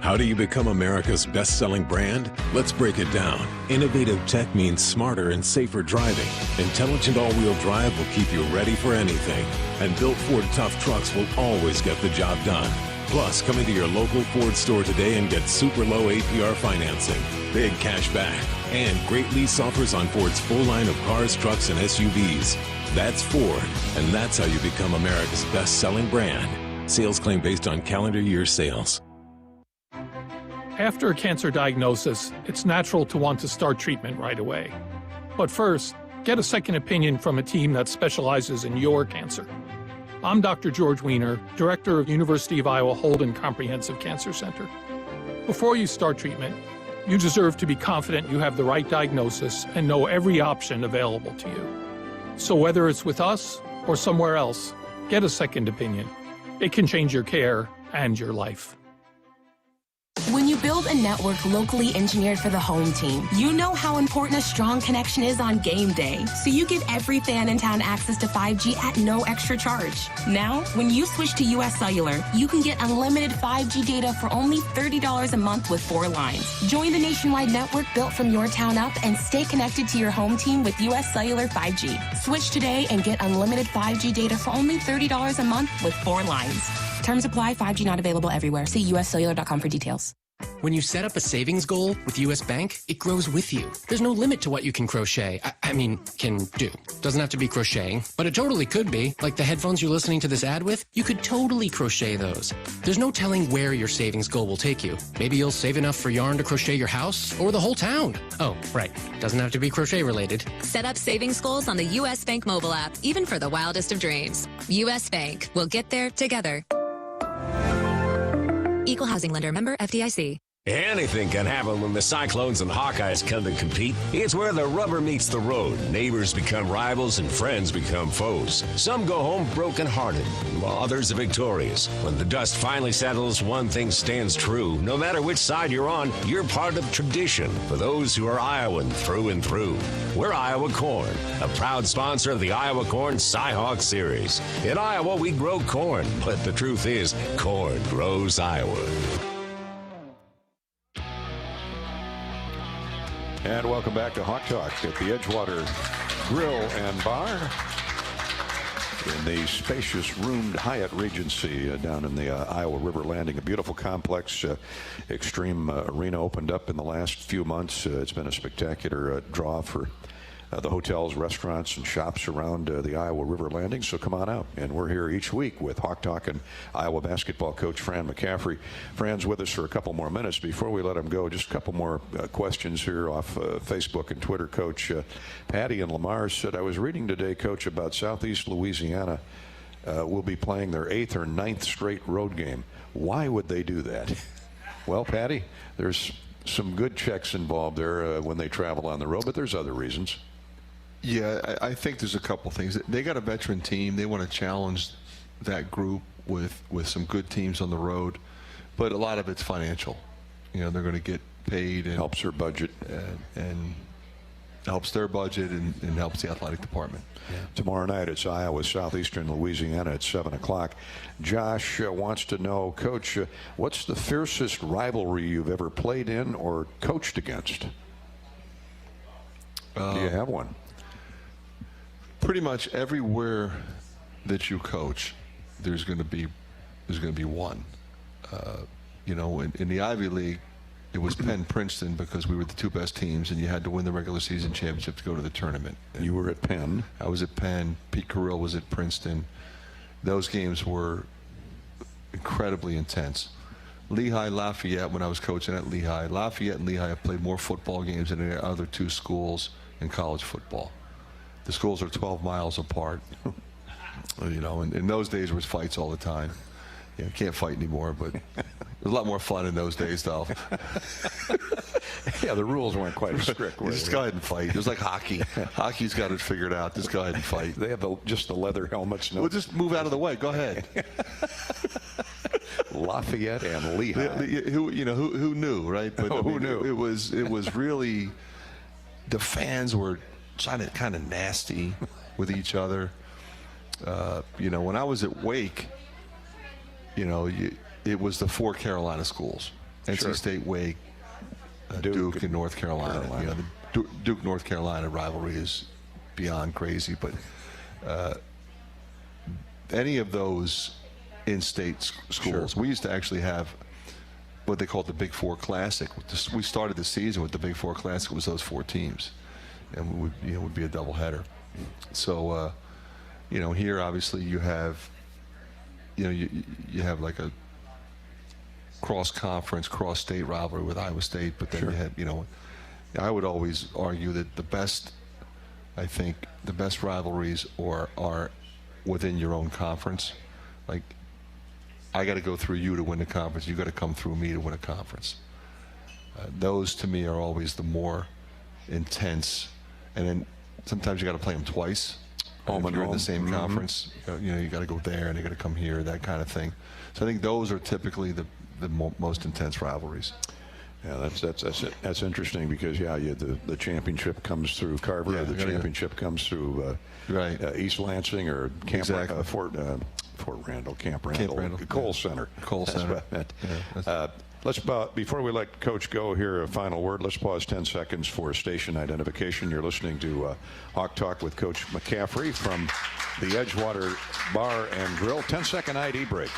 How do you become America's best-selling brand? Let's break it down. Innovative tech means smarter and safer driving. Intelligent all-wheel drive will keep you ready for anything. And built Ford tough trucks will always get the job done. Plus, come into your local Ford store today and get super low APR financing, big cash back, and great lease offers on Ford's full line of cars, trucks, and SUVs. That's Ford, and that's how you become America's best-selling brand. Sales claim based on calendar year sales. After a cancer diagnosis, it's natural to want to start treatment right away. But first, get a second opinion from a team that specializes in your cancer. I'm Dr. George Weiner, Director of University of Iowa Holden Comprehensive Cancer Center. Before you start treatment, you deserve to be confident you have the right diagnosis and know every option available to you. So whether it's with us or somewhere else, get a second opinion. It can change your care and your life. When you build a network locally engineered for the home team, you know how important a strong connection is on game day. So you give every fan in town access to 5G at no extra charge. Now, when you switch to US Cellular, you can get unlimited 5G data for only $30 a month with 4 lines. Join the nationwide network built from your town up and stay connected to your home team with US Cellular 5G. Switch today and get unlimited 5G data for only $30 a month with 4 lines. Terms apply. 5G not available everywhere. See uscellular.com for details. When you set up a savings goal with U.S. Bank, it grows with you. There's no limit to what you can crochet. Can do. Doesn't have to be crocheting, but it totally could be. Like the headphones you're listening to this ad with, you could totally crochet those. There's no telling where your savings goal will take you. Maybe you'll save enough for yarn to crochet your house or the whole town. Oh, right. Doesn't have to be crochet related. Set up savings goals on the U.S. Bank mobile app, even for the wildest of dreams. U.S. Bank. We'll get there together. Equal housing lender, member FDIC. Anything can happen when the Cyclones and Hawkeyes come to compete. It's where the rubber meets the road. Neighbors become rivals and friends become foes. Some go home broken-hearted, while others are victorious. When the dust finally settles, one thing stands true. No matter which side you're on, you're part of tradition. For those who are Iowan through and through, we're Iowa Corn, a proud sponsor of the Iowa Corn Cy-Hawk Series. In Iowa, we grow corn, but the truth is, corn grows Iowa. And welcome back to Hawk Talk at the Edgewater Grill and Bar in the spacious roomed Hyatt Regency down in the Iowa River Landing. A beautiful complex. Extreme Arena opened up in the last few months. It's been a spectacular draw for the hotels, restaurants, and shops around the Iowa River Landing. So come on out. And we're here each week with Hawk Talk and Iowa basketball coach Fran McCaffery. Fran's with us for a couple more minutes. Before we let him go, just a couple more questions here off Facebook and Twitter. Coach Patty and Lamar said, I was reading today, Coach, about Southeast Louisiana will be playing their 8th or 9th straight road game. Why would they do that? Well, Patty, there's some good checks involved there when they travel on the road, but there's other reasons. Yeah, I think there's a couple things. They got a veteran team. They want to challenge that group with some good teams on the road, but a lot of it's financial. You know, they're going to get paid. And helps their budget. And helps their budget and helps the athletic department. Yeah. Tomorrow night it's Iowa, Southeastern Louisiana at 7 o'clock. Josh wants to know, Coach, what's the fiercest rivalry you've ever played in or coached against? Do you have one? Pretty much everywhere that you coach, there's going to be one. You know, in the Ivy League, it was Penn-Princeton because we were the 2 best teams, and you had to win the regular season championship to go to the tournament. You were at Penn. I was at Penn. Pete Carrill was at Princeton. Those games were incredibly intense. Lehigh, Lafayette, when I was coaching at Lehigh, Lafayette and Lehigh have played more football games than the other 2 schools in college football. The schools are 12 miles apart. You know, and in those days there was fights all the time. Yeah, can't fight anymore, but it was a lot more fun in those days, though. Yeah, the rules weren't quite as strict. Just go ahead and fight. It was like hockey. Hockey's got it figured out. Just go ahead and fight. They have just the leather helmets. Well, just move out of the way. Go ahead. Lafayette and Lehigh. Who knew, right? But who knew? It was really, the fans were kind of nasty. with each other. You know, when I was at Wake, you know, it was the 4 Carolina schools: NC State, Wake, Duke, and North Carolina. You know, the Duke-North Carolina rivalry is beyond crazy, but any of those in-state schools, we used to actually have what they called the Big Four Classic. We started the season with the Big Four Classic. It was those 4 teams, and we would, you know, would be a doubleheader. So, you know, here obviously you have, you know, you have like a cross-conference, cross-state rivalry with Iowa State, but then you have, you know, I would always argue that the best rivalries are within your own conference. Like, I got to go through you to win the conference. You got to come through me to win a conference. Those to me are always the more intense. And then sometimes you got to play them twice. If you're in the same conference, you know, you got to go there and you got to come here, that kind of thing. So I think those are typically the most intense rivalries. Yeah, that's interesting because the championship comes through Carver, the championship comes through East Lansing or Fort Randall, Camp Randall, Cole Center. Let's before we let Coach go here, a final word. Let's pause 10 seconds for station identification. You're listening to Hawk Talk with Coach McCaffery from the Edgewater Bar and Grill. 10-second ID break.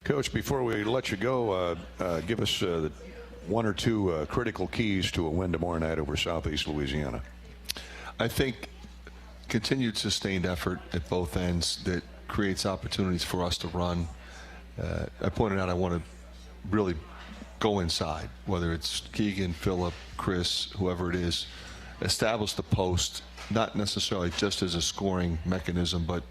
Coach, before we let you go, give us 1 or 2 critical keys to a win tomorrow night over Southeast Louisiana. I think continued sustained effort at both ends that creates opportunities for us to run. I pointed out I want to really go inside, whether it's Keegan, Phillip, Chris, whoever it is, establish the post, not necessarily just as a scoring mechanism, but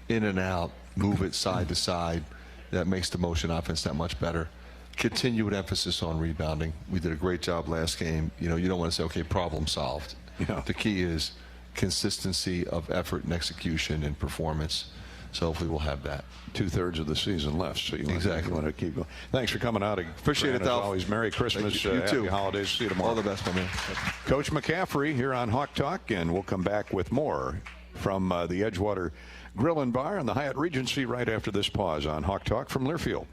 in and out, move it side to side. That makes the motion offense that much better. Continued emphasis on rebounding. We did a great job last game. You know, you don't want to say, okay, problem solved. Yeah. The key is consistency of effort and execution and performance. So hopefully we'll have that. 2/3 of the season left, so you want to keep going. Thanks for coming out. Appreciate it, as always. Merry Christmas. You happy too. holidays. See you tomorrow. All the best, my man. Coach McCaffery here on Hawk Talk, and we'll come back with more from the Edgewater Grill and Bar and the Hyatt Regency right after this pause on Hawk Talk from Learfield.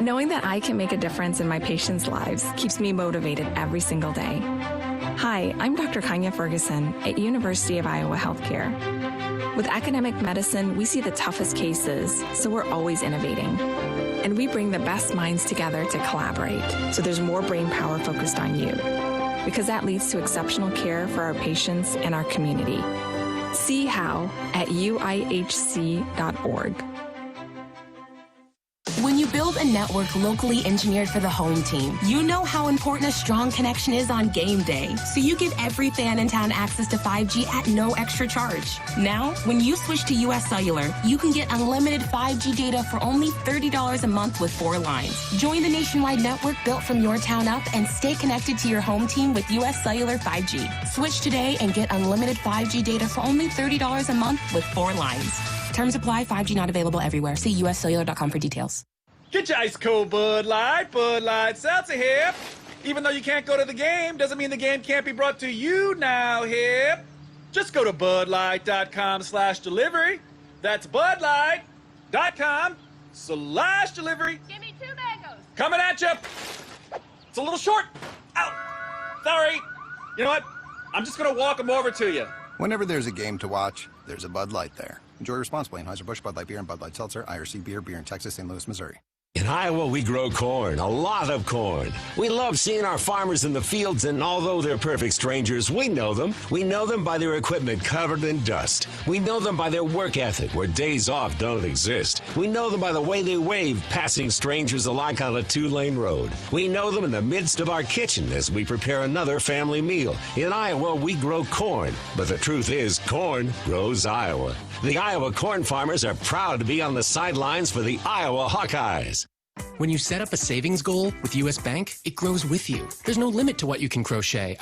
Knowing that I can make a difference in my patients' lives keeps me motivated every single day. Hi, I'm Dr. Keegan Ferguson at University of Iowa Healthcare. With academic medicine, we see the toughest cases, so we're always innovating. And we bring the best minds together to collaborate, so there's more brain power focused on you. Because that leads to exceptional care for our patients and our community. See how at uihc.org. When you build a network locally engineered for the home team, you know how important a strong connection is on game day. So you give every fan in town access to 5G at no extra charge. Now, when you switch to US Cellular, you can get unlimited 5G data for only $30 a month with 4 lines. Join the nationwide network built from your town up and stay connected to your home team with US Cellular 5G. Switch today and get unlimited 5G data for only $30 a month with 4 lines. Terms apply. 5G not available everywhere. See uscellular.com for details. Get your ice cold Bud Light Seltzer here. Even though you can't go to the game, doesn't mean the game can't be brought to you now here. Just go to budlight.com/delivery. That's budlight.com/delivery. Give me 2 mangoes. Coming at you. It's a little short. Ow. Sorry. You know what? I'm just going to walk them over to you. Whenever there's a game to watch, there's a Bud Light there. Enjoy responsibly. Anheuser-Busch, Bud Light Beer, and Bud Light Seltzer, IRC Beer in Texas, St. Louis, Missouri. In Iowa, we grow corn, a lot of corn. We love seeing our farmers in the fields, and although they're perfect strangers, we know them. We know them by their equipment covered in dust. We know them by their work ethic, where days off don't exist. We know them by the way they wave, passing strangers alike on a 2-lane road. We know them in the midst of our kitchen as we prepare another family meal. In Iowa, we grow corn, but the truth is, corn grows Iowa. The Iowa corn farmers are proud to be on the sidelines for the Iowa Hawkeyes. When you set up a savings goal with U.S. Bank, it grows with you. There's no limit to what you can crochet.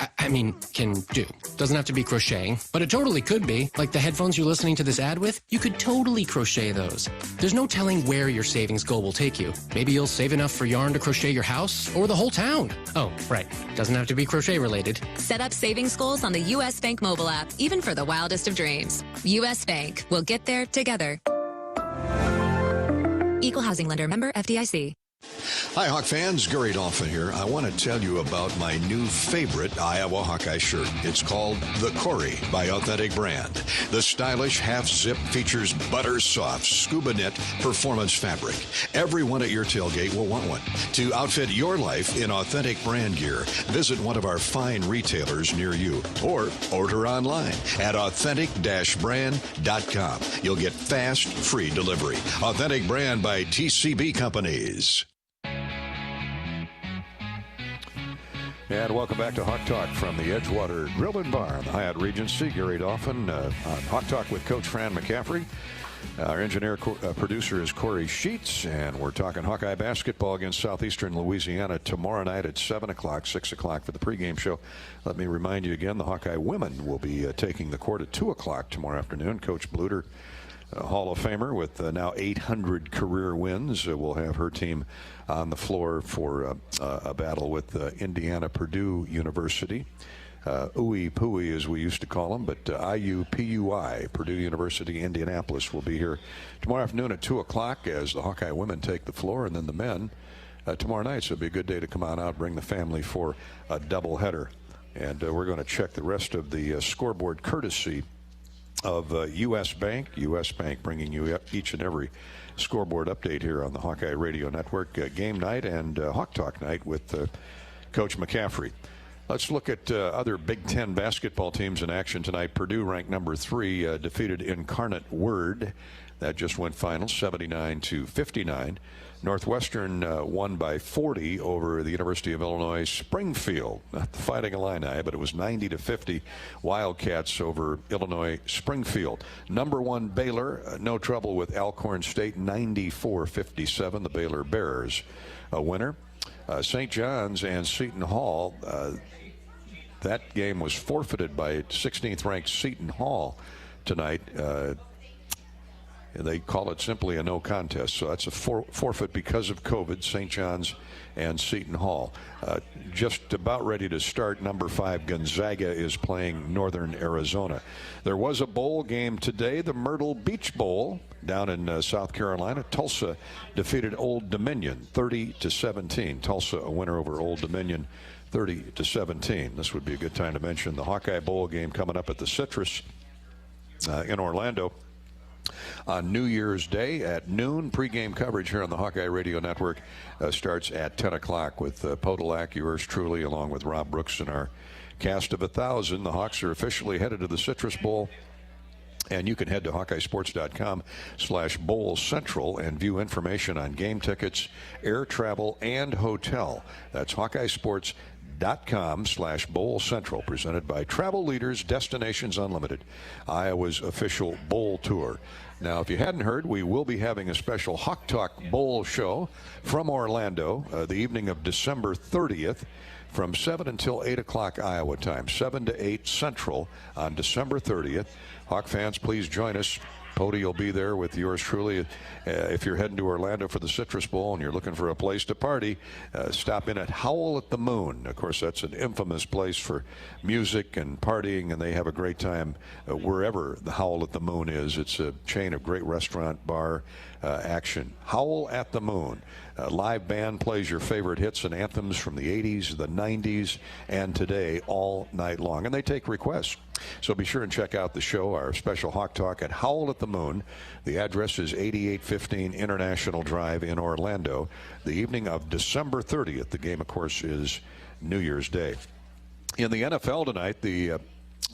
Can do. Doesn't have to be crocheting, but it totally could be. Like the headphones you're listening to this ad with, you could totally crochet those. There's no telling where your savings goal will take you. Maybe you'll save enough for yarn to crochet your house or the whole town. Oh, right. Doesn't have to be crochet related. Set up savings goals on the U.S. Bank mobile app, even for the wildest of dreams. U.S. Bank. We'll get there together. Equal housing lender, member FDIC. Hi, Hawk fans. Gary Dolphin here. I want to tell you about my new favorite Iowa Hawkeye shirt. It's called The Corey by Authentic Brand. The stylish half-zip features butter-soft scuba knit performance fabric. Everyone at your tailgate will want one. To outfit your life in Authentic Brand gear, visit one of our fine retailers near you or order online at authentic-brand.com. You'll get fast, free delivery. Authentic Brand by TCB Companies. And welcome back to Hawk Talk from the Edgewater Grill and Bar on the Hyatt Regency. Gary Dolphin on Hawk Talk with Coach Fran McCaffery. Our engineer producer is Corey Sheets, and we're talking Hawkeye basketball against Southeastern Louisiana tomorrow night at 7 o'clock, 6 o'clock for the pregame show. Let me remind you again, the Hawkeye women will be taking the court at 2 o'clock tomorrow afternoon. Coach Bluder, Hall of Famer with now 800 career wins, will have her team on the floor for a battle with Indiana Purdue University. IUPUI, as we used to call them, but IUPUI, Purdue University, Indianapolis, will be here tomorrow afternoon at 2 o'clock as the Hawkeye women take the floor, and then the men tomorrow night. So it'll be a good day to come on out, bring the family for a doubleheader. And we're going to check the rest of the scoreboard courtesy of U.S. Bank. U.S. Bank bringing you each and every scoreboard update here on the Hawkeye Radio Network. Game night and Hawk Talk night with Coach McCaffery. Let's look at other Big Ten basketball teams in action tonight. Purdue, ranked number 3, defeated Incarnate Word. That just went final, 79-59. Northwestern won by 40 over the University of Illinois Springfield. Not the Fighting Illini, but it was 90-50 Wildcats over Illinois Springfield. Number 1 Baylor, no trouble with Alcorn State, 94-57. The Baylor Bears a winner. St. John's and Seton Hall, that game was forfeited by 16th ranked Seton Hall tonight. They call it simply a no contest, so that's a forfeit because of COVID. St. John's and Seton Hall. Just about ready to start. Number 5 Gonzaga is playing Northern Arizona. There was a bowl game today, the Myrtle Beach Bowl down in South Carolina. Tulsa defeated Old Dominion 30-17. Tulsa a winner over Old Dominion 30-17. This would be a good time to mention the Hawkeye Bowl game coming up at the Citrus in Orlando on New Year's Day at noon. Pre-game coverage here on the Hawkeye Radio Network starts at 10 o'clock with Podolak, yours truly, along with Rob Brooks and our cast of 1,000. The Hawks are officially headed to the Citrus Bowl, and you can head to HawkeyeSports.com/Bowl Central and view information on game tickets, air travel, and hotel. That's HawkeyeSports.com/Bowl Central, presented by Travel Leaders Destinations Unlimited, Iowa's official bowl tour. Now, if you hadn't heard, we will be having a special Hawk Talk Bowl show from Orlando the evening of December 30th from 7 until 8 o'clock Iowa time, 7 to 8 Central on December 30th. Hawk fans, please join us. Pody will be there with yours truly. If you're heading to Orlando for the Citrus Bowl and you're looking for a place to party, stop in at Howl at the Moon. Of course, that's an infamous place for music and partying, and they have a great time wherever the Howl at the Moon is. It's a chain of great restaurant, bar action. Howl at the Moon. Live band plays your favorite hits and anthems from the 80s, the 90s, and today all night long. And they take requests. So be sure and check out the show, our special Hawk Talk at Howl at the Moon. The address is 8815 International Drive in Orlando. The evening of December 30th. The game, of course, is New Year's Day. In the NFL tonight, the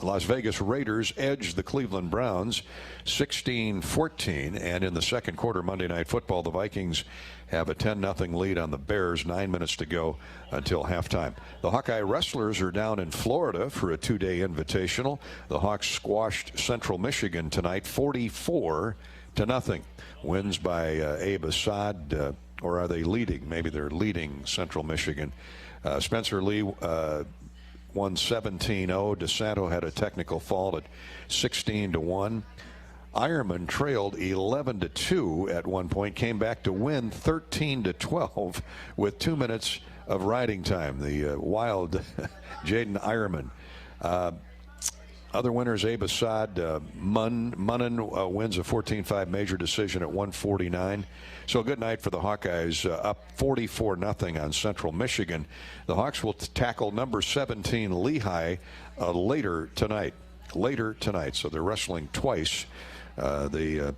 Las Vegas Raiders edged the Cleveland Browns 16-14, and in the second quarter Monday Night Football, the Vikings have a 10-0 lead on the Bears, 9 minutes to go until halftime. The Hawkeye Wrestlers are down in Florida for a 2-day invitational. The Hawks squashed Central Michigan tonight 44-0. Wins by Abe Assad or are they leading? Maybe they're leading Central Michigan. Spencer Lee won 17-0. DeSanto had a technical fault at 16-1. Ironman trailed 11-2 at one point, came back to win 13-12 with 2 minutes of riding time. The wild Jaden Ironman. Other winners, Abe Assad, Munnan wins a 14-5 major decision at 149. So a good night for the Hawkeyes, up 44-0 on Central Michigan. The Hawks will tackle number 17 Lehigh later tonight. So they're wrestling twice. They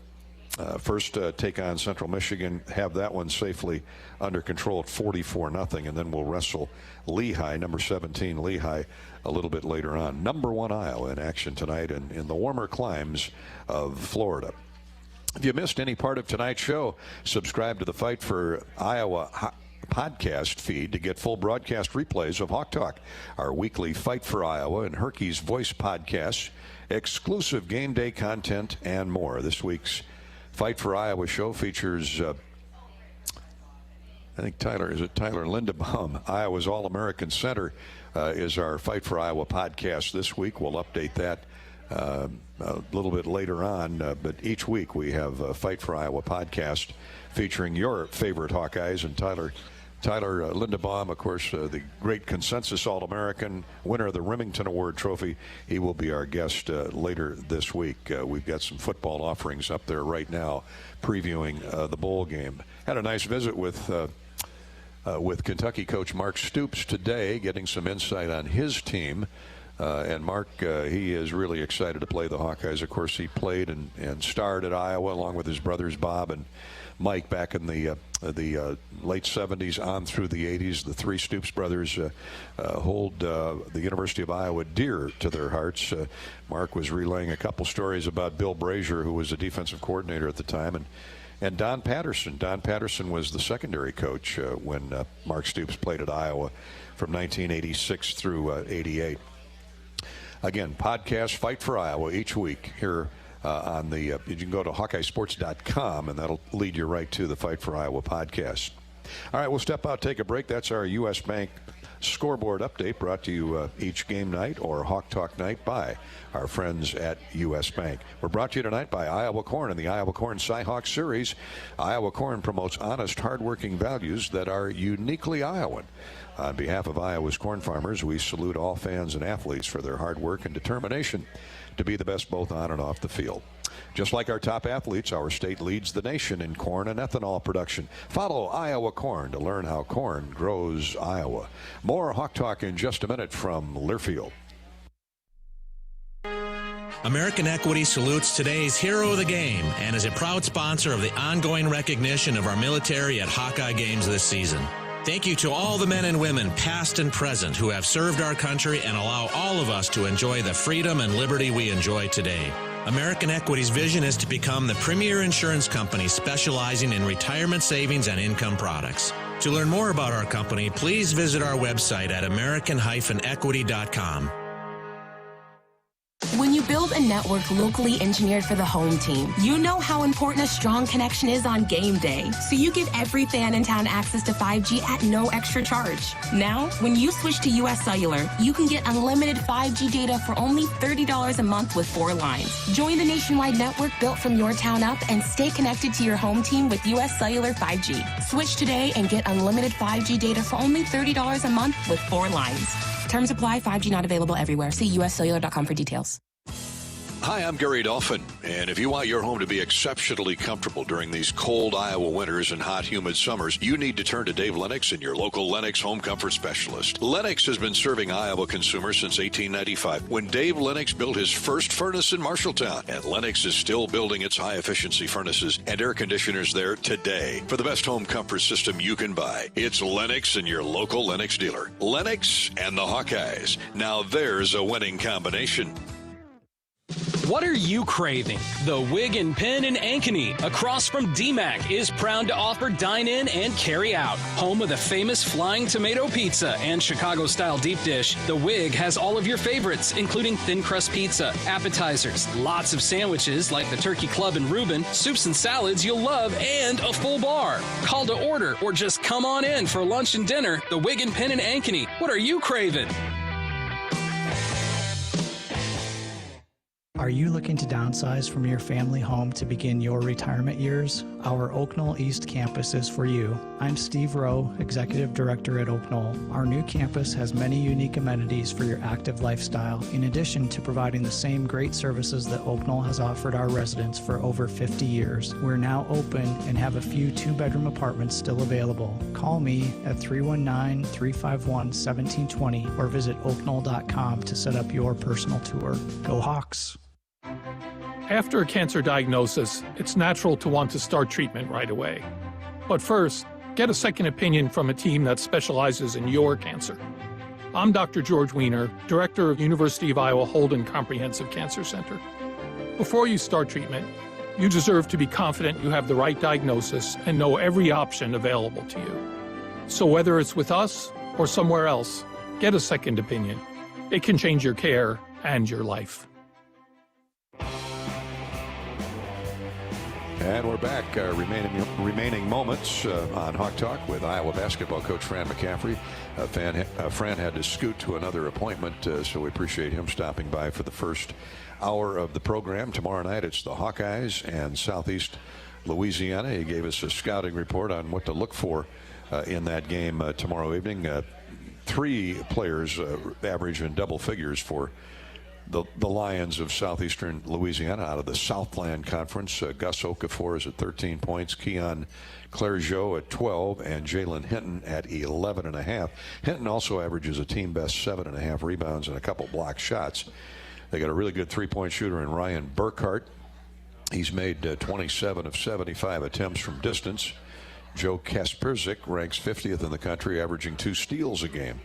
first take on Central Michigan, have that one safely under control at 44-0, and then we'll wrestle Lehigh, number 17 Lehigh, a little bit later on. Number 1 Iowa in action tonight in the warmer climes of Florida. If you missed any part of tonight's show, subscribe to the Fight for Iowa podcast feed to get full broadcast replays of Hawk Talk, our weekly Fight for Iowa and Herky's Voice podcasts, exclusive game day content, and more. This week's Fight for Iowa show features, I think Tyler Lindebaum, Iowa's All-American Center, is our Fight for Iowa podcast this week. We'll update that a little bit later on, but each week we have a Fight for Iowa podcast featuring your favorite Hawkeyes, and Tyler Lindebaum, of course, the great consensus All-American, winner of the Remington Award trophy. He will be our guest later this week. We've got some football offerings up there right now previewing the bowl game. Had a nice visit with Kentucky coach Mark Stoops today, getting some insight on his team. And Mark, he is really excited to play the Hawkeyes. Of course, he played and starred at Iowa along with his brothers Bob and Mike back in the late 70s on through the 80s. The three Stoops brothers hold the University of Iowa dear to their hearts. Mark was relaying a couple stories about Bill Brazier, who was the defensive coordinator at the time, and Don Patterson. Don Patterson was the secondary coach when Mark Stoops played at Iowa from 1986 through 88. Again, podcast Fight for Iowa each week here on the you can go to HawkeyeSports.com, and that'll lead you right to the Fight for Iowa podcast. All right, we'll step out, take a break. That's our U.S. Bank scoreboard update, brought to you each game night or Hawk Talk night by our friends at U.S. Bank. We're brought to you tonight by Iowa Corn and the Iowa Corn Cy-Hawk Series. Iowa Corn promotes honest, hardworking values that are uniquely Iowan. On behalf of Iowa's corn farmers, we salute all fans and athletes for their hard work and determination to be the best both on and off the field. Just like our top athletes, our state leads the nation in corn and ethanol production. Follow Iowa Corn to learn how corn grows Iowa. More Hawk Talk in just a minute from Learfield. American Equity salutes today's hero of the game and is a proud sponsor of the ongoing recognition of our military at Hawkeye games this season. Thank you to all the men and women, past and present, who have served our country and allow all of us to enjoy the freedom and liberty we enjoy today. American Equity's vision is to become the premier insurance company specializing in retirement savings and income products. To learn more about our company, please visit our website at american-equity.com. When you build a network locally engineered for the home team, you know how important a strong connection is on game day. So you give every fan in town access to 5G at no extra charge. Now, when you switch to US Cellular, you can get unlimited 5G data for only $30 a month with 4 lines. Join the nationwide network built from your town up and stay connected to your home team with US Cellular 5G. Switch today and get unlimited 5G data for only $30 a month with 4 lines. Terms apply. 5G not available everywhere. See uscellular.com for details. Hi, I'm Gary Dolphin, and if you want your home to be exceptionally comfortable during these cold Iowa winters and hot, humid summers, you need to turn to Dave Lennox and your local Lennox home comfort specialist. Lennox has been serving Iowa consumers since 1895, when Dave Lennox built his first furnace in Marshalltown, and Lennox is still building its high-efficiency furnaces and air conditioners there today. For the best home comfort system you can buy, it's Lennox and your local Lennox dealer. Lennox and the Hawkeyes. Now there's a winning combination. What are you craving? The Wig and Pin in Ankeny, across from DMAC, is proud to offer dine-in and carry-out. Home of the famous Flying Tomato Pizza and Chicago-style deep dish, the Wig has all of your favorites, including thin crust pizza, appetizers, lots of sandwiches like the Turkey Club and Reuben, soups and salads you'll love, and a full bar. Call to order or just come on in for lunch and dinner. The Wig and Pin in Ankeny. What are you craving? Are you looking to downsize from your family home to begin your retirement years? Our Oak Knoll East campus is for you. I'm Steve Rowe, Executive Director at Oak Knoll. Our new campus has many unique amenities for your active lifestyle, in addition to providing the same great services that Oak Knoll has offered our residents for over 50 years. We're now open and have a few two-bedroom apartments still available. Call me at 319-351-1720 or visit oakknoll.com to set up your personal tour. Go Hawks! After a cancer diagnosis, it's natural to want to start treatment right away. But first, get a second opinion from a team that specializes in your cancer. I'm Dr. George Weiner, Director of University of Iowa Holden Comprehensive Cancer Center. Before you start treatment, you deserve to be confident you have the right diagnosis and know every option available to you. So whether it's with us or somewhere else, get a second opinion. It can change your care and your life. And we're back. Remaining moments on Hawk Talk with Iowa basketball coach Fran McCaffery. Fran had to scoot to another appointment, so we appreciate him stopping by for the first hour of the program. Tomorrow night it's the Hawkeyes and Southeast Louisiana. He gave us a scouting report on what to look for in that game tomorrow evening. 3 players average in double figures for the Lions of Southeastern Louisiana out of the Southland Conference. Gus Okafor is at 13 points, Keon Clergeot at 12, and Jalen Hinton at 11.5. Hinton also averages a team-best 7.5 rebounds and a couple block shots. They got a really good three-point shooter in Ryan Burkhart. He's made 27 of 75 attempts from distance. Joe Kasperzik ranks 50th in the country, averaging 2 steals a game.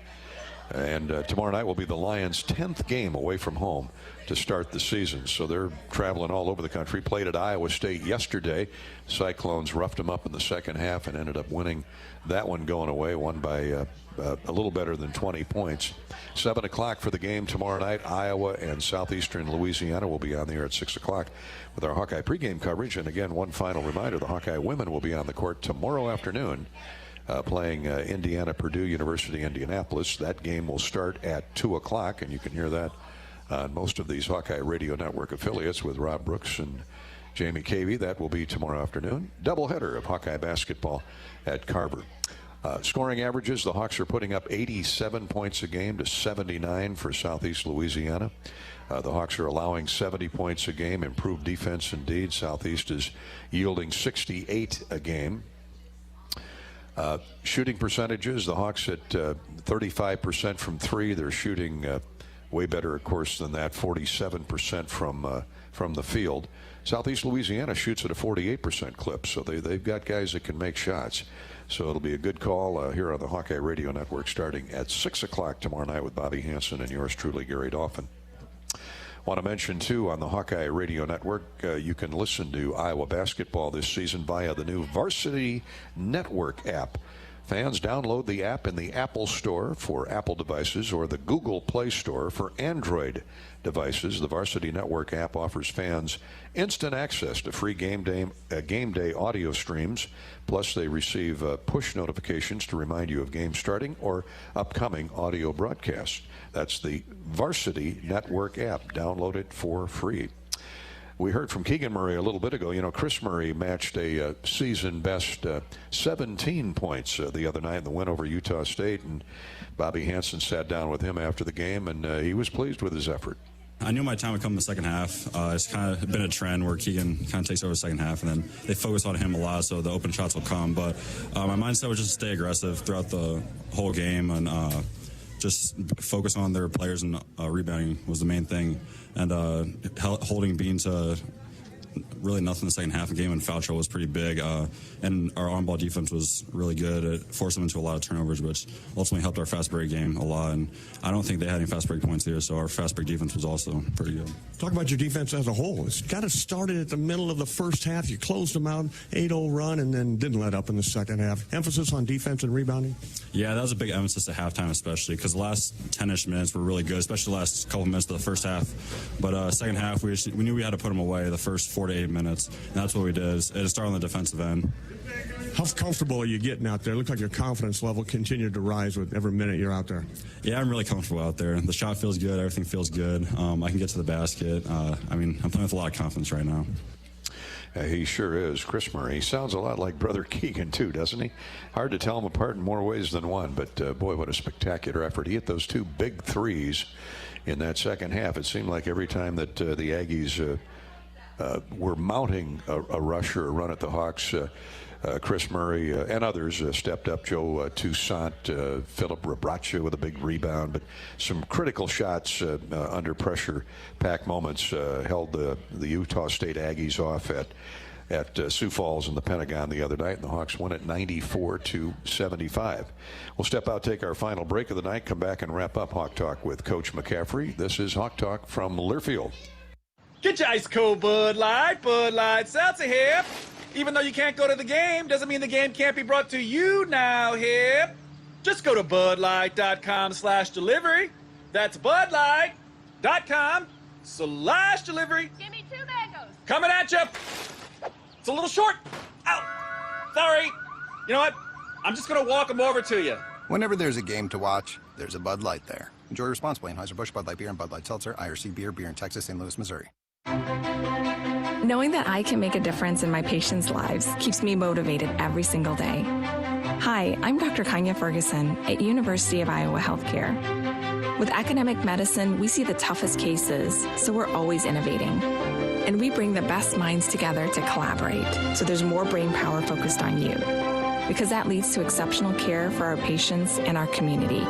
And tomorrow night will be the Lions' 10th game away from home to start the season. So they're traveling all over the country. Played at Iowa State yesterday. Cyclones roughed them up in the second half and ended up winning that one going away. Won by a little better than 20 points. 7 o'clock for the game tomorrow night. Iowa and Southeastern Louisiana will be on the air at 6 o'clock with our Hawkeye pregame coverage. And again, one final reminder, the Hawkeye women will be on the court tomorrow afternoon. Playing Indiana, Purdue University, Indianapolis. That game will start at 2 o'clock, and you can hear that on most of these Hawkeye Radio Network affiliates with Rob Brooks and Jamie Cavey. That will be tomorrow afternoon. Doubleheader of Hawkeye basketball at Carver. Scoring averages, the Hawks are putting up 87 points a game to 79 for Southeast Louisiana. The Hawks are allowing 70 points a game. Improved defense indeed. Southeast is yielding 68 a game. Shooting percentages, the Hawks at 35% from 3. They're shooting way better, of course, than that, 47% from the field. Southeast Louisiana shoots at a 48% clip, so they've got guys that can make shots. So it'll be a good call here on the Hawkeye Radio Network starting at 6 o'clock tomorrow night with Bobby Hansen and yours truly, Gary Dolphin. Want to mention, too, on the Hawkeye Radio Network, you can listen to Iowa basketball this season via the new Varsity Network app. Fans download the app in the Apple Store for Apple devices or the Google Play Store for Android devices. The Varsity Network app offers fans instant access to free game day audio streams. Plus, they receive push notifications to remind you of games starting or upcoming audio broadcasts. That's the Varsity Network app. Download it for free. We heard from Keegan Murray a little bit ago. You know, Chris Murray matched a season-best 17 points the other night in the win over Utah State, and Bobby Hansen sat down with him after the game, and he was pleased with his effort. I knew my time would come in the second half. It's kind of been a trend where Keegan kind of takes over the second half, and then they focus on him a lot, so the open shots will come. But my mindset was just to stay aggressive throughout the whole game and just focus on their players, and rebounding was the main thing. And holding Bean to really nothing in the second half. The game and foul trouble was pretty big, and our on-ball defense was really good. It forced them into a lot of turnovers, which ultimately helped our fast break game a lot. And I don't think they had any fast break points here, so our fast break defense was also pretty good. Talk about your defense as a whole. It's got to start at the middle of the first half. You closed them out, 8-0 run, and then didn't let up in the second half. Emphasis on defense and rebounding? Yeah, that was a big emphasis at halftime, especially because the last 10-ish minutes were really good, especially the last couple minutes of the first half. But second half, we knew we had to put them away the first 4 to 8 minutes, and that's what we did. It started on the defensive end. How comfortable are you getting out there? It looks like your confidence level continued to rise with every minute you're out there. Yeah, I'm really comfortable out there. The shot feels good. Everything feels good. I can get to the basket. I'm playing with a lot of confidence right now. He sure is. Chris Murray. He sounds a lot like brother Keegan, too, doesn't he? Hard to tell them apart in more ways than one, but boy, what a spectacular effort. He hit those 2 big threes in that second half. It seemed like every time that the Aggies were mounting a rush or a run at the Hawks, Chris Murray and others stepped up. Joe Toussaint, Philip Rabracha with a big rebound, but some critical shots under pressure-packed moments held the Utah State Aggies off at Sioux Falls in the Pentagon the other night, and the Hawks won it 94-75. We'll step out, take our final break of the night, come back and wrap up Hawk Talk with Coach McCaffery. This is Hawk Talk from Learfield. Get your ice cold Bud Light Seltzer here. Even though you can't go to the game, doesn't mean the game can't be brought to you now here. Just go to budlight.com/delivery. That's budlight.com/delivery. Give me 2 mangoes. Coming at you. It's a little short. Ow. Sorry. You know what? I'm just going to walk them over to you. Whenever there's a game to watch, there's a Bud Light there. Enjoy responsibly. Anheuser-Busch, Bud Light Beer, and Bud Light Seltzer, IRC Beer, beer in Texas, St. Louis, Missouri. Knowing that I can make a difference in my patients' lives keeps me motivated every single day. Hi, I'm Dr. Keegan Ferguson at University of Iowa Healthcare. With academic medicine, we see the toughest cases, so we're always innovating. And we bring the best minds together to collaborate, so there's more brain power focused on you. Because that leads to exceptional care for our patients and our community.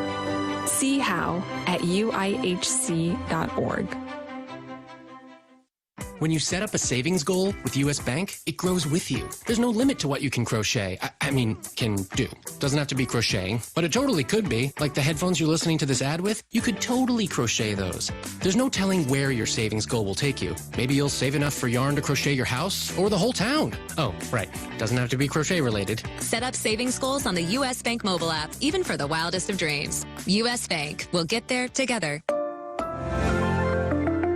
See how at uihc.org. When you set up a savings goal with U.S. Bank, it grows with you. There's no limit to what you can crochet. Can do. Doesn't have to be crocheting, but it totally could be. Like the headphones you're listening to this ad with, you could totally crochet those. There's no telling where your savings goal will take you. Maybe you'll save enough for yarn to crochet your house or the whole town. Oh, right. Doesn't have to be crochet related. Set up savings goals on the U.S. Bank mobile app, even for the wildest of dreams. U.S. Bank. We'll get there together.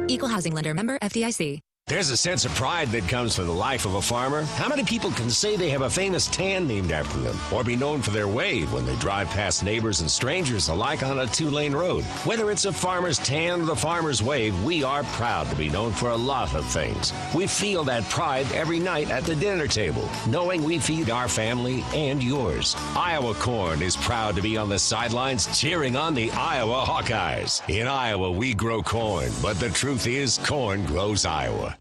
Equal housing lender, member FDIC. There's a sense of pride that comes from the life of a farmer. How many people can say they have a famous tan named after them, or be known for their wave when they drive past neighbors and strangers alike on a 2-lane road? Whether it's a farmer's tan or the farmer's wave, we are proud to be known for a lot of things. We feel that pride every night at the dinner table, knowing we feed our family and yours. Iowa Corn is proud to be on the sidelines cheering on the Iowa Hawkeyes. In Iowa, we grow corn, but the truth is corn grows Iowa.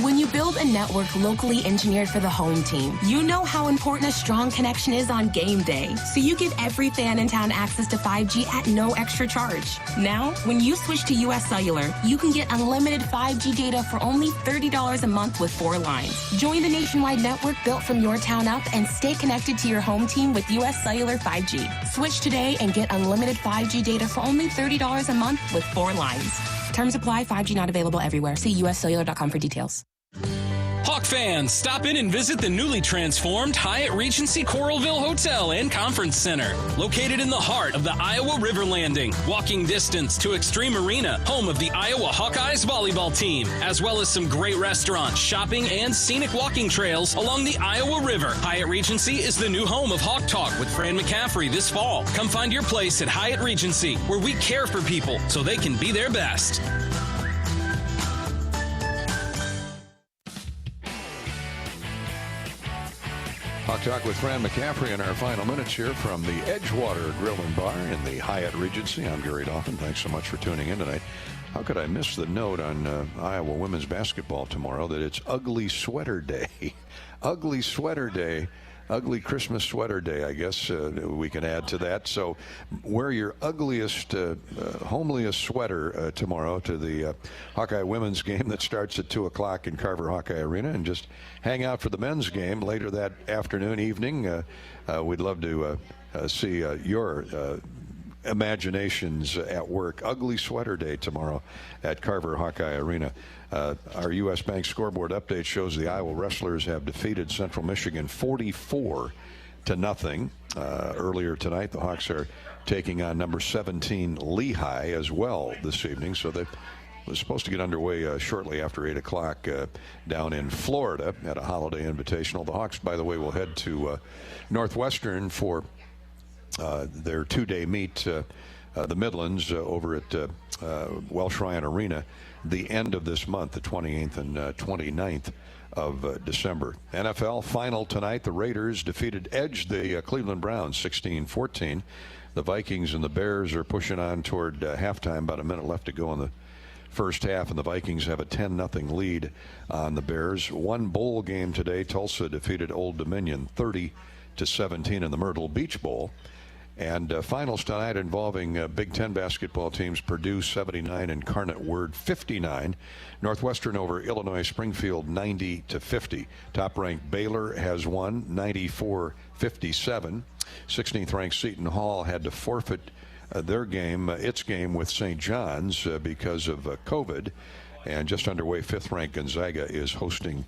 When you build a network locally engineered for the home team, you know how important a strong connection is on game day. So you give every fan in town access to 5G at no extra charge. Now, when you switch to US Cellular, you can get unlimited 5G data for only $30 a month with 4 lines. Join the nationwide network built from your town up and stay connected to your home team with US Cellular 5G. Switch today and get unlimited 5G data for only $30 a month with 4 lines. Terms apply. 5G not available everywhere. See uscellular.com for details. Hawk fans, stop in and visit the newly transformed Hyatt Regency Coralville Hotel and Conference Center. Located in the heart of the Iowa River Landing. Walking distance to Extreme Arena, home of the Iowa Hawkeyes volleyball team, as well as some great restaurants, shopping, and scenic walking trails along the Iowa River. Hyatt Regency is the new home of Hawk Talk with Fran McCaffery this fall. Come find your place at Hyatt Regency, where we care for people so they can be their best. Hawk Talk with Fran McCaffery in our final minutes here from the Edgewater Grill and Bar in the Hyatt Regency. I'm Gary Dolphin. Thanks so much for tuning in tonight. How could I miss the note on Iowa women's basketball tomorrow that it's Ugly Sweater Day? Ugly Sweater Day Ugly Christmas Sweater Day, I guess we can add to that. So wear your ugliest, homeliest sweater tomorrow to the Hawkeye women's game that starts at 2 o'clock in Carver Hawkeye Arena, and just hang out for the men's game later that afternoon, evening. We'd love to see your imaginations at work. Ugly Sweater Day tomorrow at Carver Hawkeye Arena. Our U.S. Bank scoreboard update shows the Iowa Wrestlers have defeated Central Michigan 44-0. Earlier tonight, the Hawks are taking on number 17 Lehigh as well this evening. So they was supposed to get underway shortly after 8 o'clock down in Florida at a Holiday Invitational. The Hawks, by the way, will head to Northwestern for their two-day meet, the Midlands, over at Welsh Ryan Arena, the end of this month, the 28th and 29th of December. NFL final tonight. The Raiders edged the Cleveland Browns 16-14. The Vikings and the Bears are pushing on toward halftime. About a minute left to go in the first half, and the Vikings have a 10-0 lead on the Bears. One bowl game today. Tulsa defeated Old Dominion 30-17 in the Myrtle Beach Bowl. And finals tonight involving Big Ten basketball teams: Purdue 79, Incarnate Word 59. Northwestern over Illinois Springfield 90-50. Top-ranked Baylor has won 94-57. 16th-ranked Seton Hall had to forfeit its game with St. John's because of COVID. And just underway, 5th-ranked Gonzaga is hosting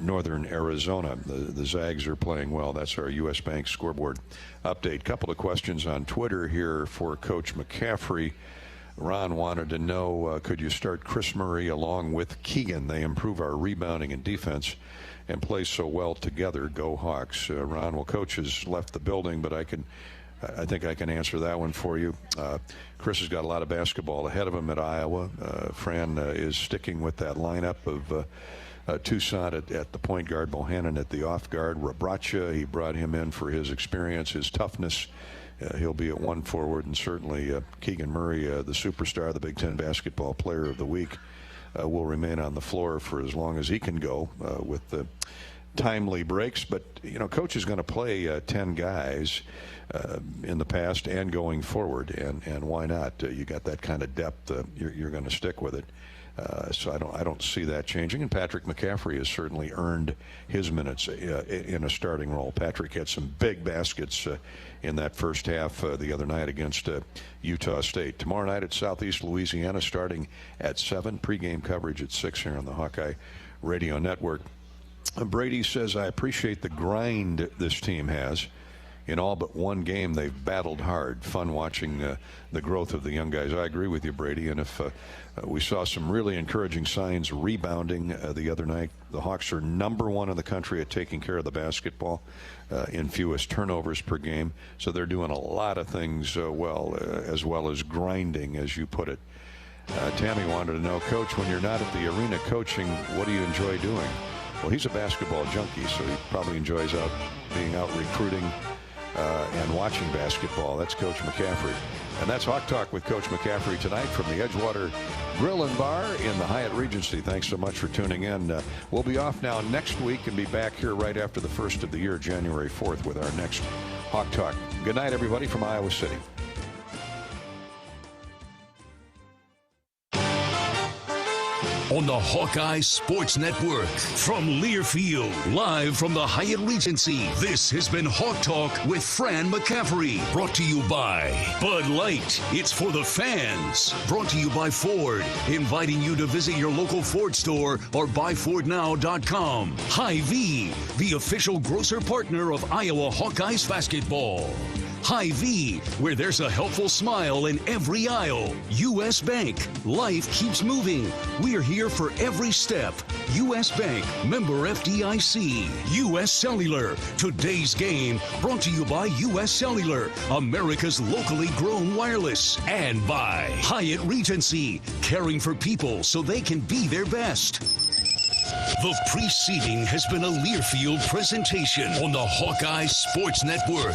Northern Arizona. The Zags are playing well. That's our U.S. Bank scoreboard update. Couple of questions on Twitter here for Coach McCaffery. Ron wanted to know, could you start Chris Murray along with Keegan? They improve our rebounding and defense and play so well together. Go Hawks. Ron, well, Coach has left the building, but I think I can answer that one for you. Chris has got a lot of basketball ahead of him at Iowa. Fran is sticking with that lineup of Toussaint at the point guard, Bohannon at the off guard. Rabracha, he brought him in for his experience, his toughness. He'll be at one forward, and certainly Keegan Murray, the superstar, the Big Ten basketball player of the week, will remain on the floor for as long as he can go with the timely breaks. But, Coach is going to play 10 guys in the past and going forward, and why not? You got that kind of depth, you're going to stick with it. So I don't see that changing. And Patrick McCaffery has certainly earned his minutes in a starting role. Patrick had some big baskets in that first half the other night against Utah State. Tomorrow night at Southeast Louisiana, starting at 7. Pregame coverage at 6 here on the Hawkeye Radio Network. Brady says, I appreciate the grind this team has. In all but one game, they've battled hard. Fun watching the growth of the young guys. I agree with you, Brady. And if we saw some really encouraging signs rebounding the other night. The Hawks are #1 in the country at taking care of the basketball in fewest turnovers per game. So they're doing a lot of things well as grinding, as you put it. Tammy wanted to know, Coach, when you're not at the arena coaching, what do you enjoy doing? Well, he's a basketball junkie, so he probably enjoys being out recruiting and watching basketball. That's Coach McCaffery. And that's Hawk Talk with Coach McCaffery tonight from the Edgewater Grill and Bar in the Hyatt Regency. Thanks so much for tuning in. We'll be off now next week and be back here right after the first of the year, January 4th, with our next Hawk Talk. Good night, everybody, from Iowa City. On the Hawkeye Sports Network from Learfield, live from the Hyatt Regency, this has been Hawk Talk with Fran McCaffery, brought to you by Bud Light. It's for the fans. Brought to you by Ford, inviting you to visit your local Ford store or buyfordnow.com. Hy-Vee, the official grocer partner of Iowa Hawkeyes basketball. Hy-Vee, where there's a helpful smile in every aisle. U.S. Bank, life keeps moving. We're here for every step. U.S. Bank, member FDIC. U.S. Cellular, today's game, brought to you by U.S. Cellular, America's locally grown wireless. And by Hyatt Regency, caring for people so they can be their best. The preceding has been a Learfield presentation on the Hawkeye Sports Network.